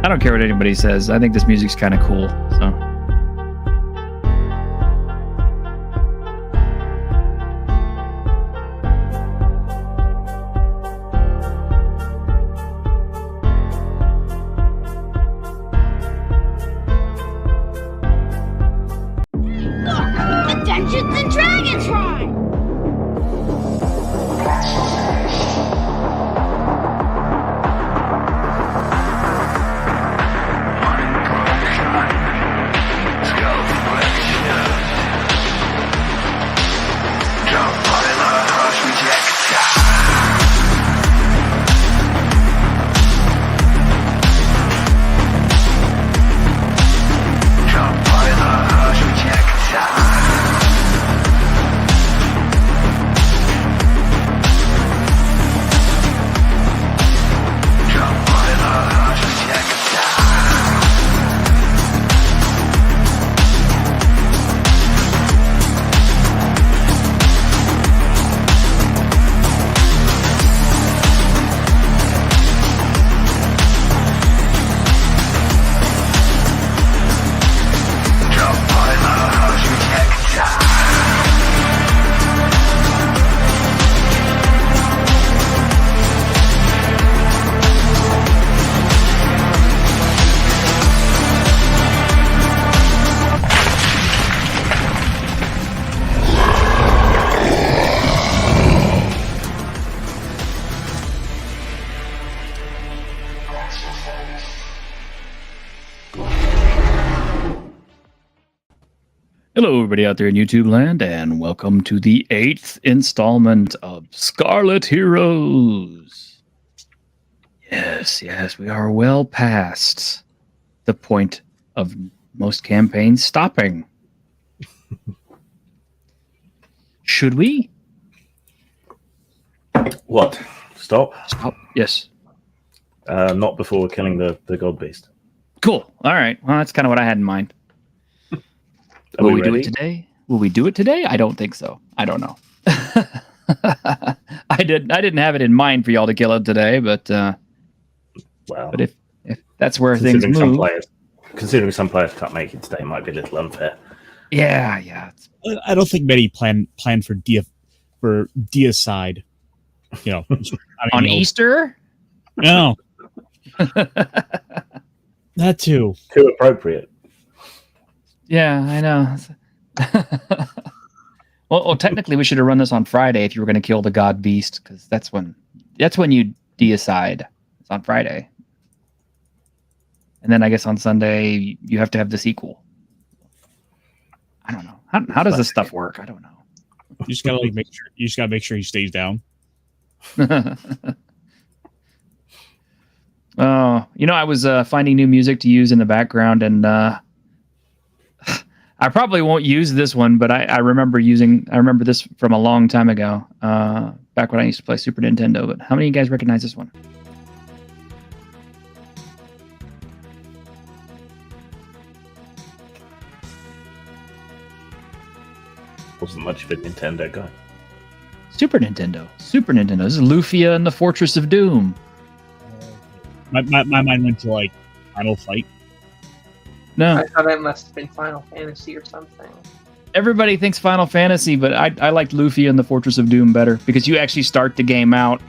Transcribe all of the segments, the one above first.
I don't care what anybody says. I think this music's kind of cool. So. Dungeons and Dragons ride! Hello, everybody out there in YouTube land, and welcome to the 8th installment of Scarlet Heroes. Yes, we are well past the point of most campaigns stopping. Should we? What? Stop? Stop. Yes. Not before killing the god beast. Cool. All right. Well, that's kind of what I had in mind. Will we do it today? Will we do it today? I don't think so. I don't know. I didn't have it in mind for y'all to kill it today, but well, but if that's where things move. Considering some players can't make it today, might be a little unfair. Yeah. I don't think many plan for deicide. You know, on Easter. No. That too. Too appropriate. Yeah, I know. well, technically, we should have run this on Friday if you were going to kill the god beast, because that's when you deicide. It's on Friday, and then I guess on Sunday you have to have the sequel. I don't know. How does this stuff work? I don't know. You just gotta make sure. You just gotta make sure he stays down. Oh, I was finding new music to use in the background, and I probably won't use this one, but I remember this from a long time ago, back when I used to play Super Nintendo. But how many of you guys recognize this one? Wasn't much of a Nintendo guy. Super Nintendo. This is Lufia and the Fortress of Doom. My mind went to like Final Fight. No, I thought it must have been Final Fantasy or something. Everybody thinks Final Fantasy, but I liked Lufia and the Fortress of Doom better, because you actually start the game out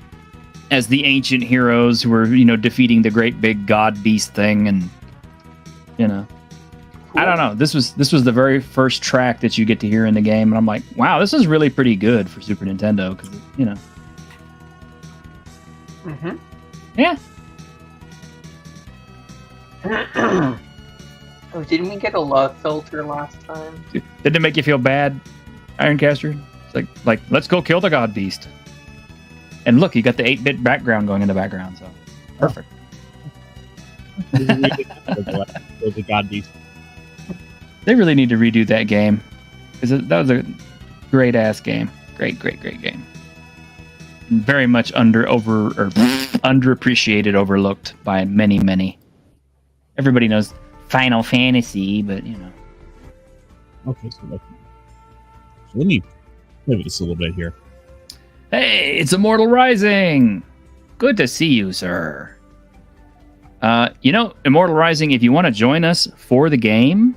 as the ancient heroes who were, defeating the great big god beast thing, and cool. I don't know. This was the very first track that you get to hear in the game, and I'm like, wow, this is really pretty good for Super Nintendo, because Mm-hmm. Yeah. Oh, didn't we get a love filter last time? Didn't it make you feel bad, Ironcaster? It's like let's go kill the god beast. And look, you got the 8-bit background going in the background, so perfect. The god beast. They really need to redo that game, because that was a great ass game. Great game. Very much underappreciated, overlooked by many. Everybody knows Final Fantasy, but Okay, so let me pivot this a little bit here. Hey, it's Immortal Rising. Good to see you, sir. Immortal Rising, if you want to join us for the game,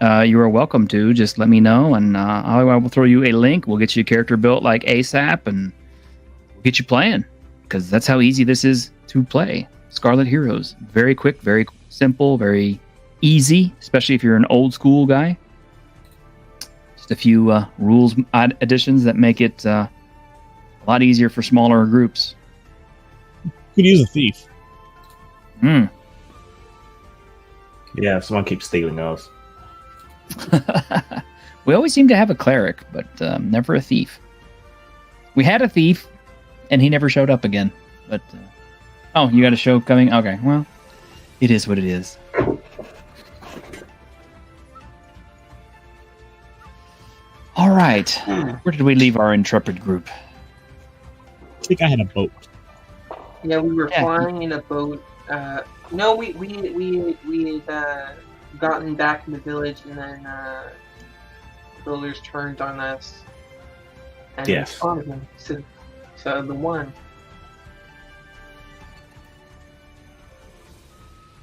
you are welcome to. Just let me know, and I will throw you a link. We'll get you a character built like ASAP, and we'll get you playing, because that's how easy this is to play. Scarlet Heroes. Very quick, very simple, very easy, especially if you're an old school guy. Just a few rules additions that make it a lot easier for smaller groups. Could use a thief. Hmm. Yeah, someone keeps stealing ours. We always seem to have a cleric, but never a thief. We had a thief, and he never showed up again. But oh, you got a show coming? Okay, well, it is what it is. All right, where did we leave our intrepid group? I think I had a boat. Yeah, we were flying in a boat. No, we had gotten back in the village, and then builders turned on us. And Yes. we spawned them. So the one.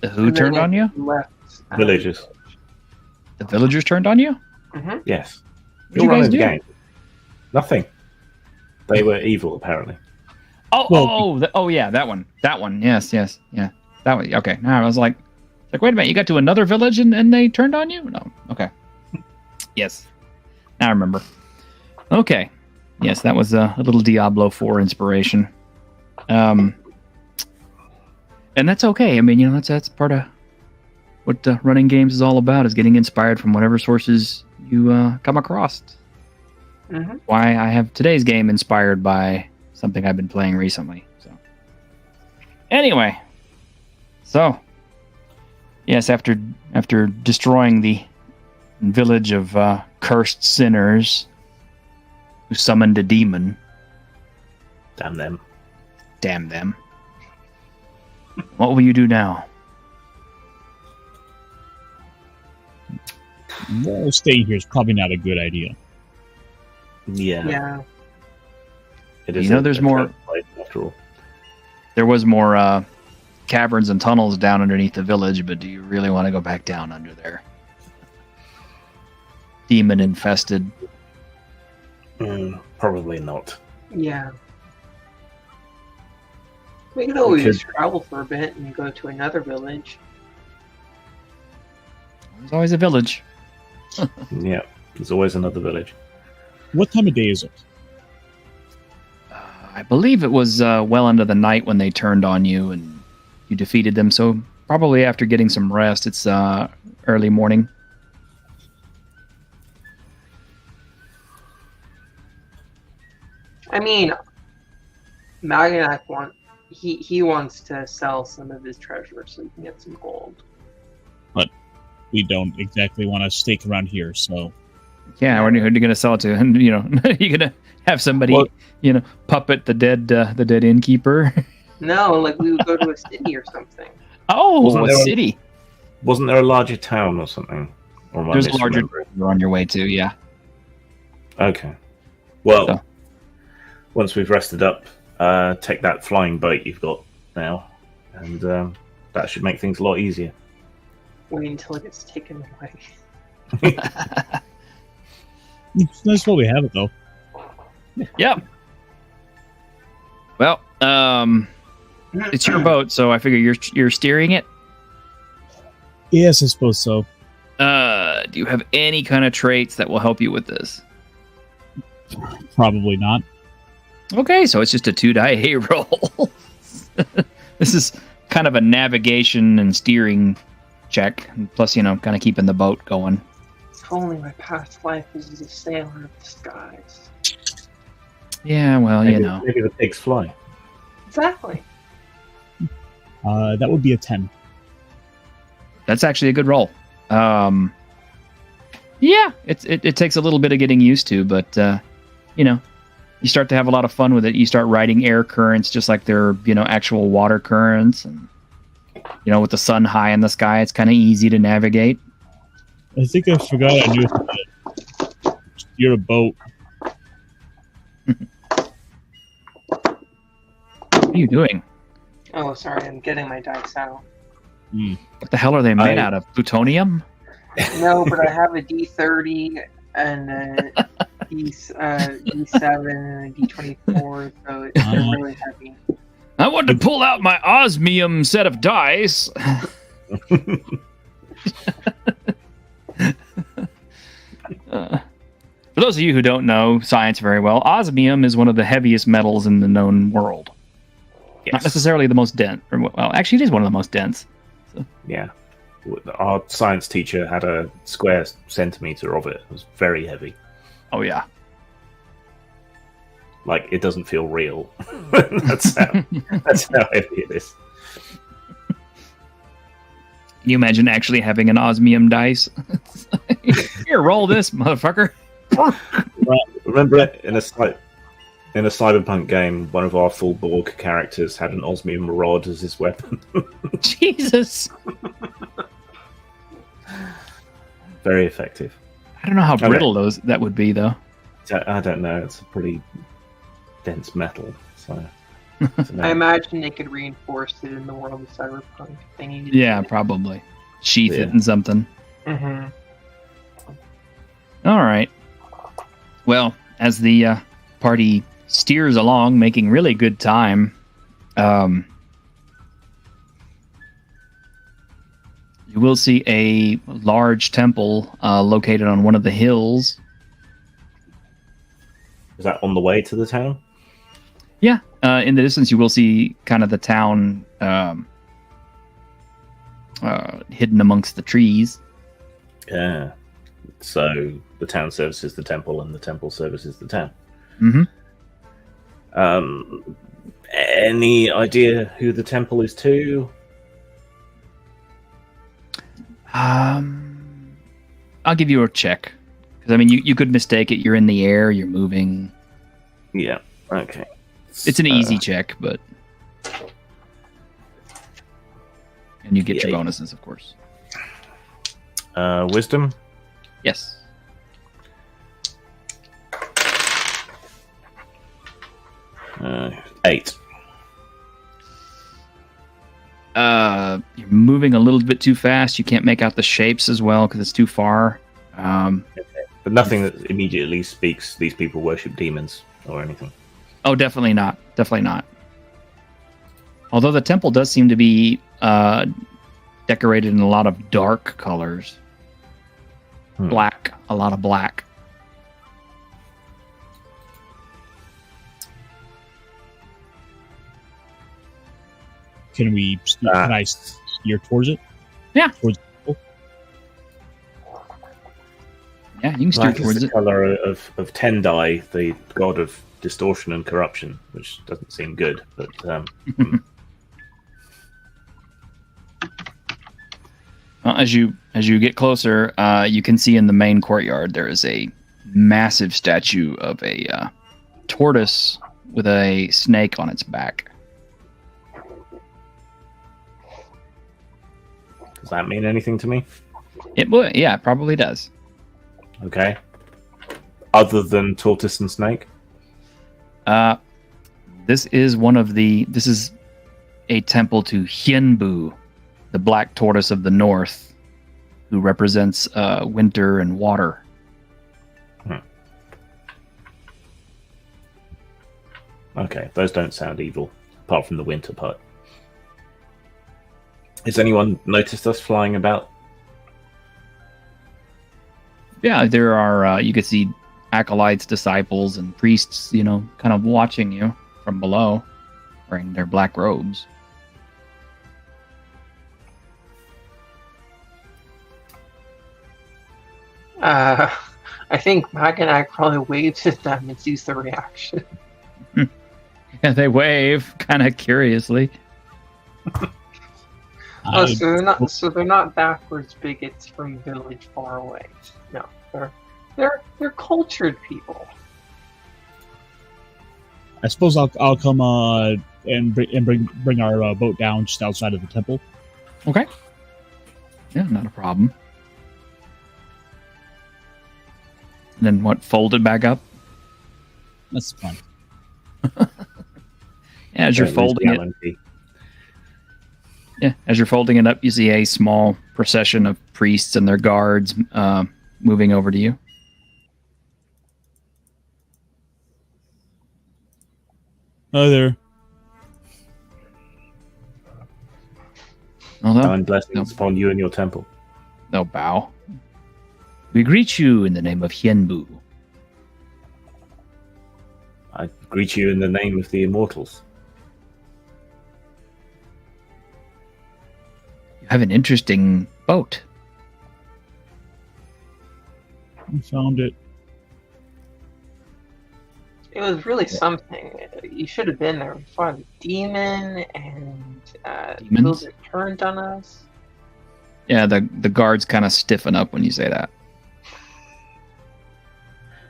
Who And then turned on you? Left. Villagers. The villagers turned on you? Mm-hmm. Yes. What did you guys do? Game. Nothing. They were evil, apparently. Oh, yeah, that one. That one. Yes, yeah. That one. Okay. Now I was like, wait a minute, you got to another village and they turned on you? No. Okay. Yes. Now I remember. Okay. Yes, that was a little Diablo 4 inspiration. And that's okay. I mean, that's part of what running games is all about, is getting inspired from whatever sources you come across. Mm-hmm. Why I have today's game inspired by something I've been playing recently. So, anyway, yes, after destroying the village of cursed sinners who summoned a demon, Damn them. damn them. What will you do now? Well, staying here is probably not a good idea. Yeah. Yeah. It is There's more. place, after all. There was more caverns and tunnels down underneath the village, but do you really want to go back down under there? Demon infested. Probably not. Yeah. We could always travel for a bit and go to another village. There's always a village. Yeah. There's always another village. What time of day is it? I believe it was well into the night when they turned on you and you defeated them. So probably after getting some rest, it's early morning. I mean, Magnac he wants to sell some of his treasure so he can get some gold. We don't exactly want to stake around here, so Yeah, who are you going to sell it to? And you're going to have somebody, puppet the dead innkeeper. No, like we would go to a city or something. Oh, Wasn't a there a- city. Wasn't there a larger town or something? Or am I There's a larger misremembering? you're on your way to, yeah. Okay. Well, So- once we've rested up, take that flying boat you've got now, and that should make things a lot easier. Wait until it gets taken away. it's nice while we have it, though. Yep. Well, it's your boat, so I figure you're steering it. Yes, I suppose so. Do you have any kind of traits that will help you with this? Probably not. Okay, so it's just a 2-die roll. This is kind of a navigation and steering check, plus kind of keeping the boat going. If only my past life was as a sailor of the skies. Yeah, well, Maybe the pigs fly. Exactly. That would be a 10. That's actually a good roll. Yeah, it takes a little bit of getting used to, but you start to have a lot of fun with it. You start riding air currents just like they're actual water currents, and with the sun high in the sky, it's kind of easy to navigate. I think I forgot I knew that you're a boat. What are you doing? Oh, sorry, I'm getting my dice out. What the hell are they made I- out of? Plutonium? No, but I have a D30 and a D7 and a D24, so they're really heavy. I want to pull out my osmium set of dice. For those of you who don't know science very well, osmium is one of the heaviest metals in the known world. Not Yes. necessarily the most dense. Well, actually, it is one of the most dense. Yeah. Our science teacher had a square centimeter of it. It was very heavy. Oh, yeah. Like, it doesn't feel real. that's how heavy it is. Can you imagine actually having an osmium dice? Here, roll this, motherfucker. Remember in a cyberpunk game, one of our full Borg characters had an osmium rod as his weapon. Jesus. Very effective. I don't know how Okay. brittle that would be, though. I don't know. It's a pretty dense metal. So I don't know. I imagine they could reinforce it in the world of cyberpunk. If they needed Yeah, probably. Sheath Yeah. it in something. Mm-hmm. All right. Well, as the party steers along, making really good time, you will see a large temple located on one of the hills. Is that on the way to the town? Yeah, in the distance, you will see kind of the town hidden amongst the trees. Yeah. So the town services the temple, and the temple services the town. Mm-hmm. Any idea who the temple is to? I'll give you a check. Because, I mean, you could mistake it. You're in the air, you're moving. Yeah. Okay. It's an easy check, but... And you get your Yeah. bonuses, of course. Wisdom. Yes. Uh, 8. You're moving a little bit too fast. You can't make out the shapes as well because it's too far. But nothing that immediately speaks these people worship demons or anything. Oh, definitely not. Definitely not. Although the temple does seem to be decorated in a lot of dark colors. Black. A lot of black. Can we? Can I steer towards it? Yeah. Towards Yeah, you can steer Black is towards the it. color of Tendai, the god of distortion and corruption, which doesn't seem good. But Well, as you get closer, you can see in the main courtyard there is a massive statue of a tortoise with a snake on its back. does that mean anything to me? It would, yeah, it probably does. Okay. Other than tortoise and snake? This is this is a temple to Hyunbu, the black tortoise of the north, who represents winter and water. Okay, those don't sound evil, apart from the winter part. Has anyone noticed us flying about? Yeah, there are, you could see acolytes, disciples, and priests, kind of watching you from below, wearing their black robes. I think Maganak probably waves at them and sees the reaction. Yeah, they wave, kind of curiously. Oh, so they're not backwards bigots from village far away. No, they're cultured people. I suppose I'll come and bring our boat down just outside of the temple. Okay. Yeah, not a problem. And then what? Fold it back up? That's fine. Yeah, as you're Don't lose folding the it. Allen key. Yeah, as you're folding it up, you see a small procession of priests and their guards moving over to you. Hi there. And blessings upon you and your temple. No bow. We greet you in the name of Hienbu. I greet you in the name of the immortals. You have an interesting boat. I found it. It was really something. You should have been there. We fought a demon, and Demons? those turned on us. Yeah, the guards kind of stiffen up when you say that.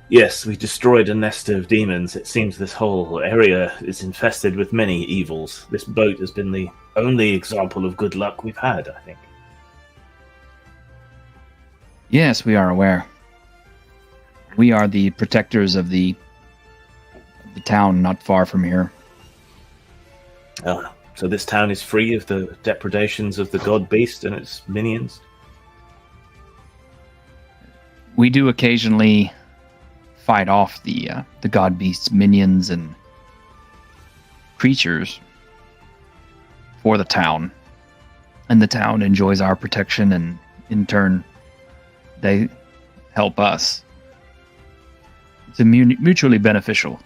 Yes, we destroyed a nest of demons. It seems this whole area is infested with many evils. This boat has been the only example of good luck we've had, I think. Yes, we are aware. We are the protectors of the town not far from here. So this town is free of the depredations of the god beast and its minions? We do occasionally fight off the god beast's minions and creatures for the town, and the town enjoys our protection, and in turn they help us. It's a mutually beneficial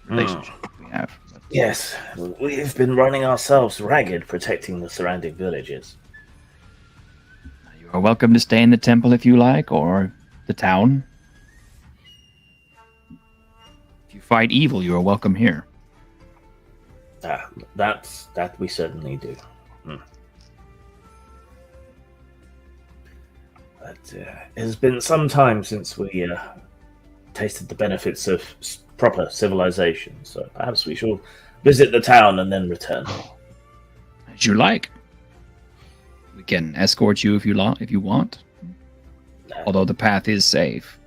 relationship we have. Yes, we've been running ourselves ragged protecting the surrounding villages. You are welcome to stay in the temple if you like, or the town. If you fight evil, you are welcome here. That we certainly do. But it has been some time since we tasted the benefits of proper civilization, so perhaps we shall visit the town and then return. As you like. We can escort you if you want. Although the path is safe.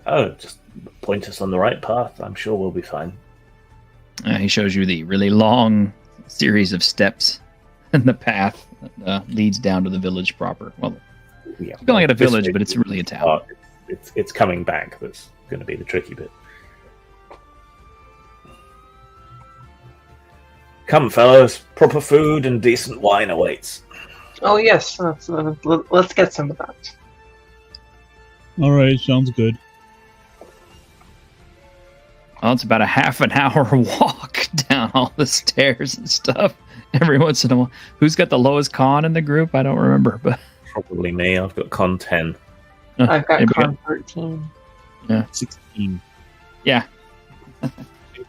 Oh, just point us on the right path. I'm sure we'll be fine. He shows you the really long series of steps in the path that leads down to the village proper. Well, Yeah, you're calling it a village, but it's really a town. It's coming back that's going to be the tricky bit. Come, fellows. Proper food and decent wine awaits. Oh yes, let's get some of that. All right, sounds good. Well, it's about a half an hour walk down all the stairs and stuff. Every once in a while. Who's got the lowest con in the group? I don't remember, but Probably me. I've got con 10. I've got anybody con 13. 16. Yeah. I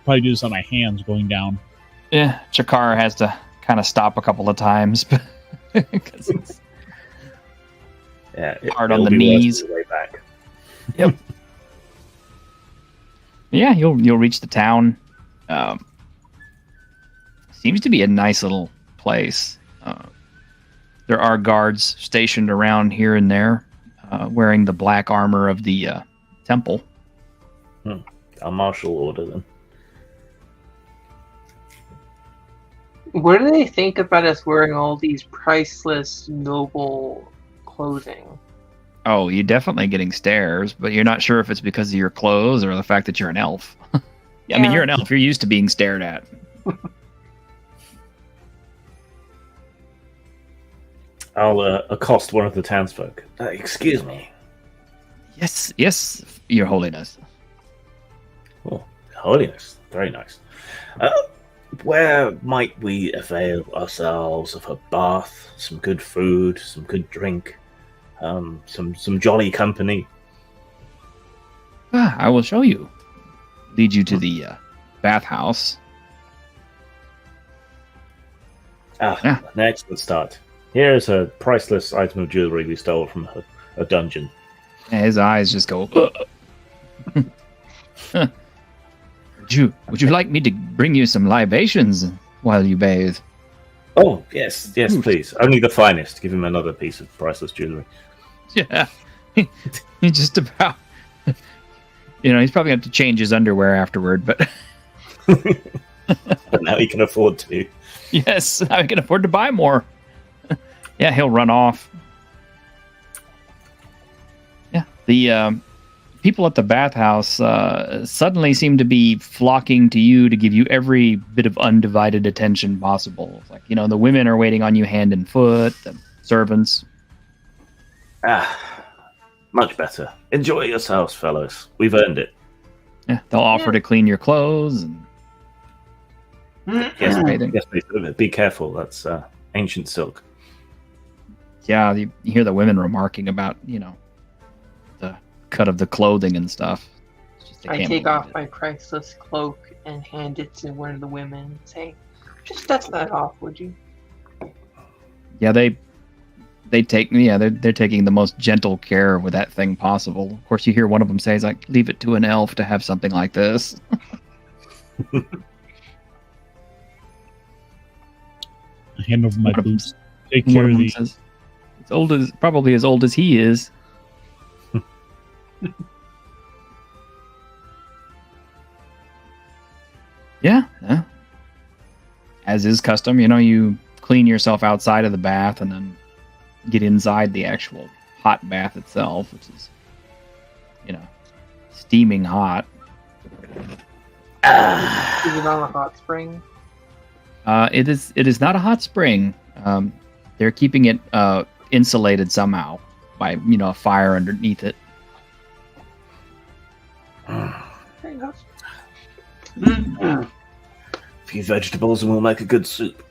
probably do this on my hands going down. Yeah, Chakara has to kind of stop a couple of times because it's hard on it'll the be worse knees. on the way back. Yep. Yeah, you'll reach the town. Seems to be a nice little place. There are guards stationed around here and there, wearing the black armor of the temple. A martial order then. What do they think about us wearing all these priceless, noble clothing? Oh, you're definitely getting stares, but you're not sure if it's because of your clothes or the fact that you're an elf. I mean, you're an elf. You're used to being stared at. I'll accost one of the townsfolk. Excuse me. Yes, Your Holiness. Oh, holiness. Very nice. Where might we avail ourselves of a bath, some good food, some good drink, some jolly company? I will show you. Lead you to the bathhouse. An excellent start. Here is a priceless item of jewelry we stole from a dungeon. And his eyes just go. Would you like me to bring you some libations while you bathe? Oh, yes, please. Only the finest. Give him another piece of priceless jewelry. Yeah. He just about... he's probably going to have to change his underwear afterward, but... But now he can afford to. Yes, I can afford to buy more. Yeah, he'll run off. Yeah, the people at the bathhouse suddenly seem to be flocking to you to give you every bit of undivided attention possible. It's like, the women are waiting on you hand and foot, the servants. Much better. Enjoy yourselves, fellows. We've earned it. Yeah, they'll offer to clean your clothes and Yes, bathing. yes, please. Be careful. That's ancient silk. Yeah, you hear the women remarking about, the cut of the clothing and stuff. It's just, they I can't take believe off it. my priceless cloak and hand it to one of the women and say, "Just dust that off, would you?" Yeah, they take they're taking the most gentle care with that thing possible. Of course, you hear one of them say, "It's like, leave it to an elf to have something like this." I hand over my One of them- boots. Take One care of of them the. says, probably as old as he is. Yeah. As is custom, you clean yourself outside of the bath and then get inside the actual hot bath itself, which is, steaming hot. Is it on a hot spring? It is not a hot spring. They're keeping it insulated somehow by a fire underneath it. Very nice. A few vegetables and we'll make a good soup.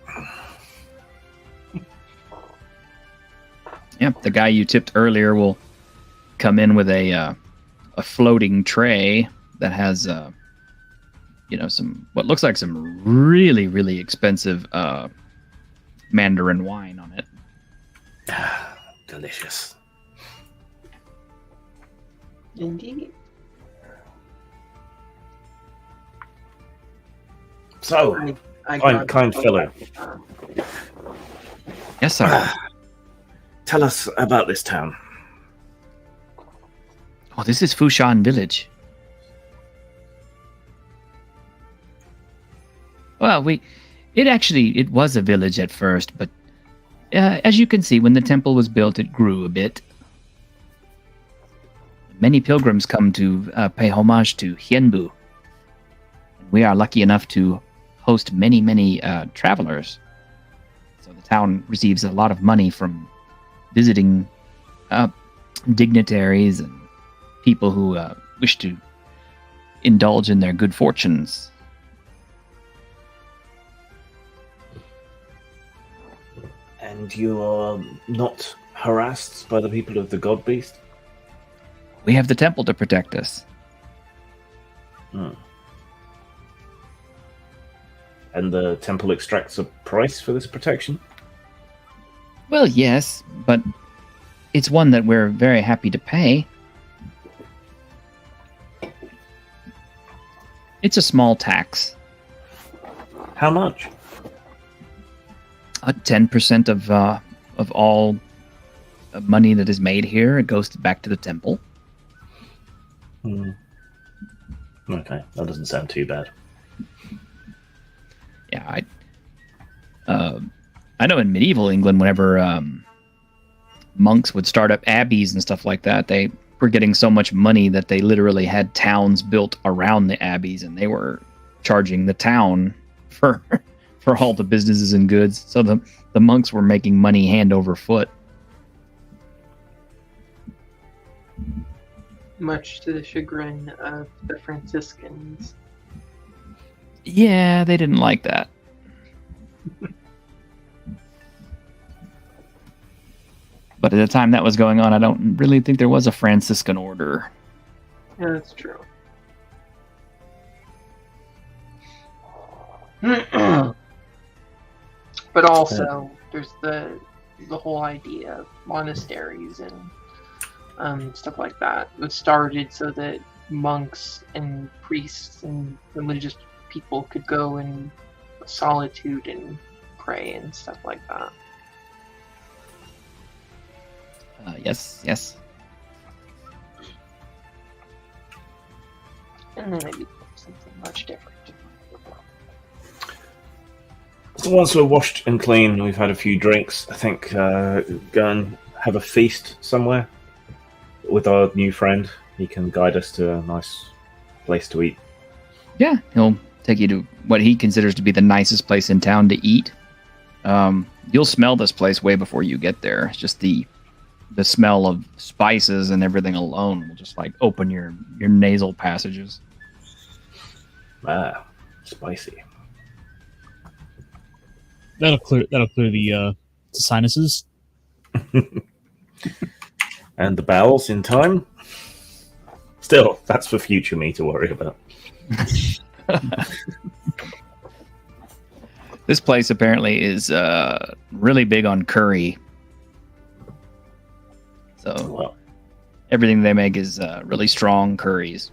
Yep, the guy you tipped earlier will come in with a floating tray that has some what looks like some really, really expensive Mandarin wine on it. Delicious. Indeed. So, I kind grabbed the fellow. cloak. Yes, sir. Tell us about this town. Oh, this is Fushan Village. Well, it was a village at first, but as you can see, when the temple was built, it grew a bit. Many pilgrims come to pay homage to Hienbu. We are lucky enough to host many, many travelers. So the town receives a lot of money from visiting dignitaries and people who wish to indulge in their good fortunes. And you are not harassed by the people of the God Beast? We have the temple to protect us. And the temple extracts a price for this protection? Well, yes, but it's one that we're very happy to pay. It's a small tax. How much? 10% of all money that is made here, it goes back to the temple. Okay, that doesn't sound too bad. Yeah, I know in medieval England, whenever monks would start up abbeys and stuff like that, they were getting so much money that they literally had towns built around the abbeys, and they were charging the town for all the businesses and goods. So the monks were making money hand over foot. Much to the chagrin of the Franciscans. Yeah, they didn't like that. But at the time that was going on, I don't really think there was a Franciscan order. Yeah, that's true. But also, there's the whole idea of monasteries and stuff like that. It was started so that monks and priests and religious people could go in solitude and pray and stuff like that. Yes. And then maybe something much different. once we're washed and clean, we've had a few drinks, I think go and have a feast somewhere with our new friend. He can guide us to a nice place to eat. Yeah, he'll take you to what he considers to be the nicest place in town to eat. You'll smell this place way before you get there. It's just the smell of spices and everything alone will just like open your nasal passages. Ah, spicy. That'll clear the sinuses. And the bowels in time. Still, that's for future me to worry about. This place apparently is really big on curry. So Well, everything they make is really strong curries.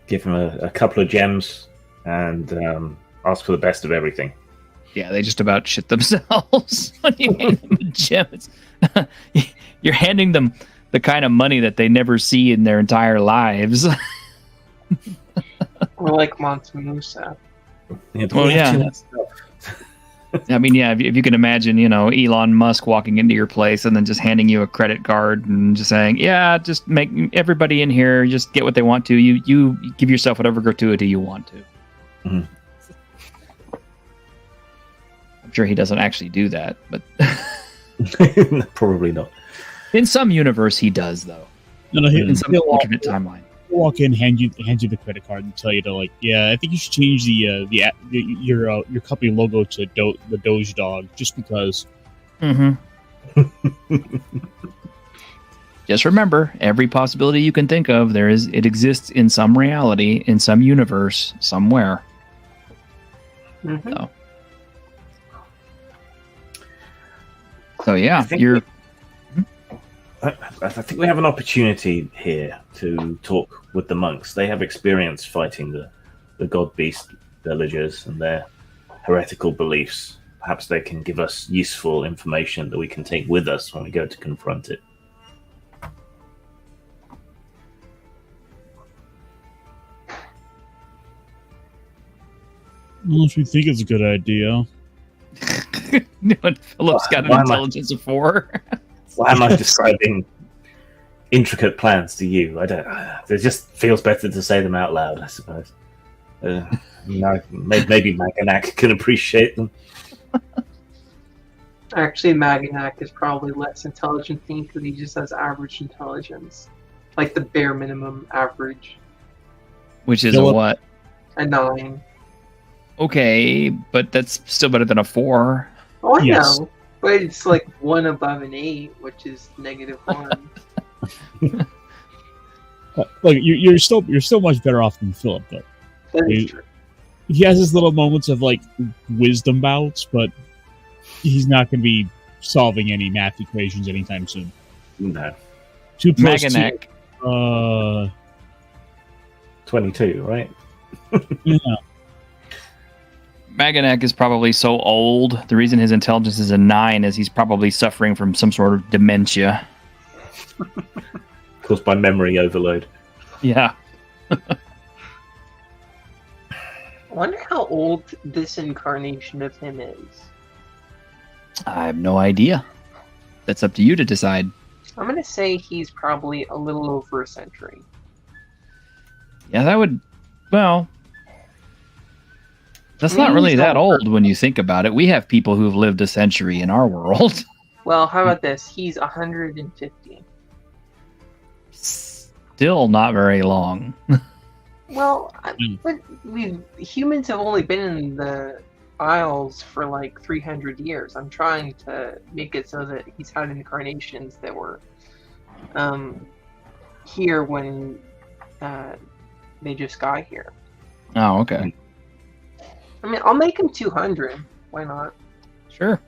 give him a couple of gems and ask for the best of everything. Yeah, they just about shit themselves when you hand them a gem. You're handing them the kind of money that they never see in their entire lives. Or like Montemusa. Yeah, Well, yeah. I mean, yeah, if you can imagine, Elon Musk walking into your place and then just handing you a credit card and just saying, yeah, just make everybody in here just get what they want to. You give yourself whatever gratuity you want to. Mhm. I'm sure he doesn't actually do that, but Probably not. in some universe he does, though. No, In some he'll alternate timeline. walk in, hand you the credit card, and tell you to I think you should change your company logo to the Doge Dog, just because. Mm-hmm. Just remember, every possibility you can think of, it exists in some reality, in some universe, somewhere. Mm-hmm. So yeah, I think I think we have an opportunity here to talk with the monks. They have experience fighting the god beast villagers and their heretical beliefs. Perhaps they can give us useful information that we can take with us when we go to confront it. Well, if you think it's a good idea. Philip's got an Why am I- intelligence of 4. Why am I describing intricate plans to you? I don't. It just feels better to say them out loud, I suppose. Maybe Maganak can appreciate them. Actually, Maganak is probably less intelligent than you because he just has average intelligence. Like the bare minimum average. Which is Philip- a what? A 9. Okay, but that's still better than a 4. Oh, I Yes. know. But it's like 1 above an 8, which is -1. Look, you're still much better off than Philip, though. That is You- true. He has his little moments of wisdom bouts, but he's not going to be solving any math equations anytime soon. No, 2 plus Maganek. 2, 22, right? yeah. Maganek is probably so old. The reason his intelligence is a 9 is he's probably suffering from some sort of dementia. Caused by memory overload. Yeah. I wonder how old this incarnation of him is. I have no idea. That's up to you to decide. I'm going to say he's probably a little over a century. Yeah, that would. Well, that's not really that old when you think about it. We have people who've lived a century in our world. Well, how about this? He's 150. Still not very long. Well, Hmm. but humans have only been in the Isles for like 300 years. I'm trying to make it so that he's had incarnations that were here when they just got here. Oh, okay. I mean, I'll make him 200. Why not? Sure.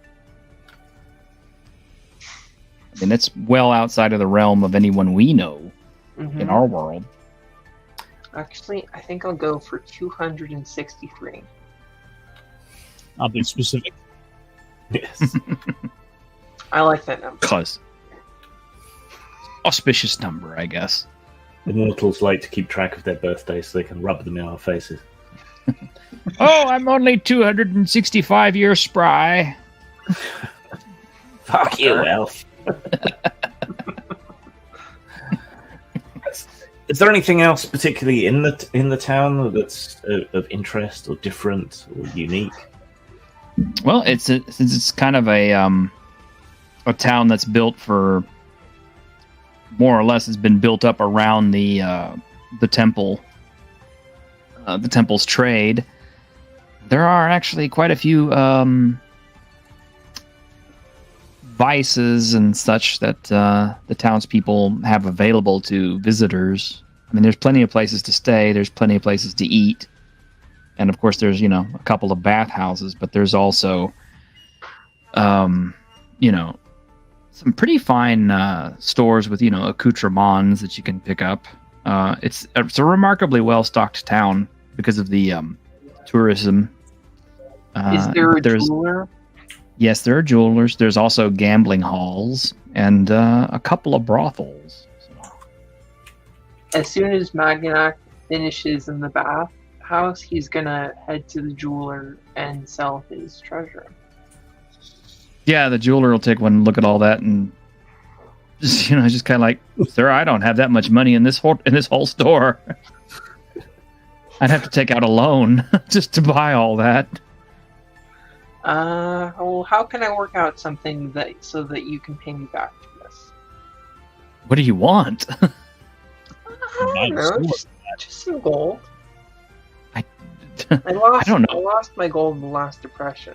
I mean, that's well outside of the realm of anyone we know in our world. Actually, I think I'll go for 263. I'll be specific. Yes. I like that number. Cause auspicious number, I guess. The mortals like to keep track of their birthdays so they can rub them in our faces. Oh, I'm only 265 years spry. Fuck you, Elf. Is there anything else particularly in the town that's of interest or different or unique? Well, since it's kind of a town that's built for, more or less, has been built up around the temple, the temple's trade. There are actually quite a few vices and such that the townspeople have available to visitors. I mean, there's plenty of places to stay. There's plenty of places to eat. And of course, there's, a couple of bathhouses, but there's also, some pretty fine stores with, accoutrements that you can pick up. It's a remarkably well-stocked town because of the tourism. Is there a jeweler? Yes, there are jewelers. There's also gambling halls and a couple of brothels. So. As soon as Magnac finishes in the bathhouse, he's gonna head to the jeweler and sell his treasure. Yeah, the jeweler will take one look at all that and just kind of like, sir, I don't have that much money in this whole store. I'd have to take out a loan just to buy all that. Well, how can I work out something so that you can pay me back for this? What do you want? I don't know, just some gold. I lost my gold in the last depression.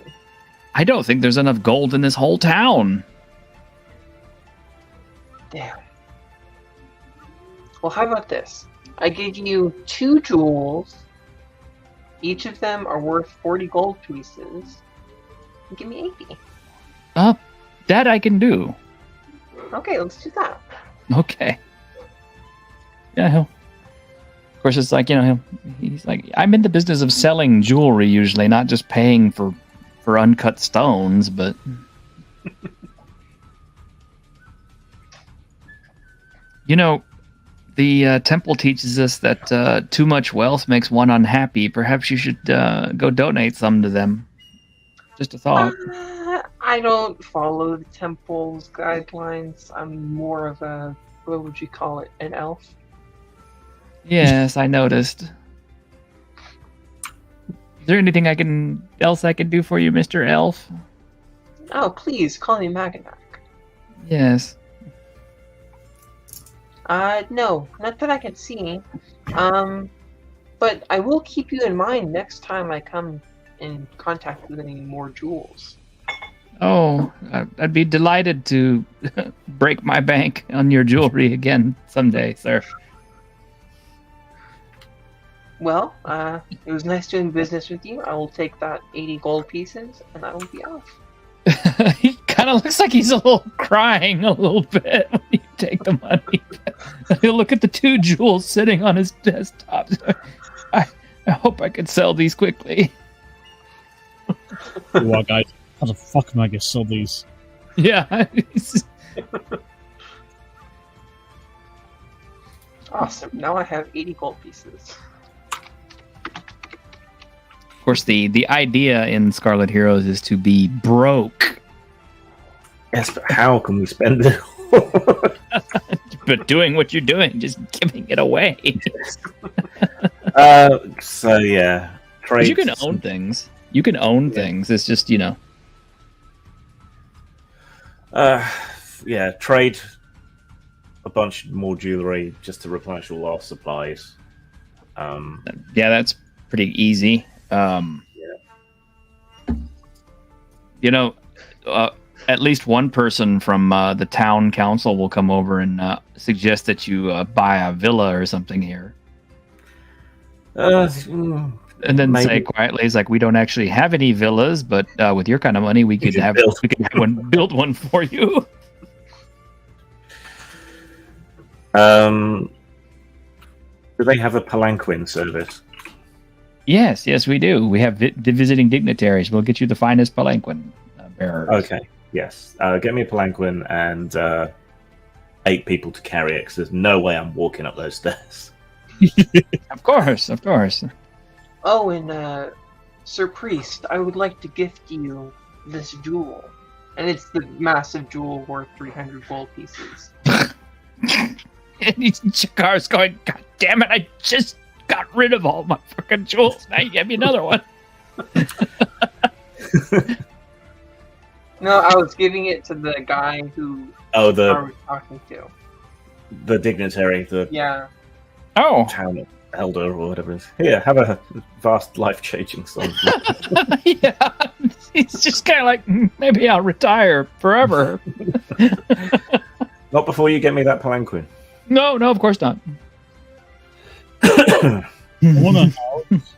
I don't think there's enough gold in this whole town. Damn. Well, how about this? I gave you 2 jewels. Each of them are worth 40 gold pieces. Give me 80. That I can do. Okay, let's do that. Okay. Yeah, of course, it's like, he's like, I'm in the business of selling jewelry usually, not just paying for uncut stones, but... the temple teaches us that too much wealth makes one unhappy. Perhaps you should go donate some to them. Just a thought. I don't follow the temple's guidelines. I'm more of a, what would you call it, an elf? Yes, I noticed. Is there anything else I can do for you, Mr. Elf? Oh, please, call me Maganac. Yes. No, not that I can see. But I will keep you in mind next time I come in contact with any more jewels. Oh, I'd be delighted to break my bank on your jewelry again someday, sir. Well, it was nice doing business with you. I will take that 80 gold pieces, and I will be off. He kind of looks like he's a little crying a little bit when you take the money. He'll look at the 2 jewels sitting on his desktop. I hope I could sell these quickly. Well, guys, how the fuck am I gonna sell these? Yeah. Awesome. Now I have 80 gold pieces. Of course, the idea in Scarlet Heroes is to be broke. Yes, but how can we spend it? But doing what you're doing, just giving it away. So yeah, trade. You can own things. You can own things. It's just, Yeah, trade a bunch more jewelry just to replenish all our supplies. Yeah, that's pretty easy. At least one person from the town council will come over and suggest that you buy a villa or something here. And then maybe. say quietly, "It's like we don't actually have any villas, but with your kind of money, we could have build one for you." Do they have a palanquin service? Yes, we do. We have visiting dignitaries. We'll get you the finest palanquin bearers. Okay, yes. Get me a palanquin and 8 people to carry it, because there's no way I'm walking up those stairs. Of course. Oh, and Sir Priest, I would like to gift you this jewel. And it's the massive jewel worth 300 gold pieces. And Chakar's going, God damn it, I just got rid of all my fucking jewels. Now you give me another one. No, I was giving it to the guy who I was talking to. The dignitary, the town elder or whatever it is. Here, have a vast life-changing song. Yeah, he's just kind of like, maybe I'll retire forever. Not before you get me that palanquin. No, of course not. I want a house.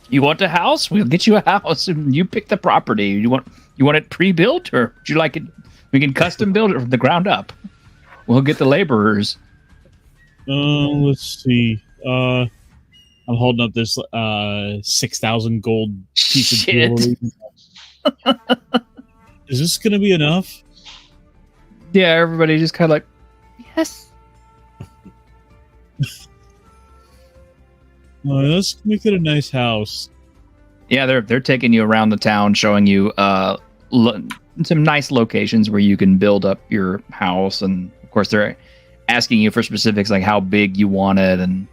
You want a house? We'll get you a house, and you pick the property. You want it pre-built, or would you like it? We can custom build it from the ground up. We'll get the laborers. Let's see. I'm holding up this 6,000 gold piece of jewelry. Is this gonna be enough? Yeah, everybody just kind of like, yes. Let's make it a nice house. Yeah, they're taking you around the town, showing you some nice locations where you can build up your house, and of course they're asking you for specifics like how big you want it and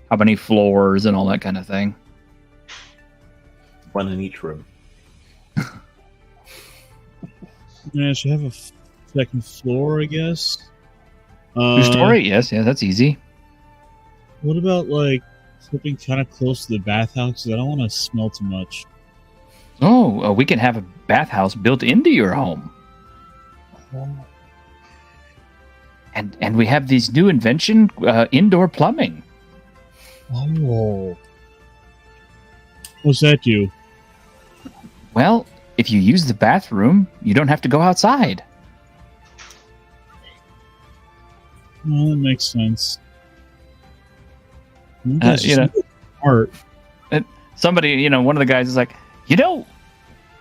how many floors and all that kind of thing. One in each room. Yeah, should have a second floor, I guess. Two-story? Yes, that's easy. What about like something kind of close to the bathhouse? Because I don't want to smell too much. Oh, we can have a bathhouse built into your home. And we have these new invention, indoor plumbing. Oh. What's that do? Well, if you use the bathroom, you don't have to go outside. Well, that makes sense. Art. Somebody, one of the guys is like,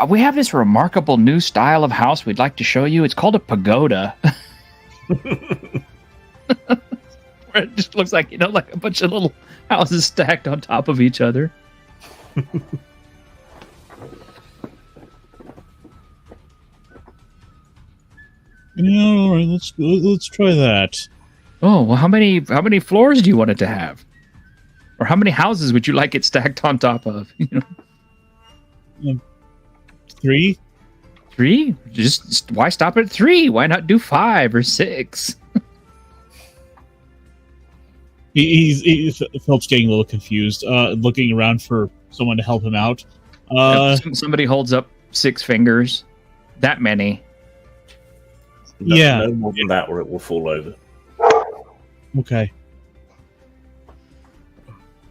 we have this remarkable new style of house we'd like to show you. It's called a pagoda. Where it just looks like, like a bunch of little houses stacked on top of each other. Yeah, all right, let's try that. Oh, well, how many floors do you want it to have? Or how many houses would you like it stacked on top of? 3? 3? Just why stop at 3? Why not do 5 or 6? Philip's getting a little confused, looking around for someone to help him out. Somebody holds up 6 fingers. That many. No more than that, or it will fall over. Okay.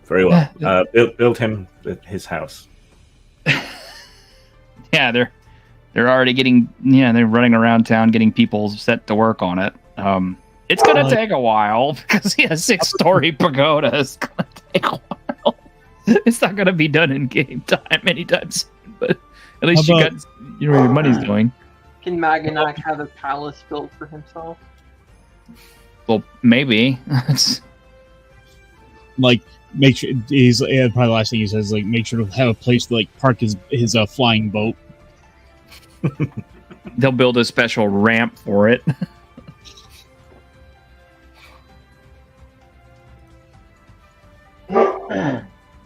Very well. Build him his house. Yeah, they're already getting. Yeah, they're running around town getting people set to work on it. It's gonna take a while because he has 6-story pagoda. It's gonna take a while. It's not gonna be done in game time anytime soon. But at least you got where your money's going. Can Maganak have a palace built for himself? Well, maybe. Like, make sure he's probably the last thing he says. Like, make sure to have a place to park his flying boat. They'll build a special ramp for it.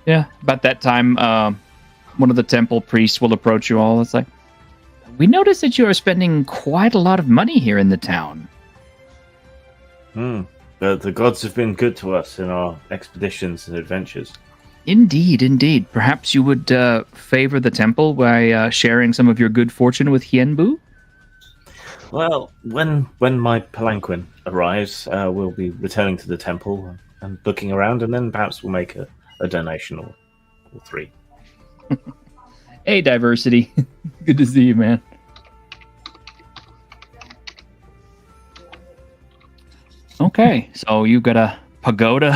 Yeah, about that time, one of the temple priests will approach you all. It's like, we noticed that you are spending quite a lot of money here in the town. The gods have been good to us in our expeditions and adventures. Indeed. Perhaps you would favor the temple by sharing some of your good fortune with Hienbu? Well, when my palanquin arrives, we'll be returning to the temple and looking around, and then perhaps we'll make a donation or 3. Hey, diversity. Good to see you, man. Okay, so you've got a pagoda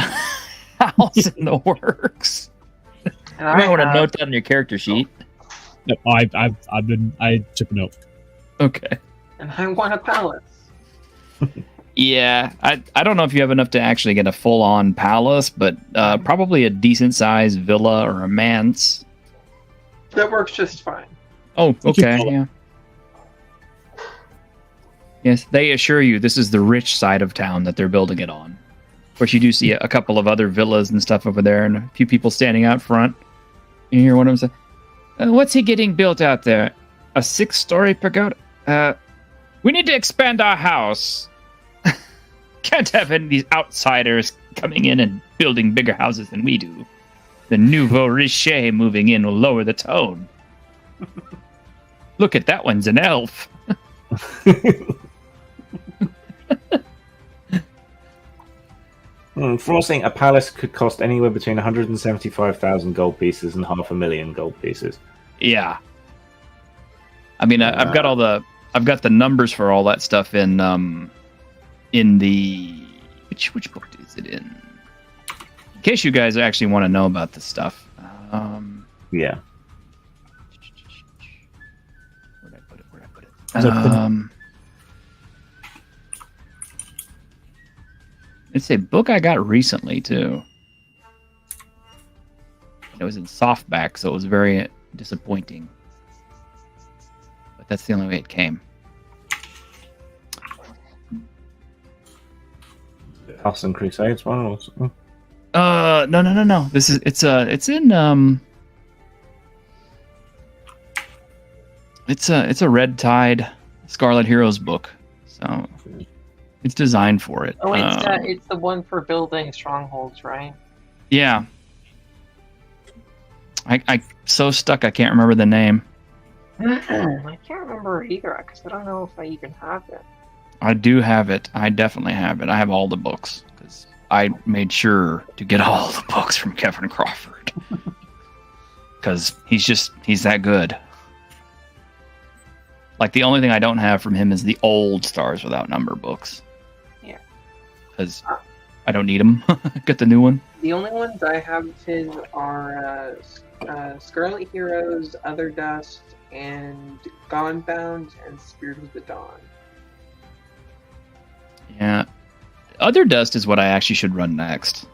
house in the works. You might want to note that on your character sheet. No, I took a note. Okay. And I want a palace. Yeah, I don't know if you have enough to actually get a full-on palace, but probably a decent-sized villa or a manse. That works just fine. Oh, You can okay, call it. yeah. Yes, they assure you this is the rich side of town that they're building it on. Of course, you do see a couple of other villas and stuff over there, and a few people standing out front. You hear one of them say, "What's he getting built out there? A 6-story pagoda? We need to expand our house. Can't have any of these outsiders coming in and building bigger houses than we do. The nouveau riche moving in will lower the tone. Look at that one's an elf." From what I'm saying, a palace could cost anywhere between 175,000 gold pieces and 500,000 gold pieces. Yeah. I mean, I've got I've got the numbers for all that stuff in the which book is it in? In case you guys actually want to know about this stuff. Yeah. Where'd I put it? Is that It's a book I got recently too. It was in softback, so it was very disappointing. But that's the only way it came. House and Crusades one or something? No. This is it's in it's a Red Tide Scarlet Heroes book. So it's designed for it. Oh, it's the one for building strongholds, right? Yeah. I so stuck I can't remember the name. I can't remember either, because I don't know if I even have it. I do have it. I definitely have it. I have all the books because I made sure to get all the books from Kevin Crawford because he's that good. Like the only thing I don't have from him is the old Stars Without Number books. Yeah. Because I don't need them. Get the new one. The only ones I have of his are Scarlet Heroes, Other Dust, and Godbound, and Spirit of the Dawn. Yeah. Other Dust is what I actually should run next.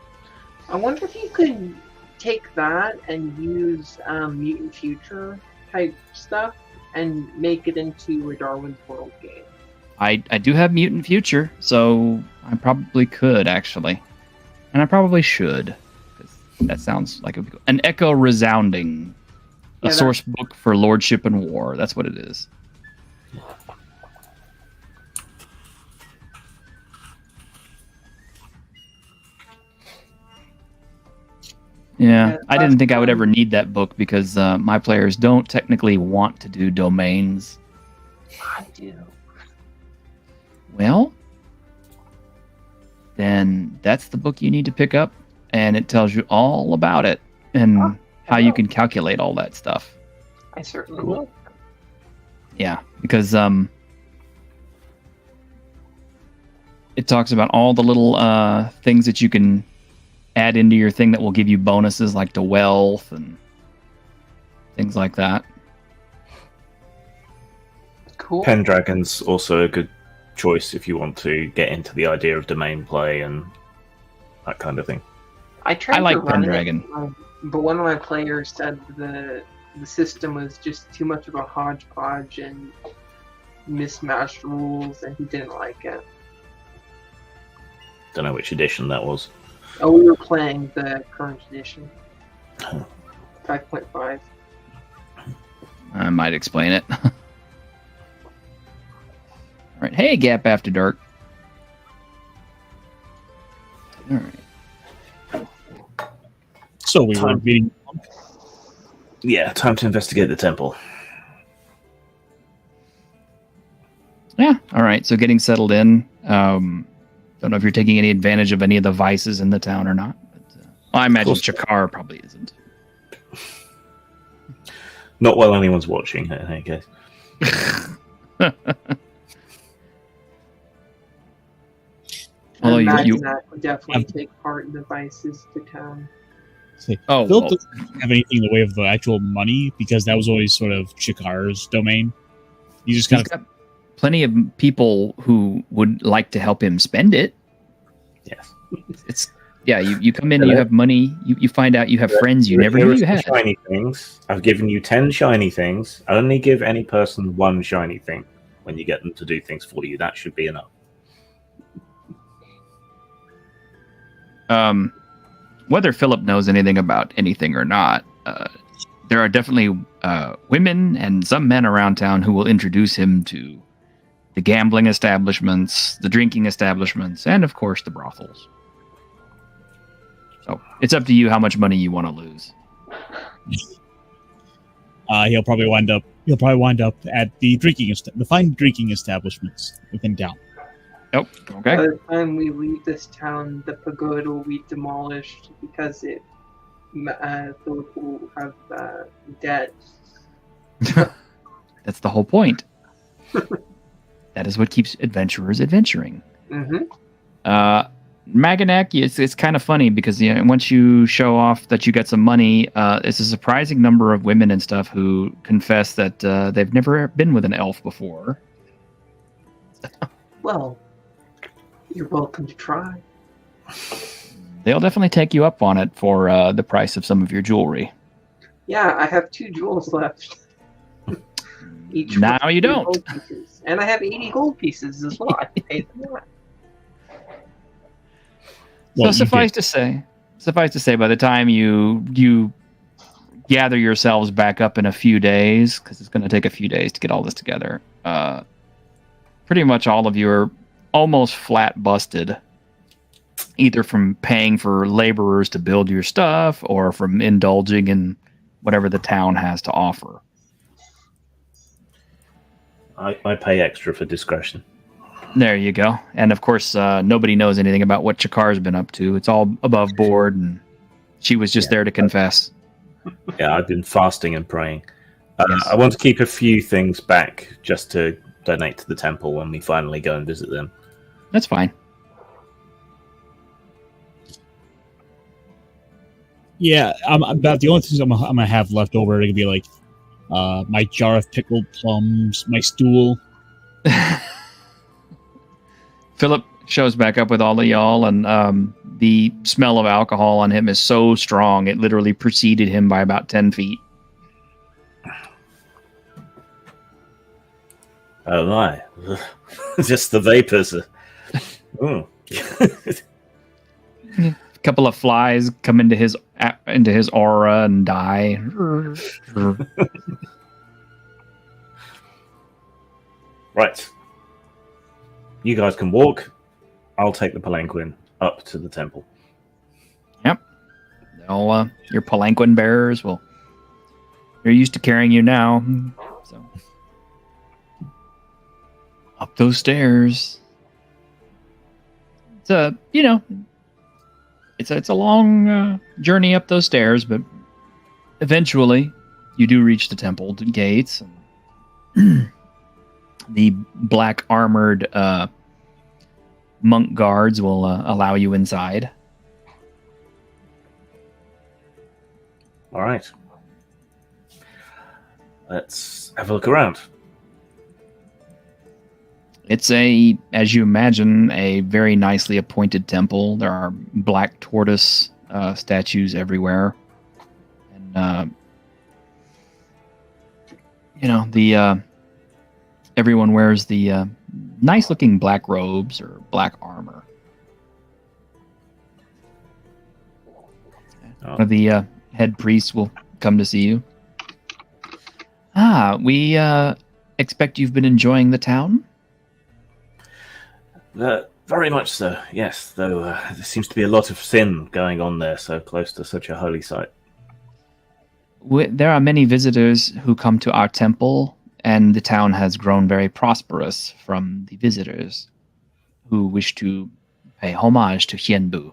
I wonder if you could take that and use Mutant Future type stuff and make it into a Darwin's World game. I do have Mutant Future, so I probably could, actually. And I probably should. 'Cause that sounds like an Echo Resounding. A source book for Lordship and War. That's what it is. Yeah, I didn't think I would ever need that book because my players don't technically want to do domains. I do. Well, then that's the book you need to pick up, and it tells you all about it and how you can calculate all that stuff. I certainly will. Yeah, because it talks about all the little things that you can add into your thing that will give you bonuses, like to wealth and things like that. Cool. Pendragon's also a good choice if you want to get into the idea of domain play and that kind of thing. I tried I like to run Pendragon. it, but one of my players said the system was just too much of a hodgepodge and mismatched rules, and he didn't like it. Don't know which edition that was. Oh, we were playing the current edition. 5.5. I might explain it. All right. Hey, Gap After Dark. All right. So we were meeting. Yeah, time to investigate the temple. Yeah. All right. So getting settled in. Don't know if you're taking any advantage of any of the vices in the town or not. But, I imagine Chakar probably isn't. Not while anyone's watching, I guess. Although I you imagine that would definitely take part in the vices to town. Oh, Phil well. doesn't have anything in the way of the actual money because that was always sort of Chikar's domain. You just kind of plenty of people who would like to help him spend it. Yes. It's you come in, you have money, you find out you have friends you never knew you had. Shiny things. I've given you 10 shiny things. Only give any person 1 shiny thing when you get them to do things for you. That should be enough. Whether Philip knows anything about anything or not, there are definitely women and some men around town who will introduce him to the gambling establishments, the drinking establishments, and of course the brothels. So it's up to you how much money you want to lose. He'll probably wind up at the fine drinking establishments within town. Oh, okay. By the time we leave this town, the pagoda will be demolished because Philip will have debt. That's the whole point. That is what keeps adventurers adventuring. Mm-hmm. Maganek, it's kind of funny because once you show off that you got some money, it's a surprising number of women and stuff who confess that they've never been with an elf before. Well, you're welcome to try. They'll definitely take you up on it for the price of some of your jewelry. Yeah, I have 2 jewels left. Each now with you 2 don't. gold pieces. And I have 80 gold pieces as well. I can pay them that. So suffice to say, by the time you gather yourselves back up in a few days, because it's going to take a few days to get all this together, pretty much all of you are almost flat busted, either from paying for laborers to build your stuff or from indulging in whatever the town has to offer. I pay extra for discretion. There you go. And of course, nobody knows anything about what Chakar's been up to. It's all above board, and she was just there to confess. Yeah, I've been fasting and praying. Yes. I want to keep a few things back just to donate to the temple when we finally go and visit them. That's fine. Yeah, about the only things I'm gonna have left over are gonna be like my jar of pickled plums, my stool. Philip shows back up with all of y'all, and the smell of alcohol on him is so strong it literally preceded him by about 10 feet. Oh my. Just the vapors. A couple of flies come into his aura and die. Right. You guys can walk. I'll take the palanquin up to the temple. Yep. Your palanquin bearers they're used to carrying you now. So up those stairs. It's a long journey up those stairs, but eventually you do reach the temple gates. And the black armored monk guards will allow you inside. All right. Let's have a look around. It's as you imagine, a very nicely appointed temple. There are black tortoise statues everywhere. And, everyone wears the nice-looking black robes or black armor. One of the head priests will come to see you. We expect you've been enjoying the town? Very much so, yes. Though there seems to be a lot of sin going on there, so close to such a holy site. There are many visitors who come to our temple, and the town has grown very prosperous from the visitors who wish to pay homage to Hienbu.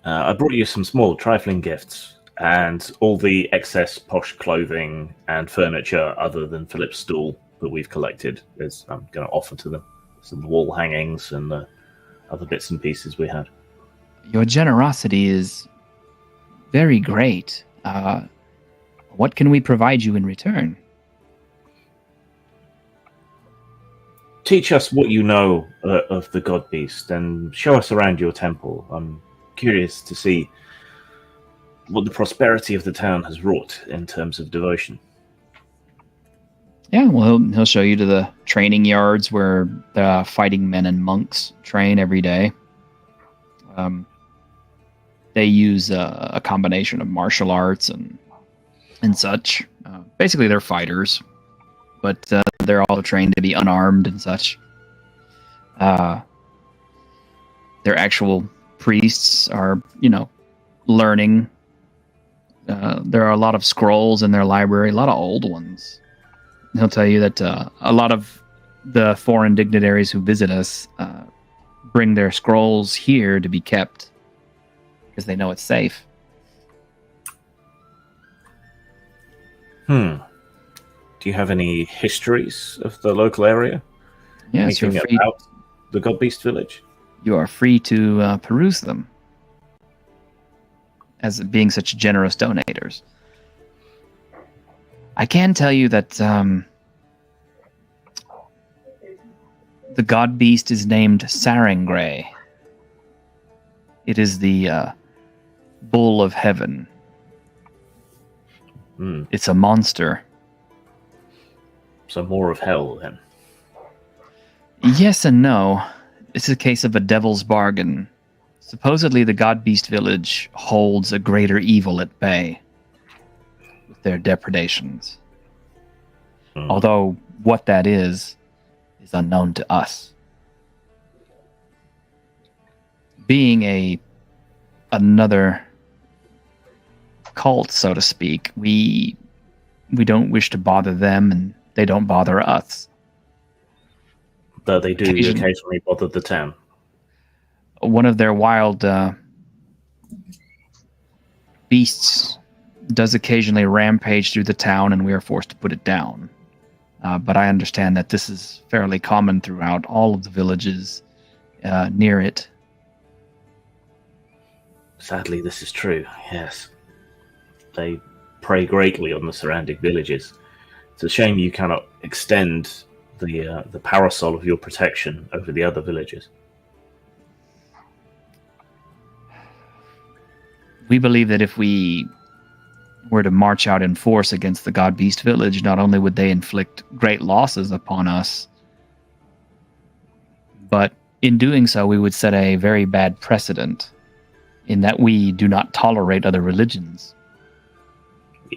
I brought you some small, trifling gifts, and all the excess posh clothing and furniture other than Philip's stool that we've collected is I'm going to offer to them. Some wall hangings and other bits and pieces we had. Your generosity is very great. What can we provide you in return? teach us what you know of the God Beast and show us around your temple. I'm curious to see what the prosperity of the town has wrought in terms of devotion. Yeah, well, he'll show you to the training yards where the fighting men and monks train every day. They use a combination of martial arts and such. Basically, they're fighters, but they're all trained to be unarmed and such. Their actual priests are, learning. There are a lot of scrolls in their library, a lot of old ones. He'll tell you that a lot of the foreign dignitaries who visit us bring their scrolls here to be kept because they know it's safe. Do you have any histories of the local area? Yes, Anything about the God Beast village? You are free to peruse them, as being such generous donators. I can tell you that the God Beast is named Sarangray. It is the bull of heaven. It's a monster. So more of hell, then. Yes and no. It's a case of a devil's bargain. Supposedly the God Beast village holds a greater evil at bay with their depredations. Although what that is unknown to us. Being another cult, so to speak, we don't wish to bother them, and they don't bother us. Though they do occasionally bother the town. One of their wild beasts does occasionally rampage through the town, and we are forced to put it down. But I understand that this is fairly common throughout all of the villages near it. Sadly, this is true, yes. They prey greatly on the surrounding villages. It's a shame you cannot extend the parasol of your protection over the other villages. We believe that if we were to march out in force against the God Beast village, not only would they inflict great losses upon us, but in doing so, we would set a very bad precedent in that we do not tolerate other religions.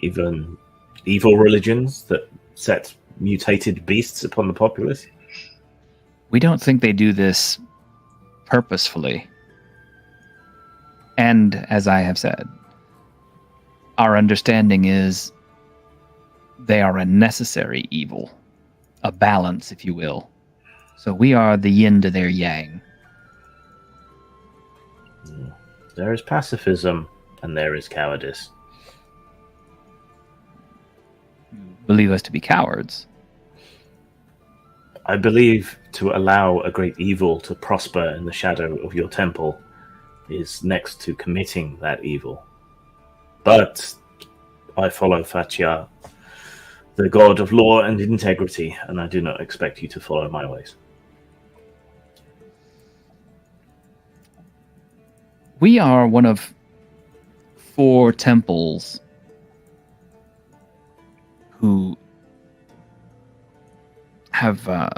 Even evil religions that set mutated beasts upon the populace? We don't think they do this purposefully. And as I have said, our understanding is they are a necessary evil, a balance, if you will. So we are the yin to their yang. There is pacifism, and there is cowardice. You believe us to be cowards? I believe to allow a great evil to prosper in the shadow of your temple is next to committing that evil. But I follow Fatya, the god of law and integrity, and I do not expect you to follow my ways. We are one of 4 temples who have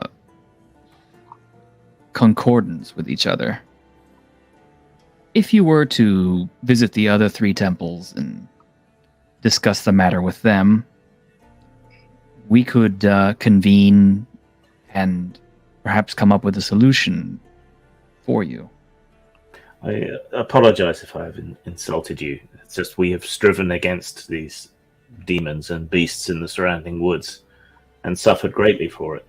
concordance with each other. If you were to visit the other 3 temples and discuss the matter with them, we could convene and perhaps come up with a solution for you. I apologize if I have insulted you. It's just we have striven against these demons and beasts in the surrounding woods and suffered greatly for it.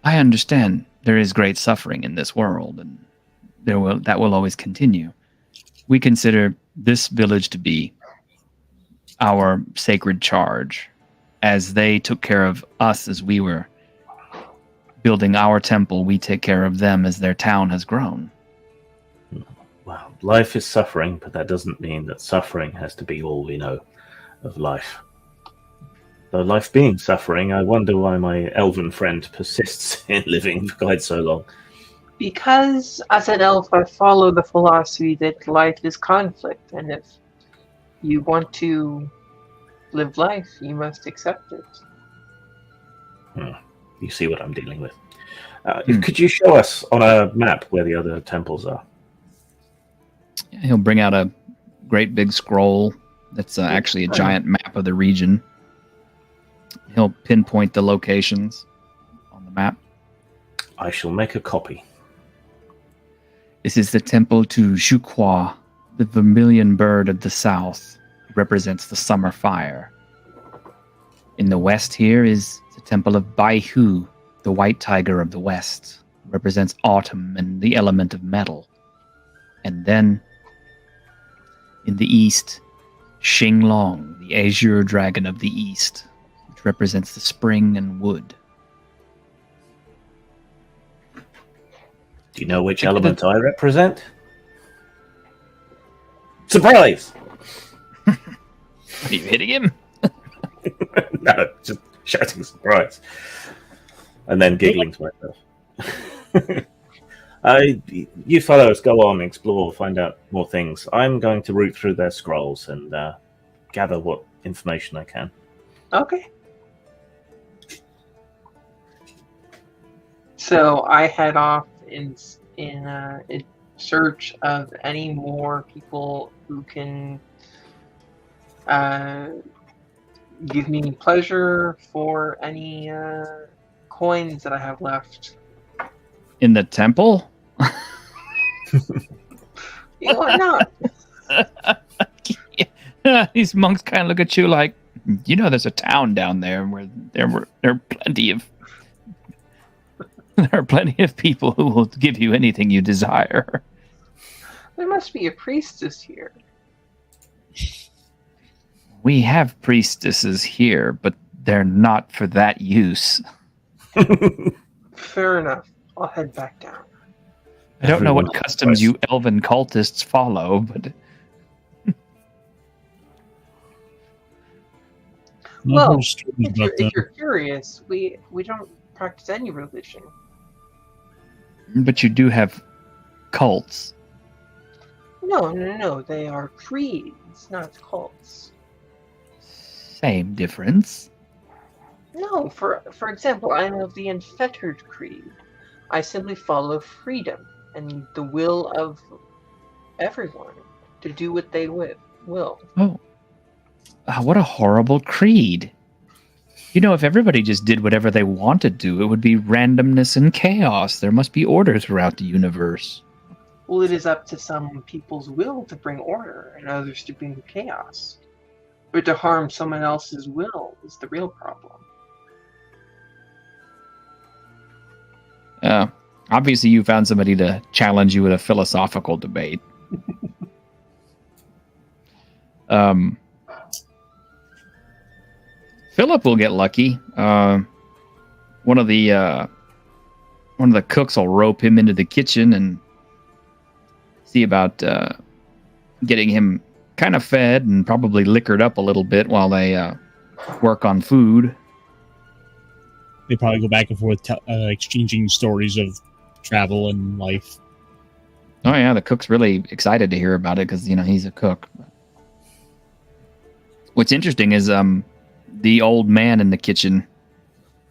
I understand there is great suffering in this world, and that will always continue. We consider this village to be our sacred charge, as they took care of us as we were building our temple. We take care of them as their town has grown. Well, life is suffering, but that doesn't mean that suffering has to be all we know of life. her life being suffering, I wonder why my elven friend persists in living for quite so long. Because as an elf, I follow the philosophy that life is conflict, and if you want to live life, you must accept it. You see what I'm dealing with. Could you show us on a map where the other temples are? He'll bring out a great big scroll that's actually a giant map of the region. He'll pinpoint the locations on the map. I shall make a copy. This is the temple to Shukwa, the vermilion bird of the south. It represents the summer fire. In the west here is the temple of Baihu, the white tiger of the west. It represents autumn and the element of metal. And then in the east, Xinglong, the azure dragon of the east, which represents the spring and wood. Do you know which element I represent? Surprise! Are you hitting him? No, just shouting surprise. And then giggling to myself. You fellows go on, explore, find out more things. I'm going to root through their scrolls and gather what information I can. Okay. So I head off in search of any more people who can give me pleasure for any coins that I have left. In the temple? Why not? These monks kind of look at you like, there's a town down there where there are plenty of people who will give you anything you desire. There must be a priestess here. We have priestesses here, but they're not for that use. Fair enough. I'll head back down. I don't know what customs you elven cultists follow, but... Well, if you're curious, we don't practice any religion. But you do have cults. No. They are creeds, not cults. Same difference. No, for example, I am of the Unfettered Creed. I simply follow freedom and the will of everyone to do what they will. Oh, what a horrible creed. If everybody just did whatever they wanted to, it would be randomness and chaos. There must be order throughout the universe. Well, it is up to some people's will to bring order and others to bring chaos. But to harm someone else's will is the real problem. Obviously you found somebody to challenge you with a philosophical debate. Philip will get lucky. One of the cooks will rope him into the kitchen and see about getting him kind of fed and probably liquored up a little bit while they work on food. They probably go back and forth exchanging stories of travel and life. Oh yeah, the cook's really excited to hear about it because he's a cook. What's interesting is the old man in the kitchen.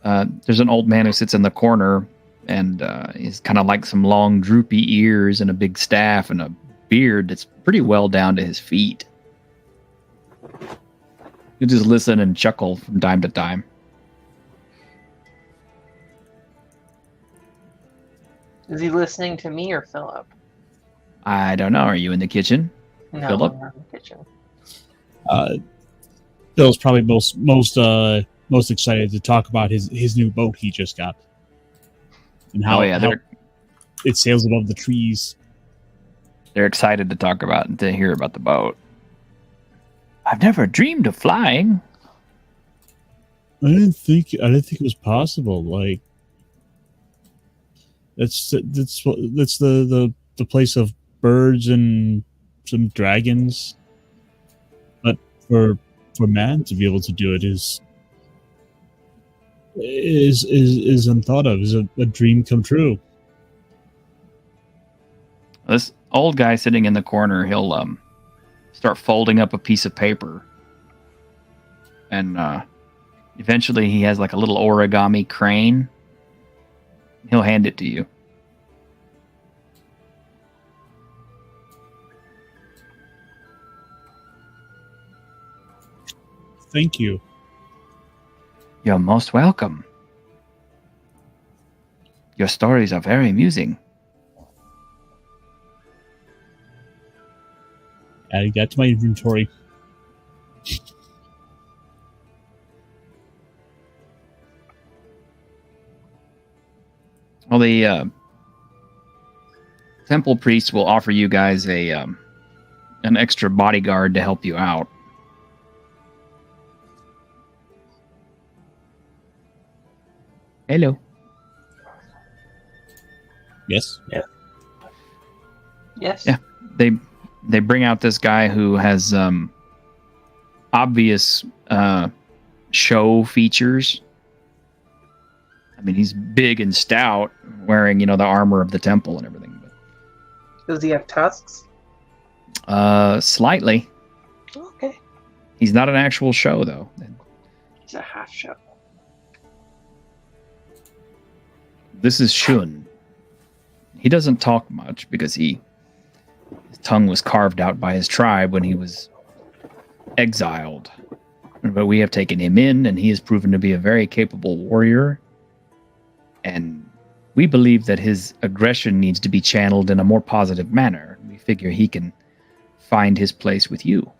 There's an old man who sits in the corner and he's kind of like some long droopy ears and a big staff and a beard that's pretty well down to his feet. You just listen and chuckle from time to time. Is he listening to me or Philip? I don't know. Are you in the kitchen? No, Philip? I'm not in the kitchen. Phil's probably most excited to talk about his new boat he just got. And how it sails above the trees. They're excited to talk about and to hear about the boat. I've never dreamed of flying. I didn't think it was possible. Like that's the place of birds and some dragons. But for man to be able to do it is is unthought of, is a dream come true. This old guy sitting in the corner, he'll start folding up a piece of paper, and eventually he has like a little origami crane. He'll hand it to you. Thank you. You're most welcome. Your stories are very amusing. Adding that to my inventory. Well, the temple priest will offer you guys an extra bodyguard to help you out. Hello. Yes. Yeah. Yes. Yeah. They bring out this guy who has obvious show features. I mean, he's big and stout, wearing, the armor of the temple and everything. Does he have tusks? Slightly. Okay. He's not an actual show, though. He's a half show. This is Shun. He doesn't talk much because his tongue was carved out by his tribe when he was exiled. But we have taken him in, and he has proven to be a very capable warrior. And we believe that his aggression needs to be channeled in a more positive manner. We figure he can find his place with you.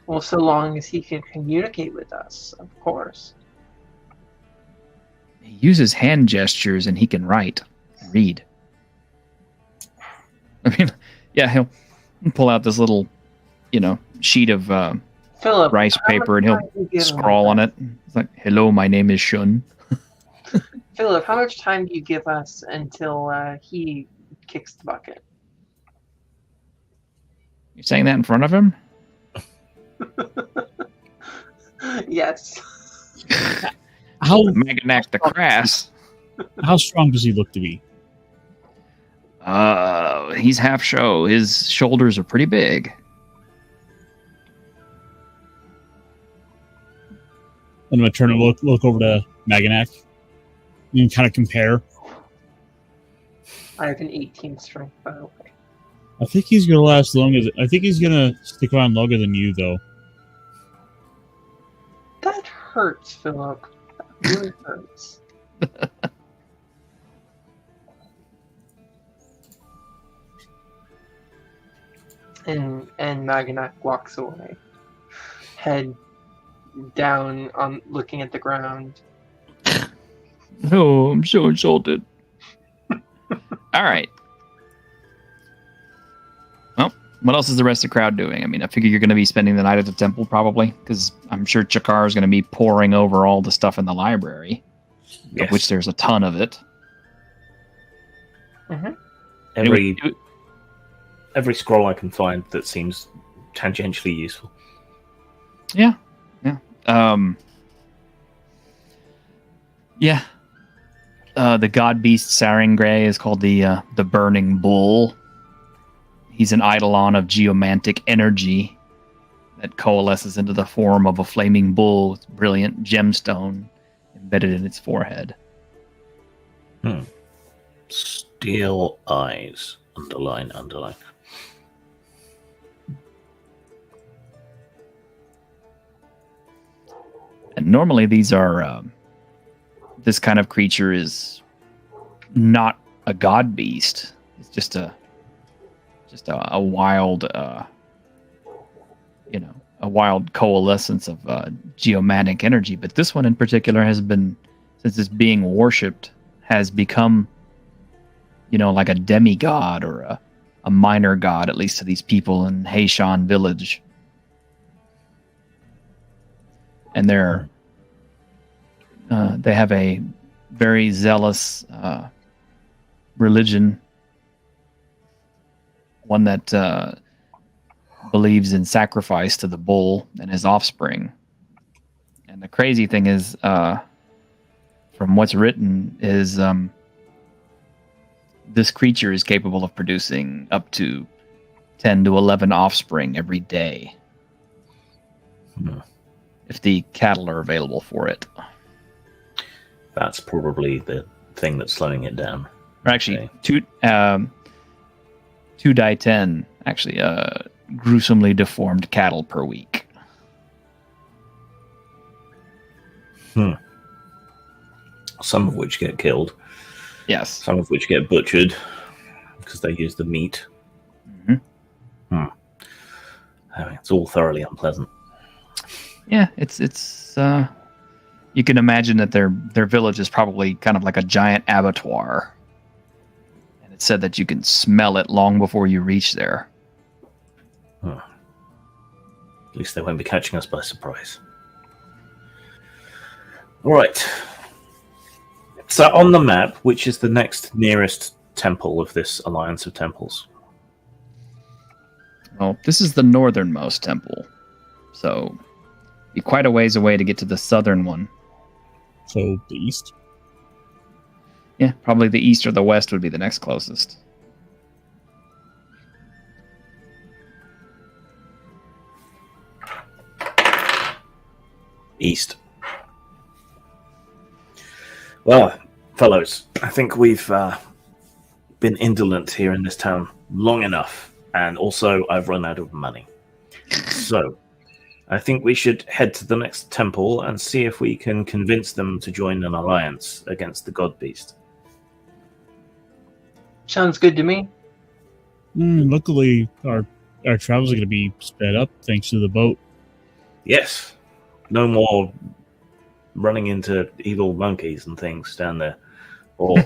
Well, so long as he can communicate with us, of course. He uses hand gestures, and he can write, read. I mean, yeah, he'll pull out this little, sheet of Philip, rice paper, and he'll scrawl on it. It's like, "Hello, my name is Shun." Philip, how much time do you give us until he kicks the bucket? You're saying that in front of him? Yes. How Maganac the Crass. How strong does he look to be? He's half show. His shoulders are pretty big. I'm gonna turn and look over to Maganac. You can kind of compare. I have an 18 strength, by the way. I think he's gonna last long as. I think he's gonna stick around longer than you, though. That hurts, Philip. That really hurts. And Maganac walks away, head down, on looking at the ground. Oh, I'm so insulted. All right. Well, what else is the rest of the crowd doing? I mean, I figure you're going to be spending the night at the temple, probably, because I'm sure Chakar is going to be poring over all the stuff in the library, Yes. of which there's a ton of it. Mm-hmm. Every scroll I can find that seems tangentially useful. Yeah. The god beast Sarangray is called the Burning Bull. He's an eidolon of geomantic energy that coalesces into the form of a flaming bull with brilliant gemstone embedded in its forehead. Steel eyes. Underline. And normally these are... this kind of creature is not a god beast. It's just a wild, a wild coalescence of geomantic energy. But this one in particular has been, since it's being worshipped, has become, like a demigod or a minor god, at least to these people in Heishan village. And they have a very zealous religion, one that believes in sacrifice to the bull and his offspring. And the crazy thing is, from what's written, is this creature is capable of producing up to 10 to 11 offspring every day. If the cattle are available for it. That's probably the thing that's slowing it down. Or actually, 2 die 10, actually, gruesomely deformed cattle per week. Some of which get killed. Yes. Some of which get butchered because they use the meat. I mean, it's all thoroughly unpleasant. Yeah, it's you can imagine that their village is probably kind of like a giant abattoir. And it's said that you can smell it long before you reach there. At least they won't be catching us by surprise. All right. So on the map, which is the next nearest temple of this alliance of temples? Well, this is the northernmost temple. So be quite a ways away to get to the southern one. So the east? Yeah, probably the east or the west would be the next closest. East. Well, fellows, I think we've been indolent here in this town long enough, and also I've run out of money. So, I think we should head to the next temple and see if we can convince them to join an alliance against the God Beast. Sounds good to me. Luckily, our travels are going to be sped up thanks to the boat. Yes. No more running into evil monkeys and things down there. Or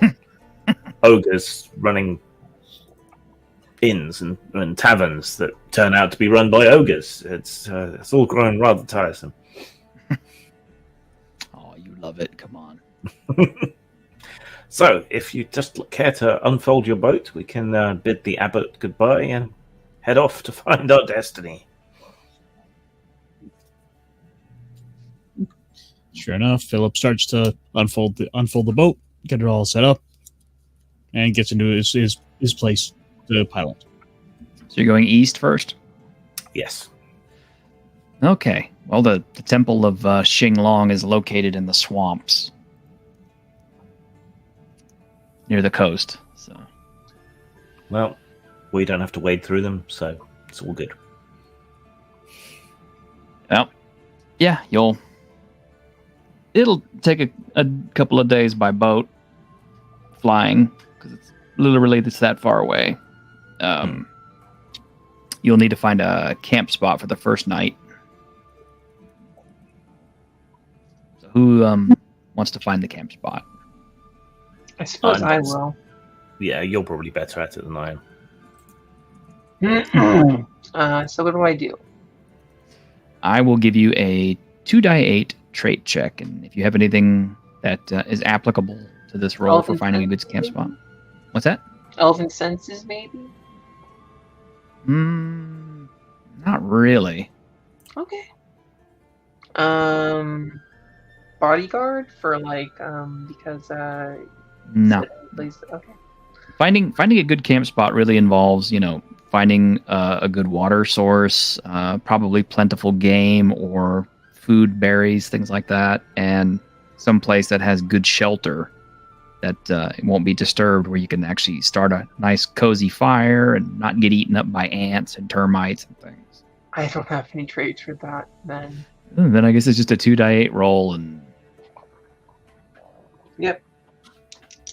ogres running inns and taverns that turn out to be run by ogres. It's all growing rather tiresome. Oh, you love it. Come on. So, if you just care to unfold your boat, we can bid the abbot goodbye and head off to find our destiny. Sure enough, Philip starts to unfold the boat, get it all set up, and gets into his place to pilot. So you're going east first? Yes. Okay. Well, the temple of Xinglong is located in the swamps near the coast. So, Well, we don't have to wade through them, so it's all good. well, yeah, it'll take a couple of days by boat, flying, because it's literally that far away. You'll need to find a camp spot for the first night. So who wants to find the camp spot? I suppose I will. Yeah, you're probably better at it than I am. So what do I do? I will give you a 2 die 8 trait check, and if you have anything that is applicable to this roll for finding a good camp spot. What's that? Elven senses, maybe? Not really. Okay. Bodyguard for because No. Okay. Finding a good camp spot really involves, finding a good water source, probably plentiful game or food, berries, things like that, and some place that has good shelter that it won't be disturbed, where you can actually start a nice cozy fire and not get eaten up by ants and termites and things. I don't have any traits for that, then. Then I guess it's just a 2 die 8 roll, and Yep.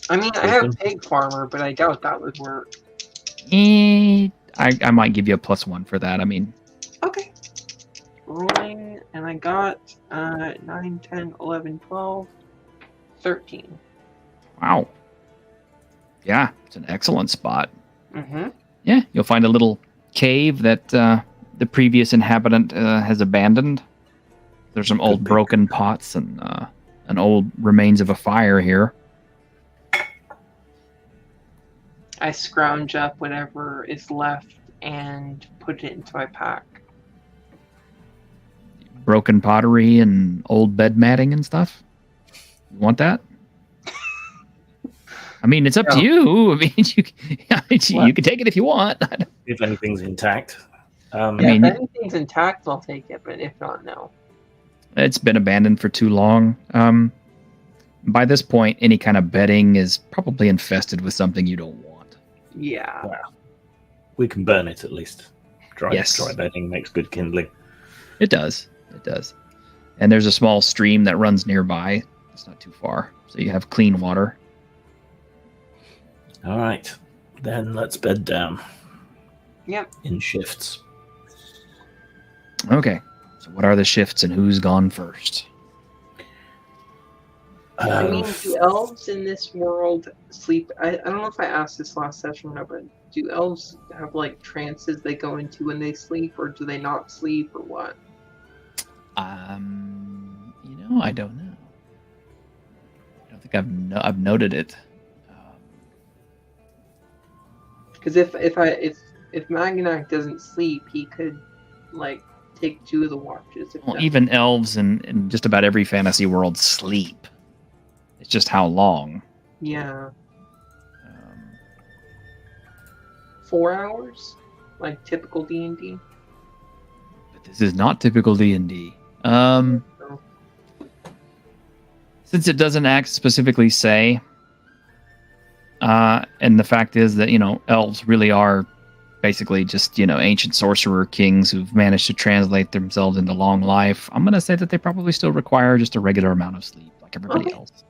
I mean, I have Pig Farmer, but I doubt that would work. I might give you a +1 for that. I mean, okay. Rolling, and I got 9, 10, 11, 12, 13. wow. Yeah, it's an excellent spot. Mm-hmm. Yeah, you'll find a little cave that the previous inhabitant has abandoned. There's some old broken pots and an old remains of a fire here. I scrounge up whatever is left and put it into my pack. Broken pottery and old bed matting and stuff. You want that? I mean, it's up to you. I mean, you can take it if you want. If anything's intact. I mean, if anything's intact, I'll take it, but if not, no. It's been abandoned for too long. By this point, any kind of bedding is probably infested with something you don't want. Yeah. Well, we can burn it at least. Dry bedding makes good kindling. It does. It does. And there's a small stream that runs nearby. It's not too far. So you have clean water. All right. Then let's bed down. Yep. In shifts. Okay. So what are the shifts and who's gone first? I mean, do elves in this world sleep? I don't know if I asked this last session or not, but do elves have like trances they go into when they sleep, or do they not sleep, or what? I don't know. I don't think I've noted it. Because if Maganak doesn't sleep, he could like take 2 of the watches. Well, even elves in just about every fantasy world sleep. It's just how long. Yeah. 4 hours, like typical D&D. But this is not typical D&D. Since it doesn't specifically say, and the fact is that elves really are basically just ancient sorcerer kings who've managed to translate themselves into long life. I'm gonna say that they probably still require just a regular amount of sleep, like everybody else.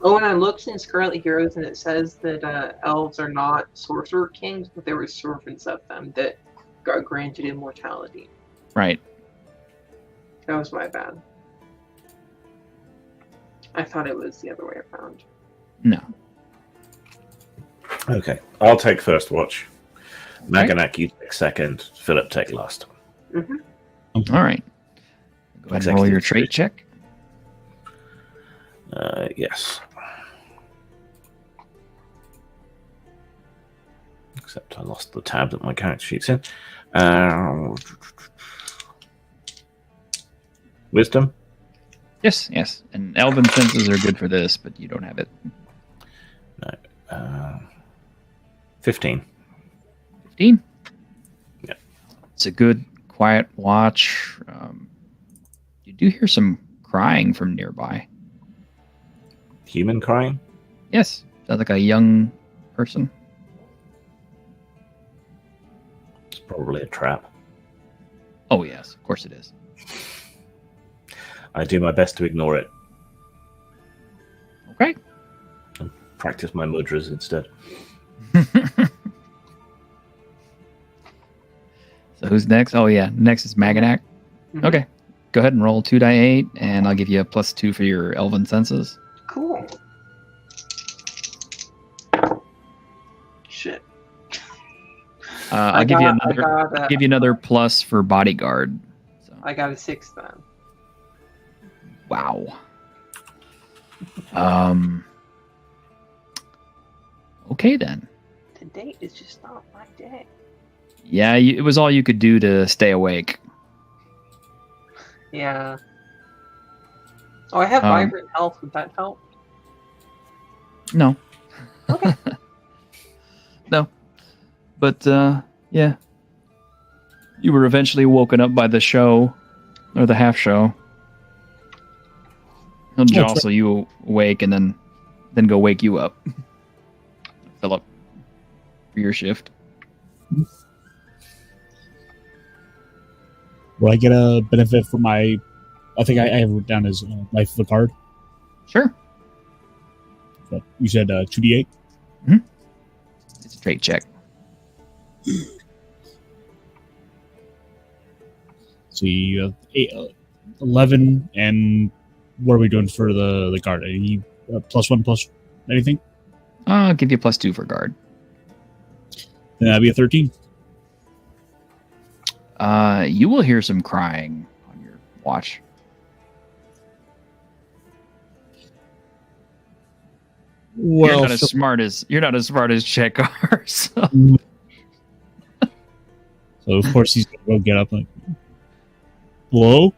Oh, and I looked in Scarlet Heroes, and it says that elves are not sorcerer kings, but they were servants of them that got granted immortality. Right. That was my bad. I thought it was the other way around. No. Okay, I'll take first watch. Maganak, you take second. Philip, take last. Mm-hmm. All right. Go ahead and roll your trait check. Yes. Except I lost the tab that my character sheet's in. Wisdom? Yes. And elven senses are good for this, but you don't have it. No. 15. 15? Yeah. It's a good, quiet watch. You do hear some crying from nearby. Human crying? Yes. Sounds like a young person. It's probably a trap. Oh, yes. Of course it is. I do my best to ignore it. Okay. And practice my mudras instead. So who's next? Oh, yeah. Next is Maganak. Mm-hmm. Okay. Go ahead and roll 2d8, and I'll give you a +2 for your elven senses. Cool. Shit. I'll give you another plus for bodyguard. So. I got a 6 then. Wow. Okay then. Today is just not my day. Yeah, it was all you could do to stay awake. Yeah. Oh, I have vibrant health. Would that help? No. Okay. No. But, yeah. You were eventually woken up by the show, or the half show. He'll jostle you awake and then go wake you up. Philip, for your shift. Will I get a benefit for my... I think I have it down as Life of the Card. Sure. But you said 2d8? Mm-hmm. It's a trait check. So you have 11, and what are we doing for the guard? Any +1 plus anything? I'll give you +2 for guard. Then that'd be a 13. You will hear some crying on your watch. Well, you're not as smart as Check are. So. So of course he's gonna go get up like, hello?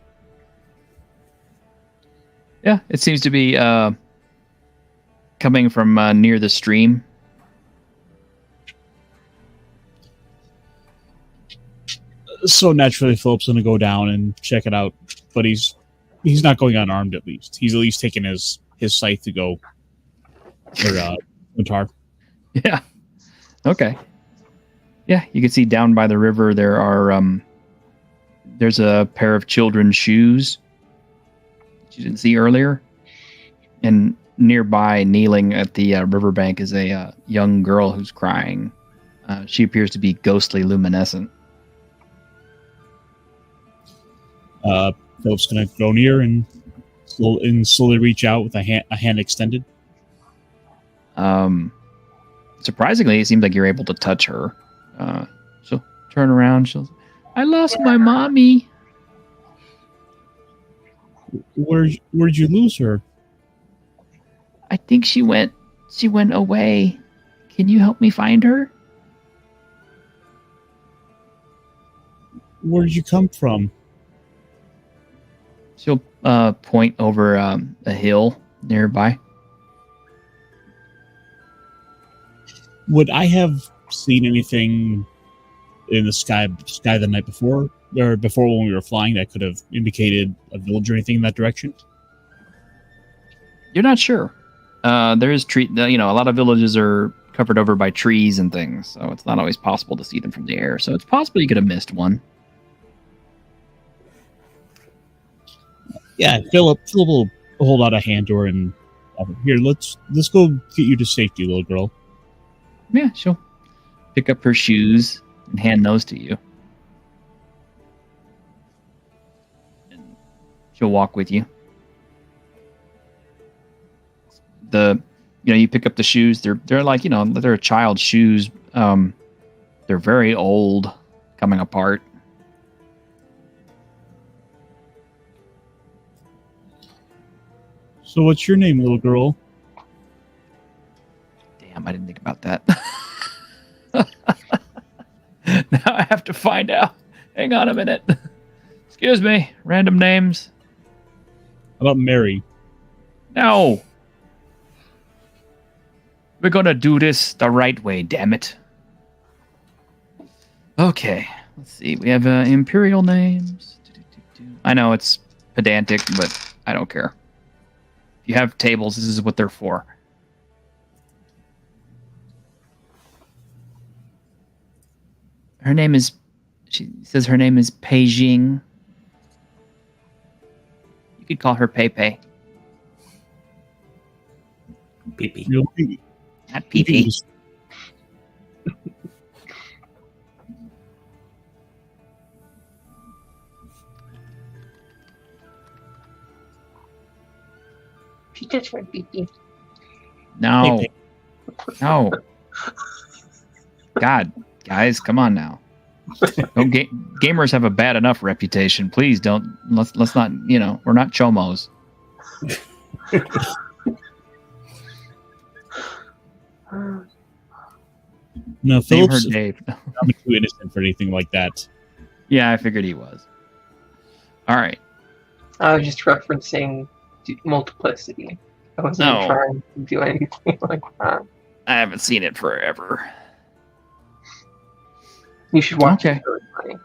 Yeah, it seems to be coming from near the stream. So naturally, Philip's going to go down and check it out, but he's not going unarmed. At least he's at least taking his scythe to go or guitar. Yeah. Okay. Yeah, you can see down by the river there are there's a pair of children's shoes that you didn't see earlier, and nearby, kneeling at the riverbank, is a young girl who's crying. She appears to be ghostly luminescent. Philip's going to go near and slowly reach out with a hand extended. Surprisingly, it seems like you're able to touch her. She'll turn around. I lost my mommy. Where'd you lose her? I think she went away. Can you help me find her? Where did you come from? She'll point over a hill nearby. Would I have seen anything in the sky the night before, or before when we were flying, that could have indicated a village or anything in that direction? You're not sure. There is a lot of villages are covered over by trees and things, so it's not always possible to see them from the air. So it's possible you could have missed one. Yeah, Philip will hold out a hand to her and here, let's go get you to safety, little girl. Yeah, she'll pick up her shoes and hand those to you. And she'll walk with you. You pick up the shoes. They're like, they're a child's shoes. They're very old, coming apart. So what's your name, little girl? Damn, I didn't think about that. Now I have to find out. Hang on a minute. Excuse me. Random names. How about Mary? No. We're gonna do this the right way, damn it. Okay. Let's see. We have imperial names. I know it's pedantic, but I don't care. If you have tables, this is what they're for. She says her name is Peijing. You could call her Pepe. Pee-pee. Really? Not Pee-pee. She just went pee-pee. No. No. God, guys, come on now. Gamers have a bad enough reputation. Please don't. Let's not. We're not chomos. No, Name her Philip's Dave. not too innocent for anything like that. Yeah, I figured he was. All right. I was just referencing multiplicity. I wasn't trying to do anything like that. I haven't seen it forever. You should watch it. Okay.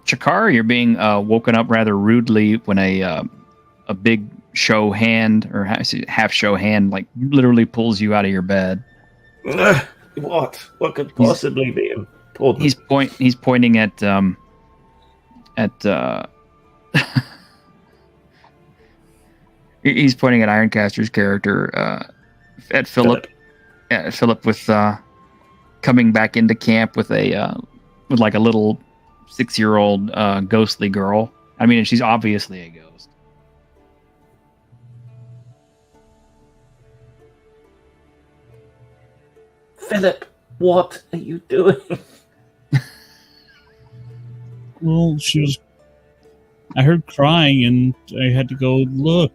Chakar, you're being woken up rather rudely when a big show hand, or half show hand, like literally pulls you out of your bed. What? What could possibly be important? He's pointing at he's pointing at Ironcaster's character, at Philip. Yeah, Philip with coming back into camp with with like a little 6-year-old ghostly girl. I mean, she's obviously a ghost. Philip, what are you doing? Well, I heard crying and I had to go look.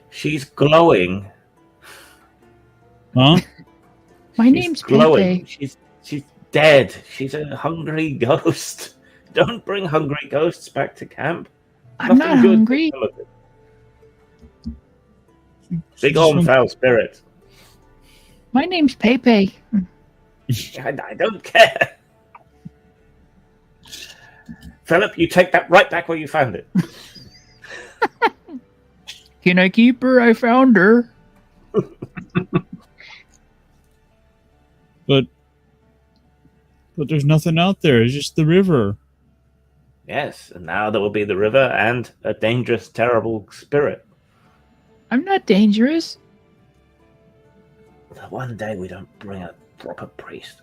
She's glowing. Huh? My name's glowing. Pepe. She's dead. She's a hungry ghost. Don't bring hungry ghosts back to camp. I'm not good hungry. can come of it. Big old foul spirit. My name's Pepe. I don't care. Philip, you take that right back where you found it. Can I keep her? I found her. But there's nothing out there. It's just the river. Yes, and now there will be the river and a dangerous, terrible spirit. I'm not dangerous. The one day we don't bring a proper priest.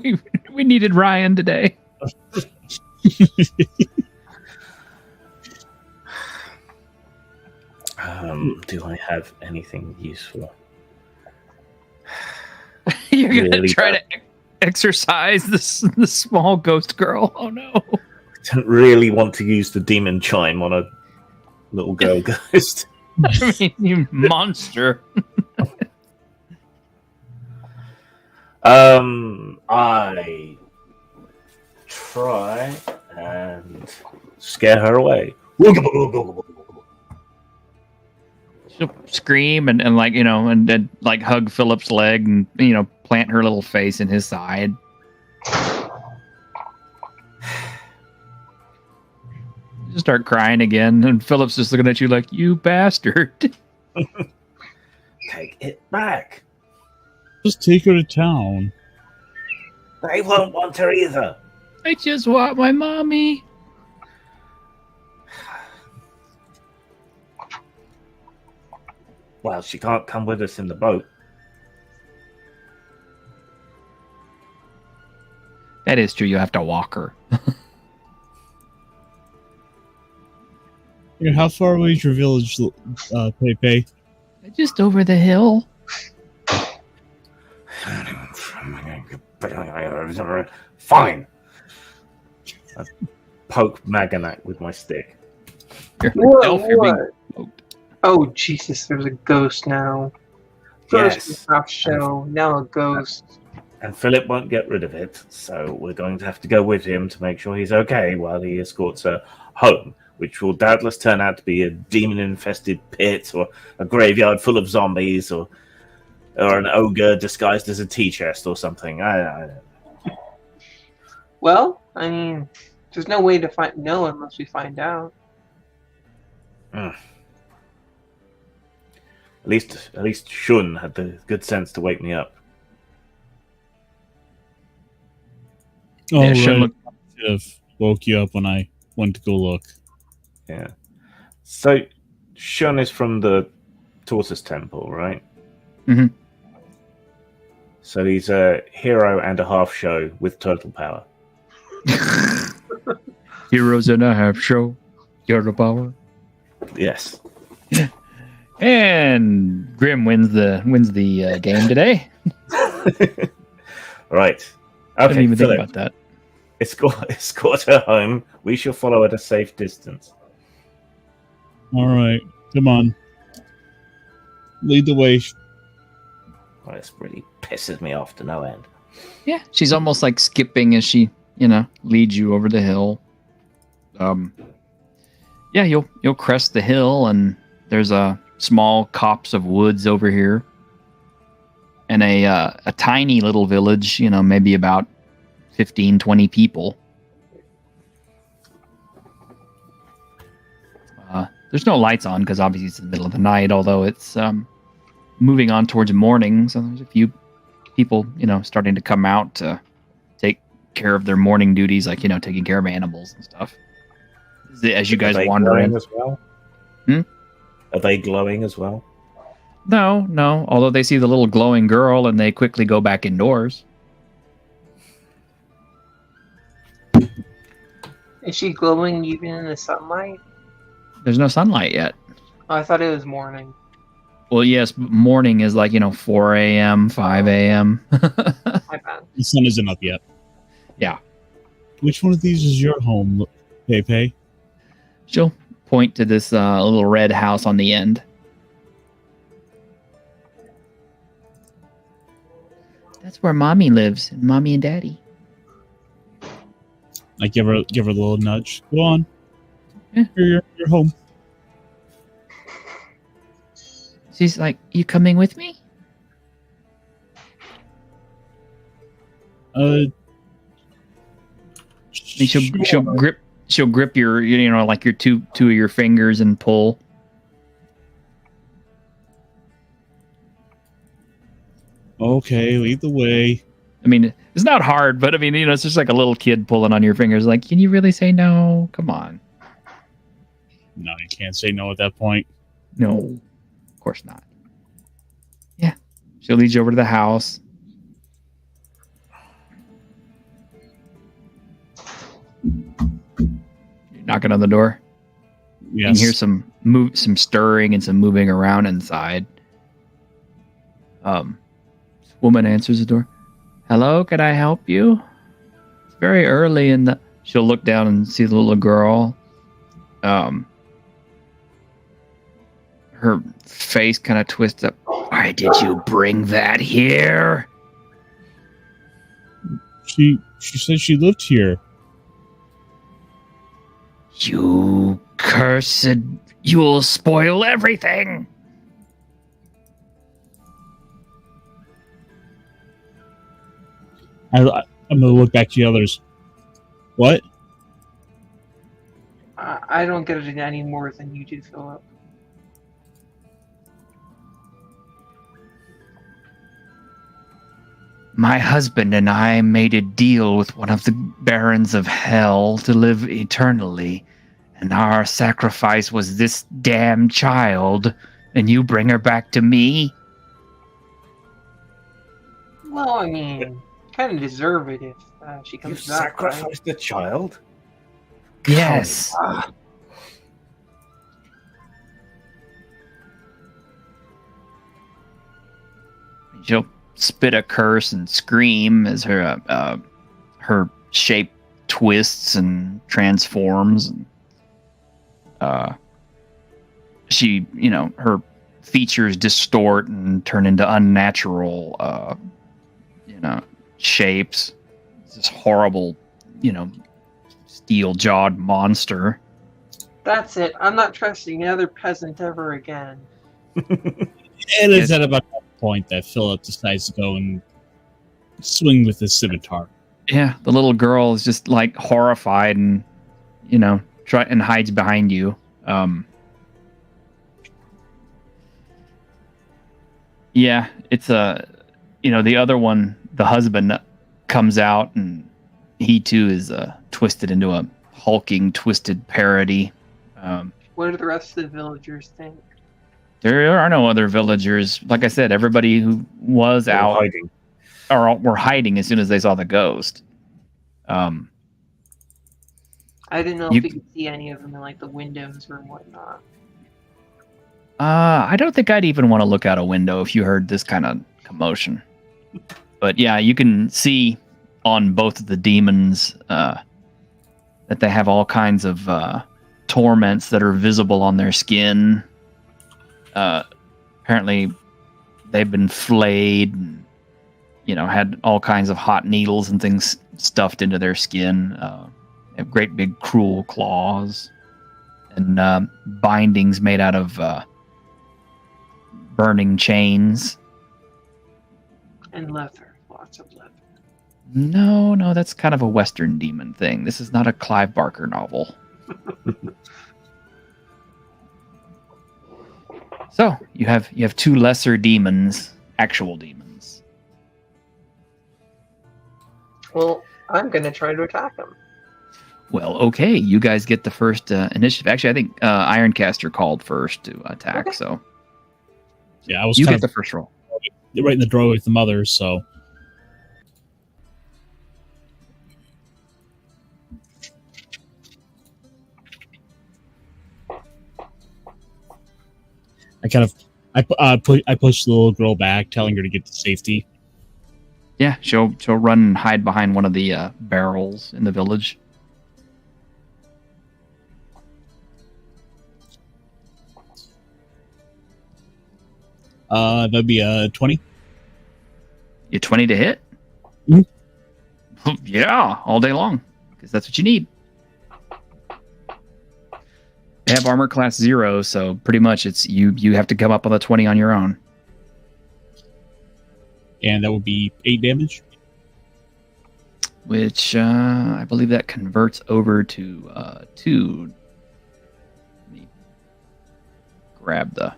we needed Ryan today. Do I have anything useful? You're gonna Really try to exercise the small ghost girl. Oh no! I don't really want to use the demon chime on a little girl ghost. I mean, you monster. I try and scare her away. She'll scream and like, you know, and like hug Philip's leg and, you know, plant her little face in his side. Just start crying again, and Philip's just looking at you like, you bastard. Take it back. Just take her to town. They won't want her either. I just want my mommy. Well, she can't come with us in the boat. That is true. You have to walk her. Yeah, how far away is your village, Pepe? Just over the hill. Fine. I poke Maganak with my stick. What? Elf, you're being poked. Oh, Jesus, there's a ghost now. Ghost Yes. half show, now a ghost. And Philip won't get rid of it, so we're going to have to go with him to make sure he's okay while he escorts her home, which will doubtless turn out to be a demon-infested pit or a graveyard full of zombies or an ogre disguised as a tea chest or something. I don't know. Well, I mean, there's no way to know unless we find out. At least Shun had the good sense to wake me up. Oh, Yeah, right. Shun I should have woke you up when I went to go look. Yeah. So Shun is from the Tortoise Temple, right? Mhm. So he's a hero and a half show with total power. Heroes in a half show. Hero power. Yes. And Grim wins the game today. Right. I didn't Okay, even think Philip, about that. escort her home. We shall follow at a safe distance. All right, come on. Lead the way. Well, this really pisses me off to no end. Yeah, she's almost like skipping as she, you know, leads you over the hill. Yeah, you'll crest the hill, and there's a small copse of woods over here, and a tiny little village. You know, maybe about 15, 20 people. There's no lights on because obviously it's in the middle of the night. Although it's moving on towards morning, so there's a few people, you know, starting to come out to take care of their morning duties, like, you know, taking care of animals and stuff. As you guys wander in. As well? Hmm? Are they glowing as well? No. Although they see the little glowing girl and they quickly go back indoors. Is she glowing even in the sunlight? There's no sunlight yet. Oh, I thought it was morning. Well, yes, but morning is like, you know, 4 a.m., 5 a.m. My bad. The sun isn't up yet. Yeah. Which one of these is your home, Pepe? She'll point to this little red house on the end. That's where mommy lives, and mommy and daddy. I give her a little nudge. Go on. Yeah. You're home. She's like, "You coming with me?" And she'll grip your, you know, like your two of your fingers and pull. Okay, lead the way. I mean, it's not hard, but I mean, you know, it's just like a little kid pulling on your fingers. Like, can you really say no? Come on. No, you can't say no at that point. No, of course not. Yeah, she'll lead you over to the house. You're knocking on the door. Yes. You can hear some stirring and some moving around inside. This woman answers the door. Hello, can I help you? It's very early in the... She'll look down and see the little girl. Her face kind of twists up. Why did you bring that here? She said she lived here. You cursed... You'll spoil everything! I'm gonna look back to the others. What? I don't get it any more than you do, Philip. My husband and I made a deal with one of the barons of hell to live eternally, and our sacrifice was this damn child, and you bring her back to me? Well, I mean, kind of deserve it if she You comes back. sacrificed the child? Yes. Ah, She'll spit a curse and scream as her shape twists and transforms. And, she, you know, her features distort and turn into unnatural, shapes. It's this horrible, steel-jawed monster. That's it. I'm not trusting another peasant ever again. And it's at about that point that Philip decides to go and swing with his scimitar. Yeah, the little girl is just like horrified and, hides behind you. Yeah, it's the other one, the husband comes out and he too is twisted into a hulking, twisted parody. What do the rest of the villagers think? There are no other villagers. Like I said, everybody who was they were out hiding. were hiding as soon as they saw the ghost. I didn't know if you could see any of them in like the windows or whatnot. I don't think I'd even want to look out a window if you heard this kind of commotion. But yeah, you can see on both of the demons that they have all kinds of torments that are visible on their skin. Apparently, they've been flayed and, had all kinds of hot needles and things stuffed into their skin. They have great big cruel claws and bindings made out of burning chains. And leather. Lots of leather. No, that's kind of a Western demon thing. This is not a Clive Barker novel. So you have two lesser demons, actual demons. Well, I'm gonna try to attack them. Well, okay, you guys get the first initiative. Actually, I think Ironcaster called first to attack. Okay. So yeah, I was you kind get of the first roll. Right in the doorway with the mother. So I push the little girl back, telling her to get to safety. Yeah, she'll run and hide behind one of the barrels in the village. That'd be a 20. You 20 to hit? Mhm. Yeah, all day long. Because that's what you need. They have armor class 0, so pretty much it's you have to come up with a 20 on your own. And that would be 8 damage. Which I believe that converts over to 2. Let me grab the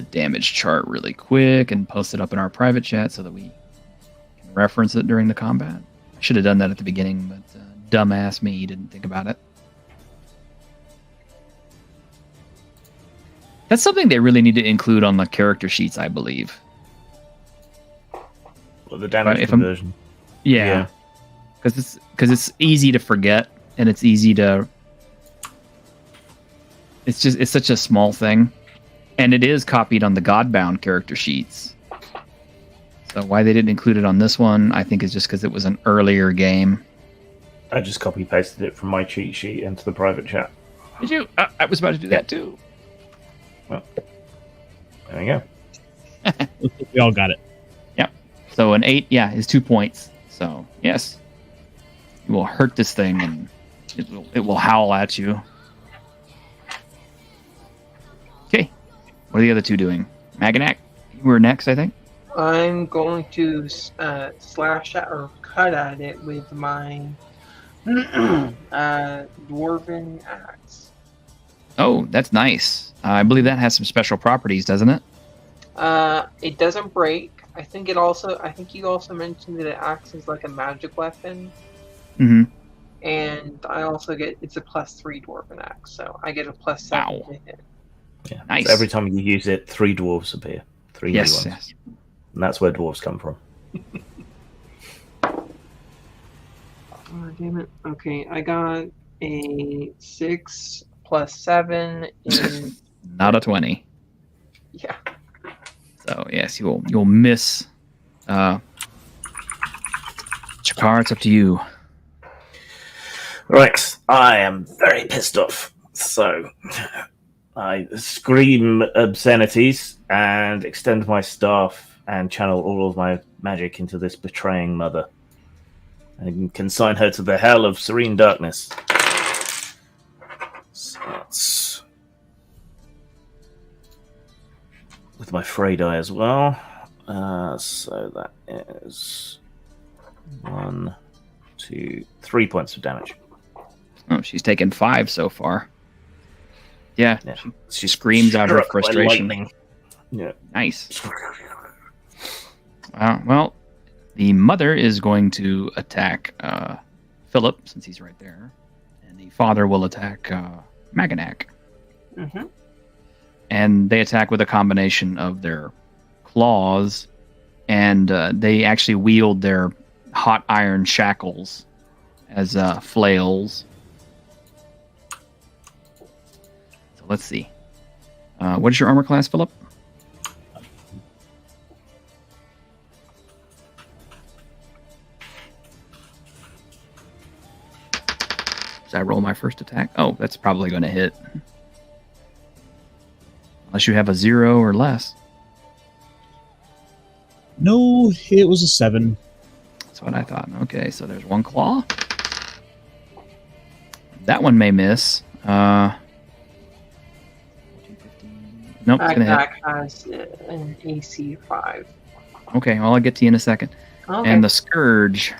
damage chart really quick and post it up in our private chat so that we can reference it during the combat. I should have done that at the beginning, but dumbass me didn't think about it. That's something they really need to include on the character sheets, I believe. Well, the damage Right, conversion. Yeah. Because it's easy to forget, and it's easy to... It's such a small thing. And it is copied on the Godbound character sheets. So why they didn't include it on this one, I think is just because it was an earlier game. I just copy pasted it from my cheat sheet into the private chat. Did you? I was about to do that too. Well, there you go. We all got it. Yep. So an 8, is 2 points. So yes, you will hurt this thing, and it will howl at you. Okay. What are the other two doing? Maganak, you were next, I think. I'm going to slash at or cut at it with my dwarven axe. Oh, that's nice. I believe that has some special properties, doesn't it? It doesn't break. I think you also mentioned that it acts as like a magic weapon. Mm-hmm. And I also get it's a +3 dwarven axe, so I get a +7 Wow. to hit. Yeah. Nice. So every time you use it, 3 dwarves appear. 3 new Yes, ones. yes. And that's where dwarves come from. Oh, damn it. Okay, I got a 6 + 7 in Not a 20. yeah. So yes, you'll miss. Chakar, it's up to you. Right, I am very pissed off. So I scream obscenities and extend my staff and channel all of my magic into this betraying mother. And consign her to the hell of serene darkness. So that's with my frey die as well. So that is 1, 2, 3 points of damage. Oh, she's taken 5 so far. Yeah, Yeah. she screams out her Struck by frustration. lightning. Yeah. Nice. Well, the mother is going to attack Philip, since he's right there. And the father will attack Maganak. Mm-hmm. And they attack with a combination of their claws, and they actually wield their hot iron shackles as flails. So let's see. What is your armor class, Philip? Did I roll my first attack? Oh, that's probably going to hit. Unless you have a 0 or less. No, it was a 7. That's what I thought. Okay, so there's one claw. That one may miss. 215. Nope, it's going to hit. Backpack has an AC 5. Okay, well, I'll get to you in a second. Okay. And the Scourge.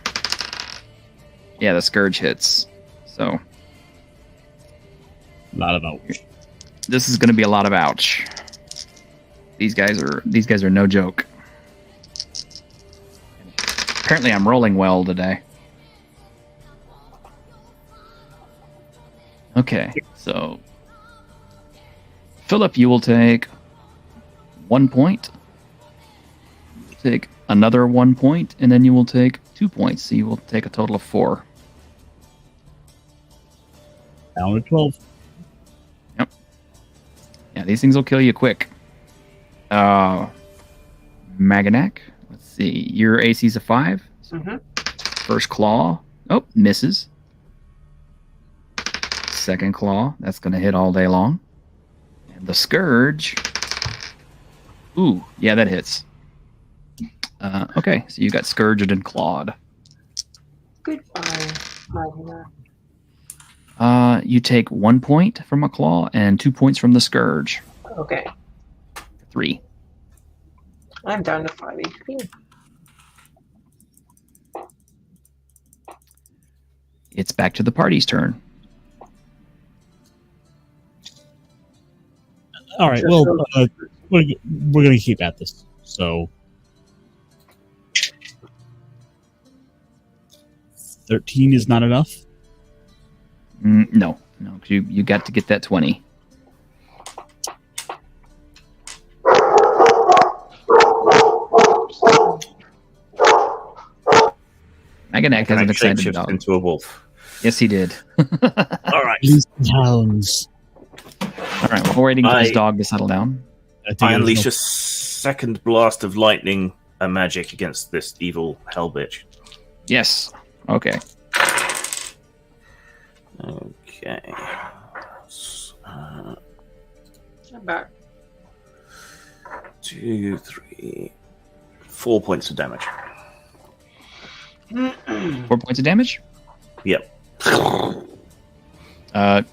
Yeah, the Scourge hits. So A lot of ouch. this is going to be a lot of ouch. These guys are no joke. Apparently, I'm rolling well today. Okay, so Philip, you will take 1 point. Take another 1 point, and then you will take 2 points. So you will take a total of 4. Down to 12. Yeah, these things will kill you quick. Maganak, let's see. Your AC's a 5. Mm-hmm. First claw. Oh, misses. Second claw. That's going to hit all day long. And the Scourge. Ooh, yeah, that hits. Okay, so you got Scourged and Clawed. Goodbye, Magna. You take 1 point from a claw and 2 points from the Scourge. Okay, 3. I'm down to 5 HP. It's back to the party's turn. All right. Well, we're going to keep at this. So 13 is not enough. No. 'Cause you got to get that 20. Maganak has an excited dog. Into a wolf. Yes, he did. All right. Hounds. All right, we're waiting for this dog to settle down. I unleash a second blast of lightning and magic against this evil hell bitch. Yes. Okay. Okay. I'm back. 2, 3, 4 points of damage. 4 points of damage? Yep.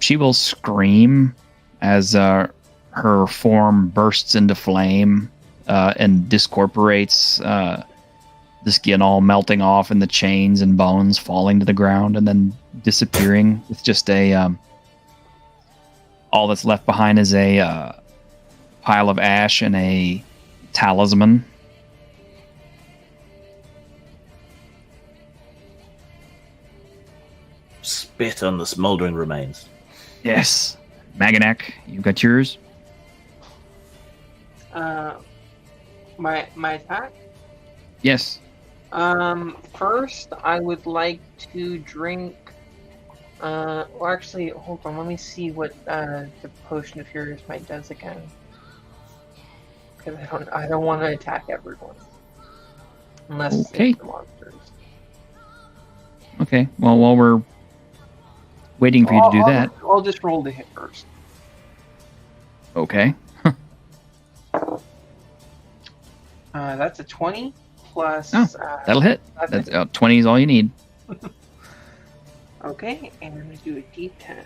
She will scream as her form bursts into flame and discorporates, the skin all melting off and the chains and bones falling to the ground and then disappearing with just a... all that's left behind is a pile of ash and a talisman. Spit on the smoldering remains. Yes. Maganak, you got yours? My attack? Yes. First, I would like to drink. Well, actually, hold on. Let me see what the Potion of Furious Might does again. Because I don't want to attack everyone, unless Okay. it's the monsters. Okay. Well, while we're waiting for you to do that. I'll just roll to hit first. Okay. That's a 20 plus. Oh, that'll hit. That's 20 is all you need. Okay, and I'm gonna do a D10.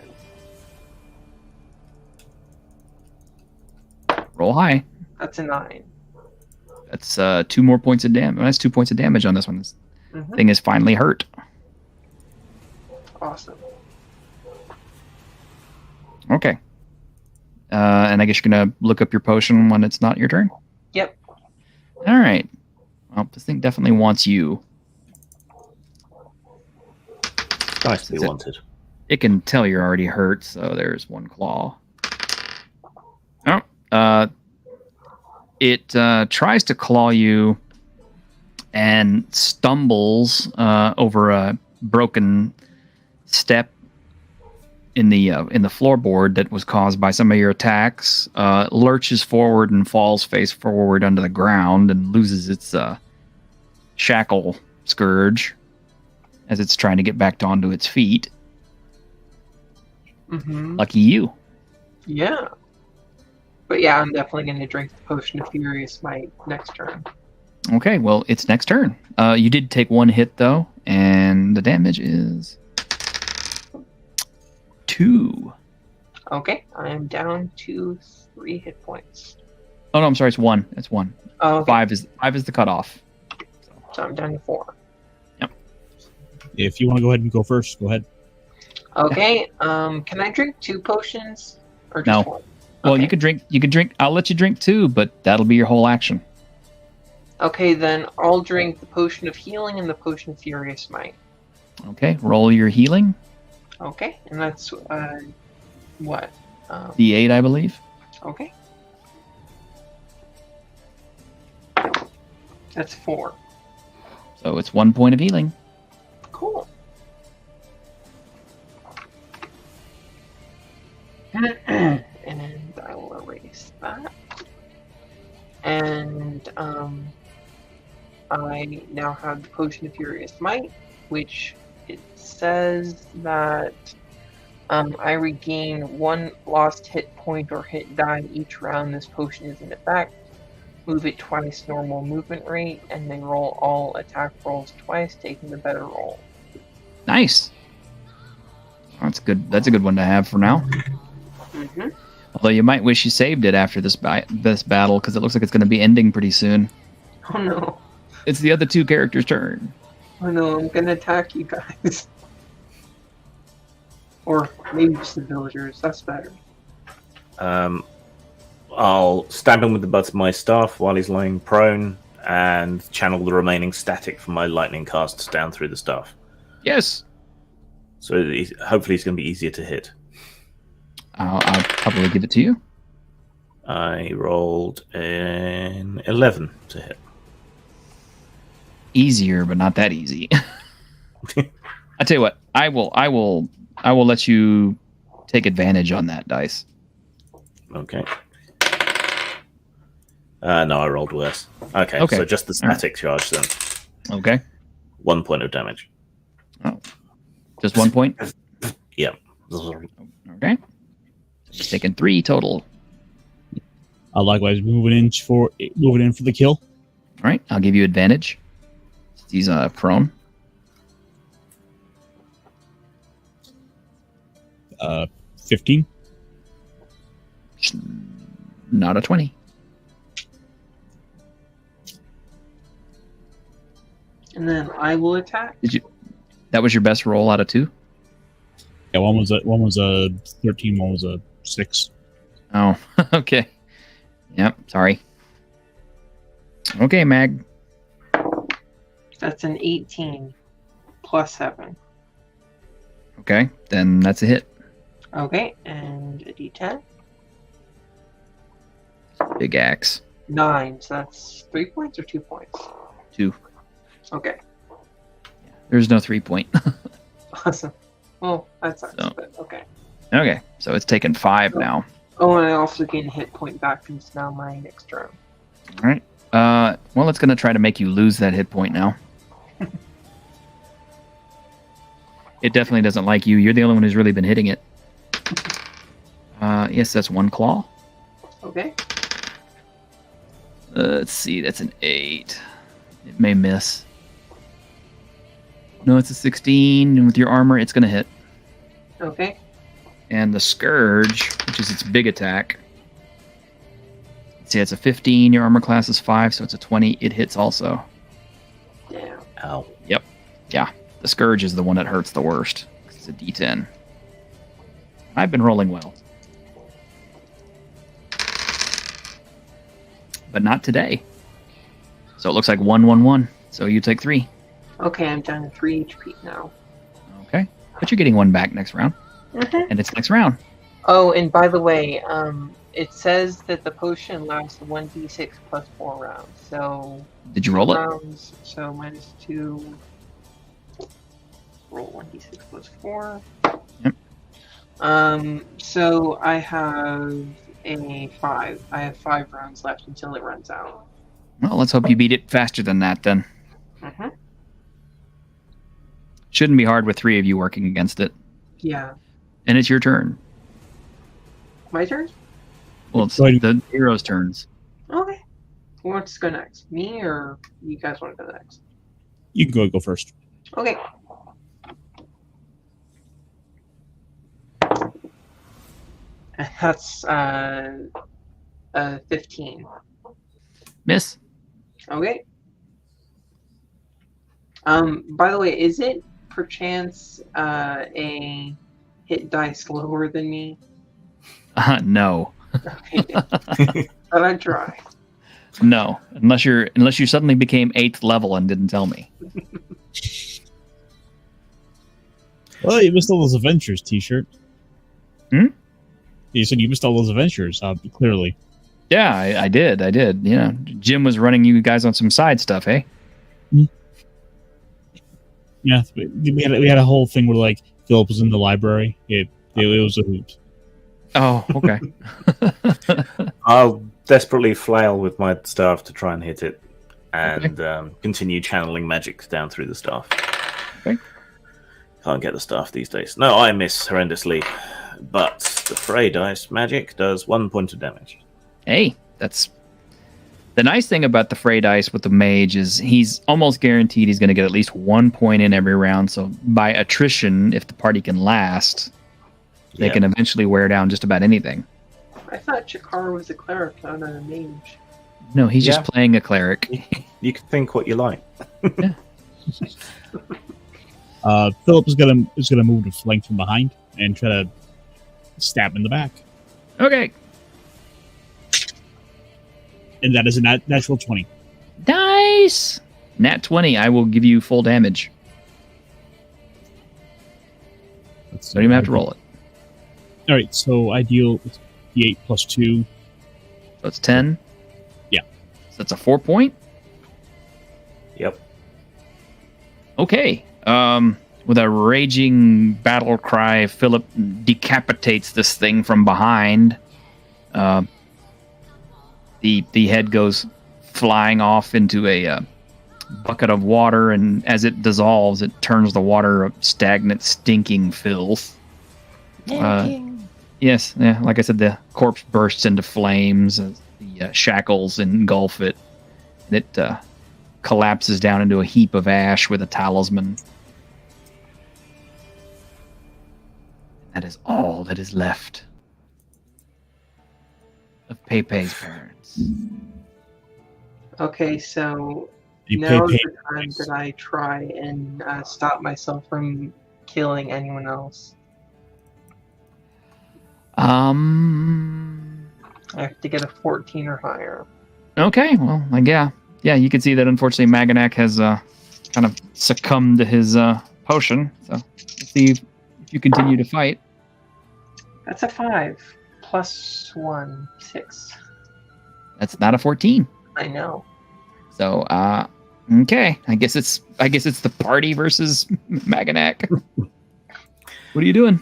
Roll high. That's a 9. That's 2 more points of damage. That's 2 points of damage on this one. This thing is finally hurt. Awesome. Okay. And I guess you're gonna look up your potion when it's not your turn. Yep. All right. Well, this thing definitely wants you. Nicely wanted. It can tell you're already hurt, so there's 1 claw. Oh, it tries to claw you and stumbles over a broken step in the floorboard that was caused by some of your attacks. Lurches forward and falls face forward onto the ground and loses its shackle scourge as it's trying to get back onto its feet. Lucky you. Yeah. But yeah, I'm definitely going to drink the Potion of Furious Might next turn. Okay, well, it's next turn. You did take 1 hit, though, and the damage is 2. Okay, I am down to 3 hit points. Oh, no, I'm sorry, it's 1. It's 1. Oh, okay. 5 is the cutoff. So I'm down to 4. If you want to go ahead and go first, go ahead. Okay, can I drink 2 potions? Or just No. 1? Well, Okay. you could drink, I'll let you drink 2, but that'll be your whole action. Okay, then I'll drink the Potion of Healing and the Potion of Furious Might. Okay, roll your healing. Okay, and that's, what? D8, I believe. Okay. That's 4. So it's 1 point of healing. Cool. And I will erase that. And I now have the Potion of Furious Might, which it says that I regain 1 lost hit point or hit die each round this potion is in effect. move it twice normal movement rate, and then roll all attack rolls twice, taking the better roll. Nice. That's good. That's a good one to have for now. Mm-hmm. Although you might wish you saved it after this battle, because it looks like it's going to be ending pretty soon. Oh no. It's the other two characters' turn. Oh no, I'm gonna attack you guys. Or maybe just the villagers, that's better. I'll stab him with the butt of my staff while he's lying prone and channel the remaining static from my lightning casts down through the staff. Yes. So hopefully it's going to be easier to hit. I'll probably give it to you. I rolled an 11 to hit. Easier, but not that easy. I tell you what, I will let you take advantage on that dice. Okay. No, I rolled worse. Okay, so just the static charge then. Okay. 1 point of damage. Oh, just 1 point? Yeah. Okay. Just taking 3 total. Likewise, moving in for the kill. All right, I'll give you advantage. He's prone. 15. Not a 20. And then I will attack. That was your best roll out of 2? Yeah, one was a 13, one was a 6. Oh, okay. Yep, sorry. Okay, Mag. That's an 18 plus 7. Okay, then that's a hit. Okay, and a d10. Big axe. 9, so that's 3 points or 2 points? 2. Okay, There's no 3 point. awesome. Well, that sucks, So- but okay. Okay, so it's taken 5 now. Oh, and I also gain a hit point back since now my next turn. All right. Well, it's going to try to make you lose that hit point now. It definitely doesn't like you. You're the only one who's really been hitting it. Yes, that's 1 claw. Okay. Let's see, that's an 8. It may miss. No, it's a 16, and with your armor, it's going to hit. Okay. And the Scourge, which is its big attack. See, it's a 15, your armor class is 5, so it's a 20. It hits also. Damn. Ow. Yep. Yeah, the Scourge is the one that hurts the worst. It's a D10. I've been rolling well. But not today. So it looks like 1-1-1. So you take 3. Okay, I'm down to 3 HP now. Okay. But you're getting 1 back next round. Mm-hmm. And it's next round. Oh, and by the way, it says that the potion lasts 1d6 plus 4 rounds. So Did you roll it? rounds, so -2. Roll 1d6 plus 4. Yep. So I have a 5. I have 5 rounds left until it runs out. Well, let's hope you beat it faster than that then. Mm-hmm. Shouldn't be hard with 3 of you working against it. Yeah. And it's your turn. My turn? Well, it's Go ahead. the hero's turns. Okay. Who wants to go next? Me or you guys want to go next? You can go first. Okay. That's 15. Miss. Okay. By the way, is it perchance a hit dice lower than me? No. Okay. But I try. No. Unless you suddenly became 8th level and didn't tell me. Well, you missed all those adventures, T-shirt. Hmm? You said you missed all those adventures, clearly. Yeah, I did. You know, Jim was running you guys on some side stuff, eh? Yeah, we had a whole thing where like Philip was in the library. It was a hoot. Oh, okay. I'll desperately flail with my staff to try and hit it, and continue channeling magic down through the staff. Okay. Can't get the staff these days. No, I miss horrendously, but the fray dice magic does 1 point of damage. Hey, that's The nice thing about the fray dice with the mage is he's almost guaranteed he's going to get at least 1 point in every round. So by attrition, if the party can last, they can eventually wear down just about anything. I thought Chikara was a cleric, not a mage. No, he's just playing a cleric. You can think what you like. Philip is gonna move to flank from behind and try to stab him in the back. Okay. And that is a natural 20. Nice. Nat 20. I will give you full damage. Don't even have to roll it. All right, so I deal D8 plus 2. So it's 10. Yeah. So that's a 4 point. Yep. Okay. With a raging battle cry, Philip decapitates this thing from behind. The head goes flying off into a bucket of water, and as it dissolves, it turns the water a stagnant, stinking filth. Yes, yeah. Like I said, the corpse bursts into flames as the shackles engulf it. And it collapses down into a heap of ash with a talisman. That is all that is left of Pepe's parents. Okay, so You now is pay the time that I try and stop myself from killing anyone else. I have to get a 14 or higher. Okay, well, like, yeah, you can see that unfortunately Maganak has kind of succumbed to his potion. So let's see if you continue to fight. That's a 5 plus 1, 6. That's not a 14. I know. So okay, I guess it's the party versus Maganak. What are you doing?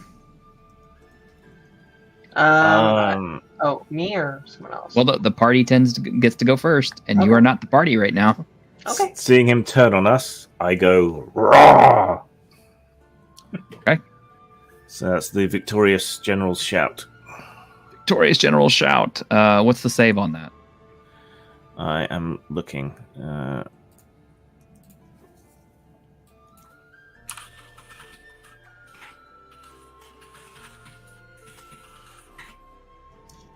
Oh, me or someone else? Well, the party gets to go first, and you are not the party right now. Okay. Seeing him turn on us, I go raw. Okay. So that's the victorious general's shout. Victorious General shout. What's the save on that? I am looking.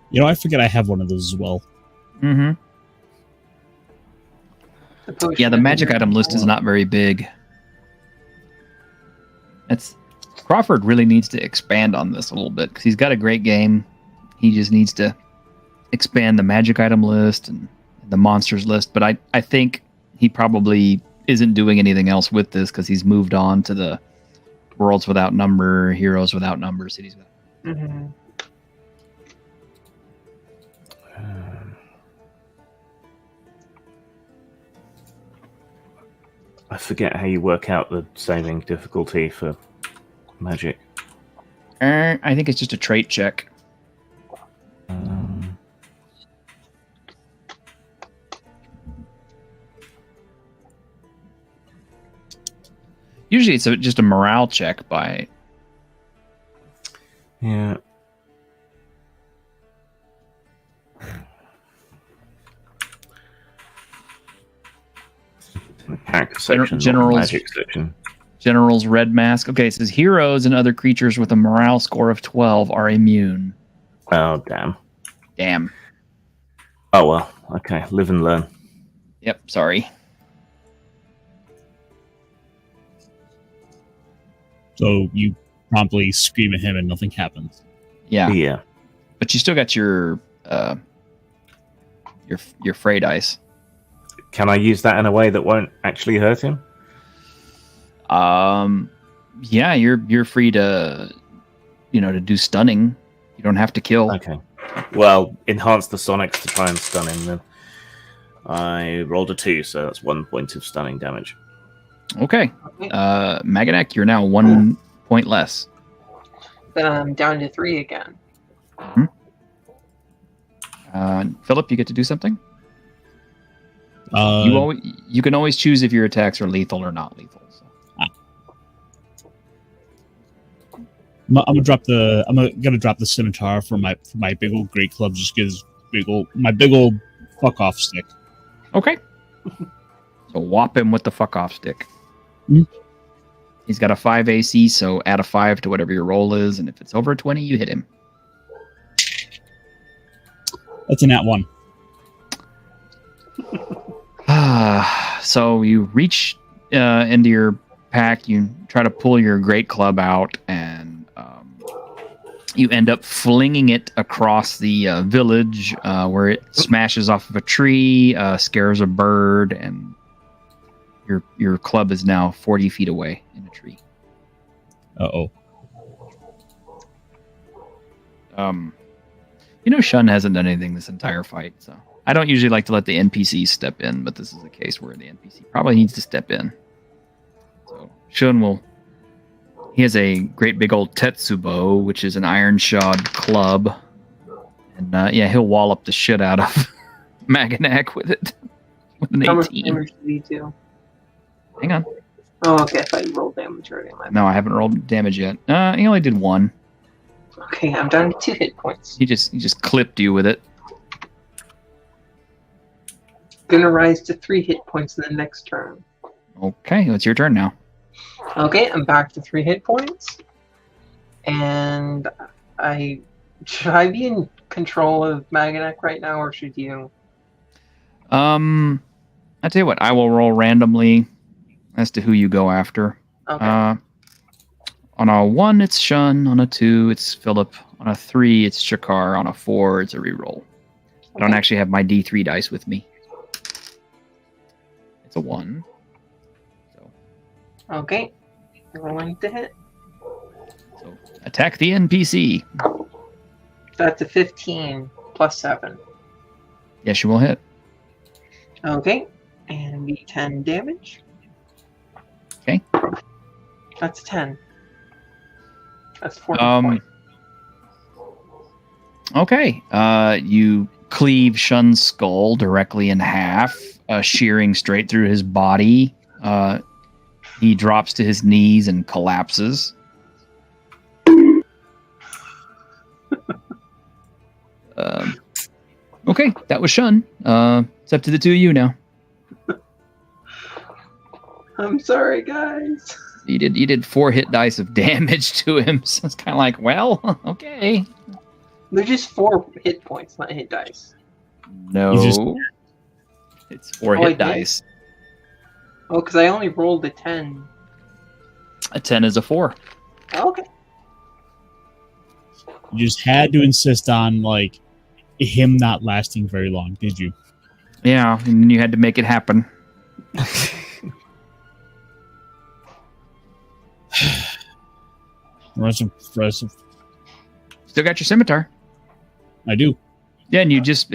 You know, I forget I have one of those as well. Mm-hmm. Yeah, the magic item list is not very big. Crawford really needs to expand on this a little bit because he's got a great game. He just needs to expand the magic item list and the monsters list. But I think he probably isn't doing anything else with this because he's moved on to the worlds without number, heroes without number, cities without. Mm-hmm. I forget how you work out the saving difficulty for magic. I think it's just a trait check. Usually it's just a morale check by... Yeah. Character section, General's magic section. General's red mask. Okay, it says heroes and other creatures with a morale score of 12 are immune. Oh, damn. Damn. Oh, well. Okay, live and learn. Yep, sorry. So you promptly scream at him and nothing happens. Yeah. Yeah. But you still got your fray dice. Can I use that in a way that won't actually hurt him? Yeah, you're free to to do stunning. You don't have to kill. Okay. Well, enhance the sonics to try and stun him then. I rolled a 2, so that's 1 point of stunning damage. Okay. Maganak, you're now 1 point less. Then I'm down to 3 again. Philip, you get to do something? Uh, You can always choose if your attacks are lethal or not lethal. So. I'm gonna drop the scimitar for my big old great club. Just gives my big old fuck off stick. Okay. So whop him with the fuck off stick. Mm. He's got a 5 AC, so add a 5 to whatever your roll is, and if it's over a 20, you hit him. That's a nat 1. So you reach into your pack, you try to pull your great club out, and you end up flinging it across the village where it smashes off of a tree, scares a bird, and your club is now 40 feet away in a tree. Uh-oh. Shun hasn't done anything this entire fight, so I don't usually like to let the NPCs step in, but this is a case where the NPC probably needs to step in. So Shun he has a great big old Tetsubo, which is an iron shod club, and he'll wallop the shit out of Maganak with it with an How much 18. damage did he do? Hang on. Oh, okay. I thought you rolled damage already. No, I haven't rolled damage yet. He only did 1. Okay, I'm down to 2 hit points. He just clipped you with it. Gonna rise to 3 hit points in the next turn. Okay, it's your turn now. Okay, I'm back to 3 hit points. And should I be in control of Maganek right now, or should you? I tell you what, I will roll randomly as to who you go after. Okay. On a 1, it's Shun. On a 2, it's Philip. On a 3, it's Shakar. On a 4, it's a reroll. I don't actually have my D3 dice with me. It's a 1. So Okay. Rolling to hit. attack the NPC. That's a 15 plus 7. Yes, you will hit. Okay. And D10 damage. Okay. That's 10. That's 4 Um. Okay. You cleave Shun's skull directly in half, shearing straight through his body. He drops to his knees and collapses. Okay, that was Shun. It's up to the two of you now. I'm sorry, guys. You did 4 hit dice of damage to him, so it's kind of like, well, okay. They're just 4 hit points, not hit dice. No, it's 4 Oh, I hit did? dice. Oh, because I only rolled a 10. A 10 is a 4. Oh, okay. You just had to insist on like him not lasting very long, did you? Yeah, and you had to make it happen. Impressive. Still got your scimitar. I do. Yeah, and you just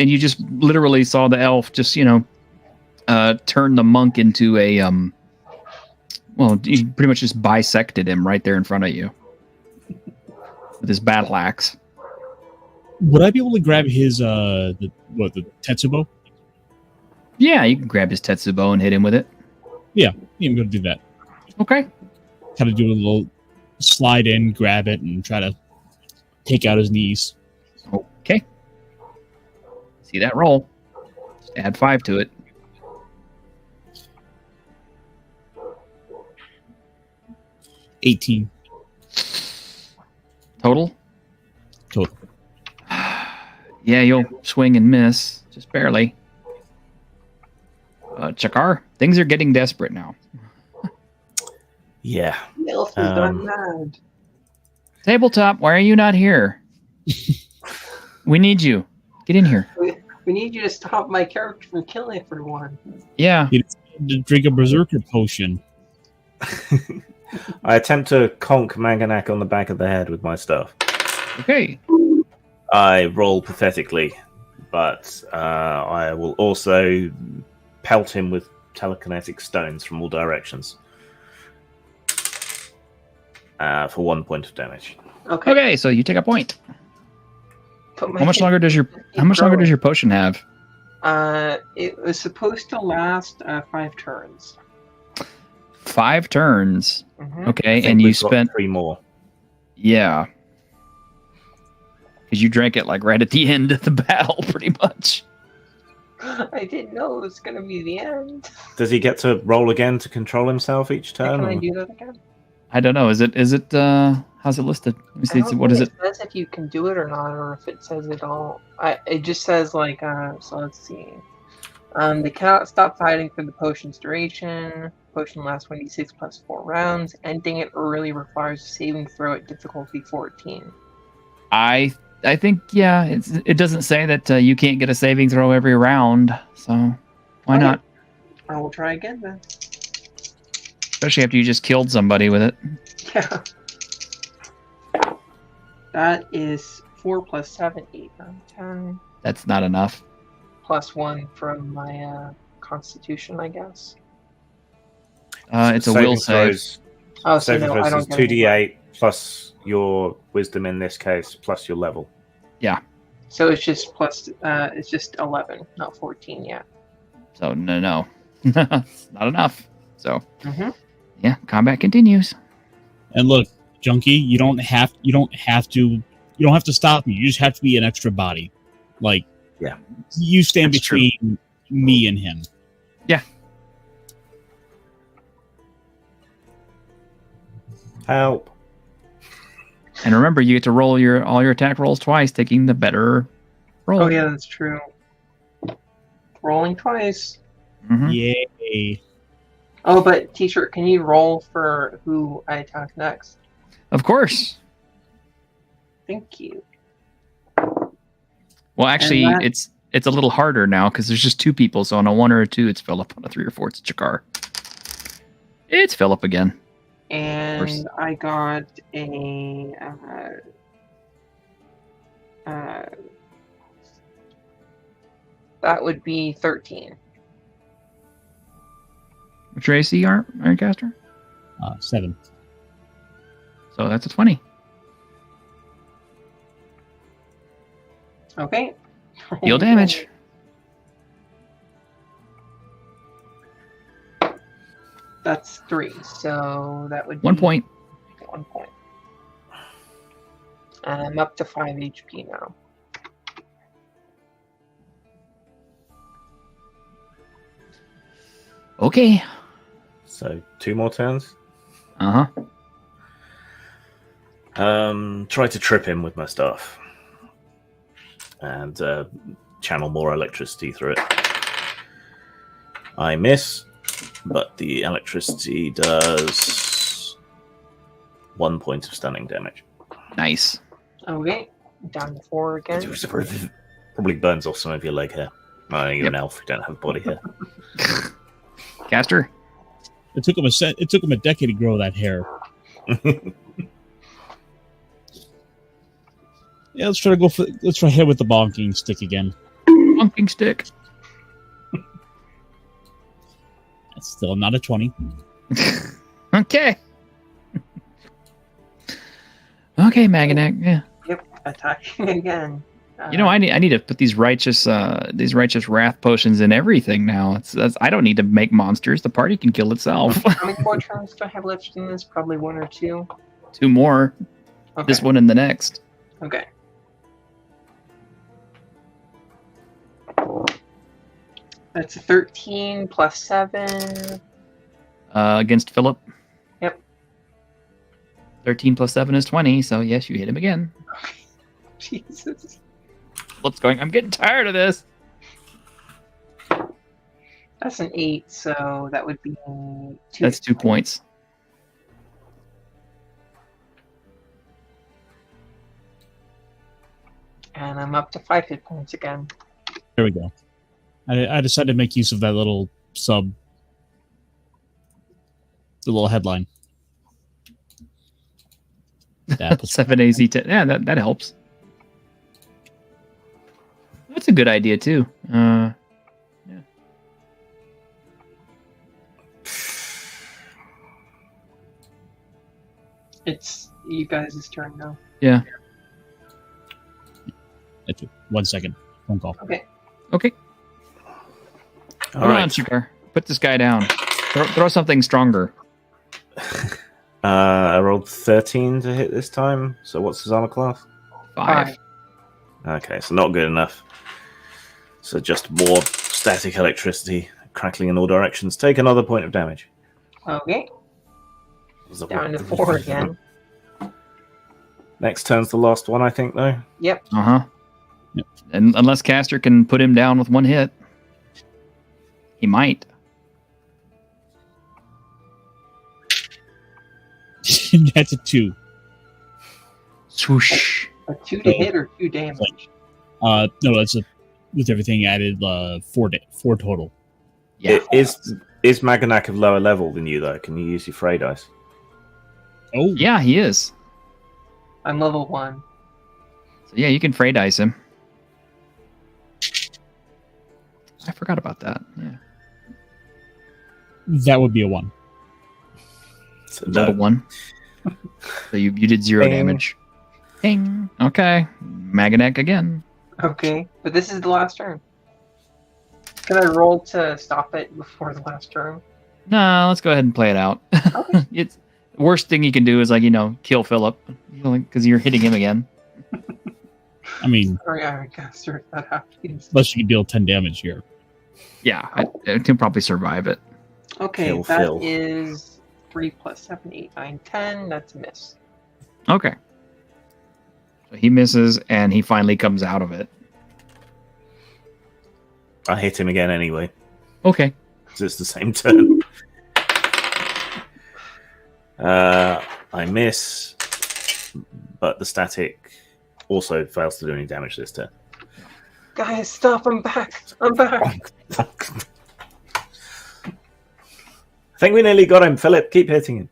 literally saw the elf just turn the monk into a well, you pretty much just bisected him right there in front of you with his battle axe. Would I be able to grab his the Tetsubo? Yeah, you can grab his Tetsubo and hit him with it. Yeah, I'm going to do that. Okay. Kind of do a little slide in, grab it, and try to take out his knees. Okay. See that roll? Just add 5 to it. $18 Total? total. Yeah, you'll swing and miss. Just barely. Chakar, things are getting desperate now. Yeah. The elf has gone mad. Tabletop, why are you not here? We need you. Get in here. We need you to stop my character from killing everyone. Yeah. You need to drink a berserker potion. I attempt to conk Manganak on the back of the head with my stuff. Okay. I roll pathetically, but I will also pelt him with telekinetic stones from all directions for 1 point of damage. Okay. Okay, so you take a point. Put my How much hit- longer does your potion have? It was supposed to last 5 turns. 5 turns. Mhm. Okay, I think and you we've got spent 3 more. yeah. Because you drank it like right at the end of the battle, pretty much. I didn't know it was going to be the end. Does he get to roll again to control himself each turn? Can I or- do that again? I don't know. Is it? How's it listed? Let me I see. don't What think is it? says if you can do it or not, or if it says it all. It just says like. So let's see. They cannot stop fighting for the potion's duration. Potion lasts 1d6 plus 4 rounds. Ending it early requires a saving throw at difficulty 14. I think it doesn't say that you can't get a saving throw every round, so why Okay. not? I will try again then. Especially after you just killed somebody with it. Yeah. That is 4 plus 7, 8, 9, 10. That's not enough. Plus 1 from my constitution, I guess. It's a will save. throws- Oh, so saving no, throws I is don't get 2d8 plus your wisdom in this case, plus your level. So it's just plus. It's just 11, not 14 yet. So no, it's not enough. So Mm-hmm. yeah, combat continues. And look, Junkie, you don't have to stop me. You just have to be an extra body. Like, Yeah. you stand That's true. between me and him. Help. And remember, you get to roll all your attack rolls twice, taking the better roll. Oh yeah, that's true. Rolling twice. Mhm. Yay. Oh, but T-shirt, can you roll for who I attack next? Of course. Thank you. Well, actually, And that- it's a little harder now because there's just 2 people. So on a 1 or a 2, it's Philip. On a 3 or 4, it's Jakar. It's Philip again. And I got a that would be 13. What's your AC, Ironcaster? 7. So that's a 20. Okay. Deal damage. That's 3. So that would be 1 point. 1 point. And I'm up to 5 HP now. Okay. So 2 more turns. Uh huh. Try to trip him with my staff. And channel more electricity through it. I miss, but the electricity does 1 point of stunning damage. Nice. Okay. Down to 4 again. Probably burns off some of your leg hair. Oh, you're Yep. an elf, you don't have body hair. Caster. It took him a decade to grow that hair. Yeah, let's try hit with the bonking stick again. Bonking stick. That's still not a 20. Okay. Okay, Maganek. Yeah. Yep. Attacking again. You know, I need to put these righteous wrath potions in everything now. I don't need to make monsters. The party can kill itself. How many more turns do I have left in this? Probably 1 or 2. 2 more. Okay. This one and the next. Okay. That's a 13 plus 7. Against Philip. Yep. 13 plus 7 is 20. So yes, you hit him again. Jesus. Philip's going, I'm getting tired of this. That's an 8, so that would be 2. That's 2 points. And I'm up to 5 hit points again. There we go. I decided to make use of that little the little headline. That 7 AZ 10. Yeah, that helps. That's a good idea too. Yeah. It's you guys' turn now. Yeah. That's it. 1 second. Phone call. Okay. Okay. All Hold on, right. Shikar. Put this guy down. Throw something stronger. I rolled 13 to hit this time. So what's his armor class? 5. Okay, so not good enough. So just more static electricity crackling in all directions. Take another point of damage. Okay. Down to 4 again. Next turn's the last one, I think, though. Yep. Uh-huh. Yep. And unless Caster can put him down with one hit. He might. That's a 2. Swoosh. A 2 to hit or 2 damage? No, that's with everything added, 4 total. Yeah. Is Maganak of lower level than you, though? Can you use your Frey dice? Oh, Yeah, he is. I'm level 1. So yeah, you can Frey dice him. I forgot about that. Yeah. that would be a 1. So Level 1. So you did 0 Bing. damage. Ding. Okay. Maganek again. Okay, but this is the last turn. Can I roll to stop it before the last turn? No, let's go ahead and play it out. Okay. It's the worst thing you can do is kill Philip because you're hitting him again. I mean, Sorry, Iron Caster, if that happens. unless you can deal 10 damage here. Yeah, I can probably survive it. Okay, Kill that Phil. is 3 plus 7, 8, 9, 10. That's a miss. Okay. So he misses and he finally comes out of it. I hit him again anyway, Okay. because it's the same turn. I miss, but the static also fails to do any damage this turn. Guys, stop! I'm back! I'm back! I think we nearly got him, Philip. Keep hitting him.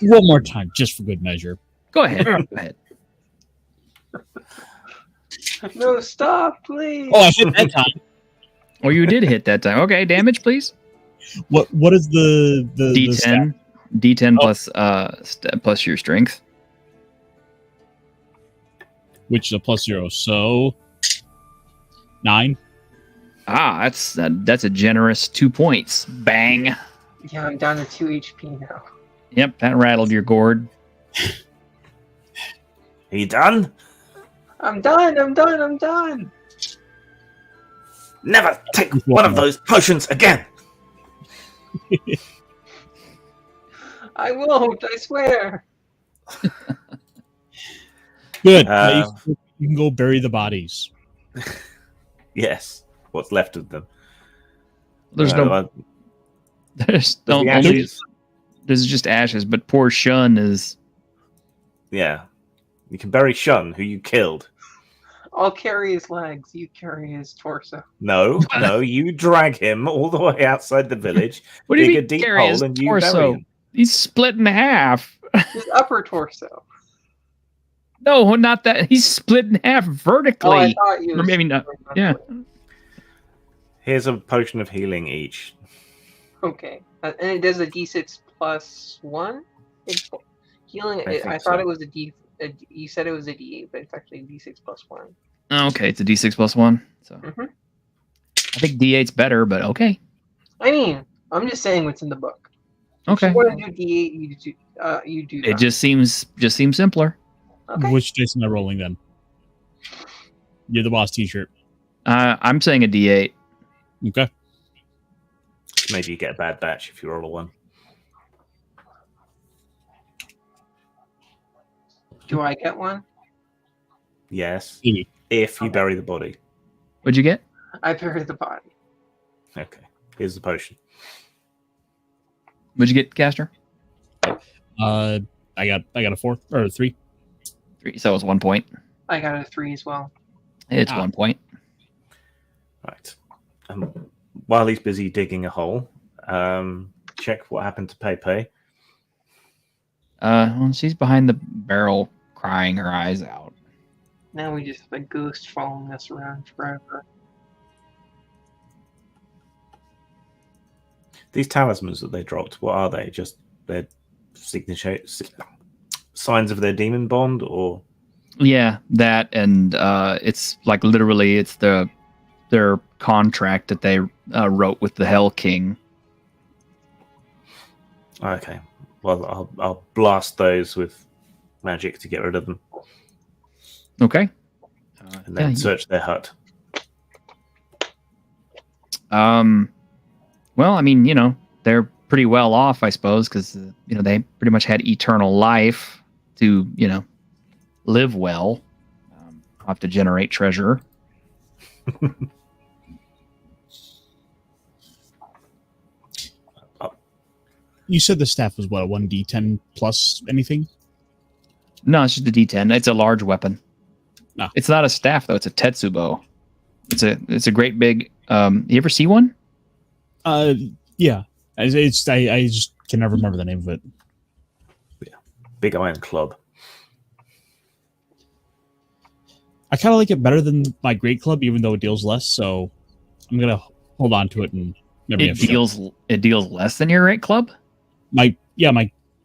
One more time, just for good measure. Go ahead. Go ahead. No, stop, please! Oh, I hit that time. Oh, you did hit that time. Okay, damage, please. What is the D10. stat? D10 Oh. plus your strength. Which is a +0, so 9. Ah, that's a generous 2 points. Bang. Yeah, I'm down to 2 HP now. Yep, that rattled your gourd. Are you done? I'm done! I'm done! I'm done! Never take one of those potions again. I won't, I swear! Good. Now you can go bury the bodies. Yes, what's left of them. There's there's the only ashes. there's just ashes, but poor Shun is Yeah, you can bury Shun, who you killed. I'll carry his legs, you carry his torso. No, you drag him all the way outside the village, what do you dig a mean deep carry hole, his and you bury torso? him. He's split in half. His upper torso. No, not that. He's split in half Oh, I vertically. thought you Or maybe not. Yeah. Here's a potion of healing each. Okay. And it does a d6 plus 1? Healing, I think I so. thought it was you said it was a d8, but it's actually a d6 plus 1. Okay, it's a D6 plus 1. So Mhm. I think D8's better, but okay. I mean, I'm just saying what's in the book. Okay. If you want to do d8, you do It that. just seems simpler. Okay. Which dice am I rolling then? You're the boss t-shirt. I'm saying a D8. Okay. Maybe you get a bad batch if you roll a 1. Do I get one? Yes, Maybe. if you bury the body. What'd you get? I bury the body. Okay, here's the potion. What'd you get, Caster? I got a 4 or a 3. 3. So it was 1 point. I got a 3 as well. It's Ah. 1 point. Right. While he's busy digging a hole, check what happened to Pepe. Well, she's behind the barrel, crying her eyes out. Now we just have a ghost following us around forever. These talismans that they dropped, what are they? Just their signature signs of their demon bond, or Yeah, that and it's like literally it's their contract that they wrote with the Hell King. okay. Well, I'll blast those with magic to get rid of them, Okay. and then Yeah, search their hut. Well, I mean, they're pretty well off, I suppose, because they pretty much had eternal life to live well. Have to generate treasure. You said the staff was what, a 1d10 plus anything? No, it's just a D10. It's a large weapon. No. It's not a staff though. It's a tetsubo. It's a great big. You ever see one? Yeah. I just can never remember the name of it. Yeah. Big iron club. I kind of like it better than my great club, even though it deals less. So I'm gonna hold on to it and It deals less than your rate club. my.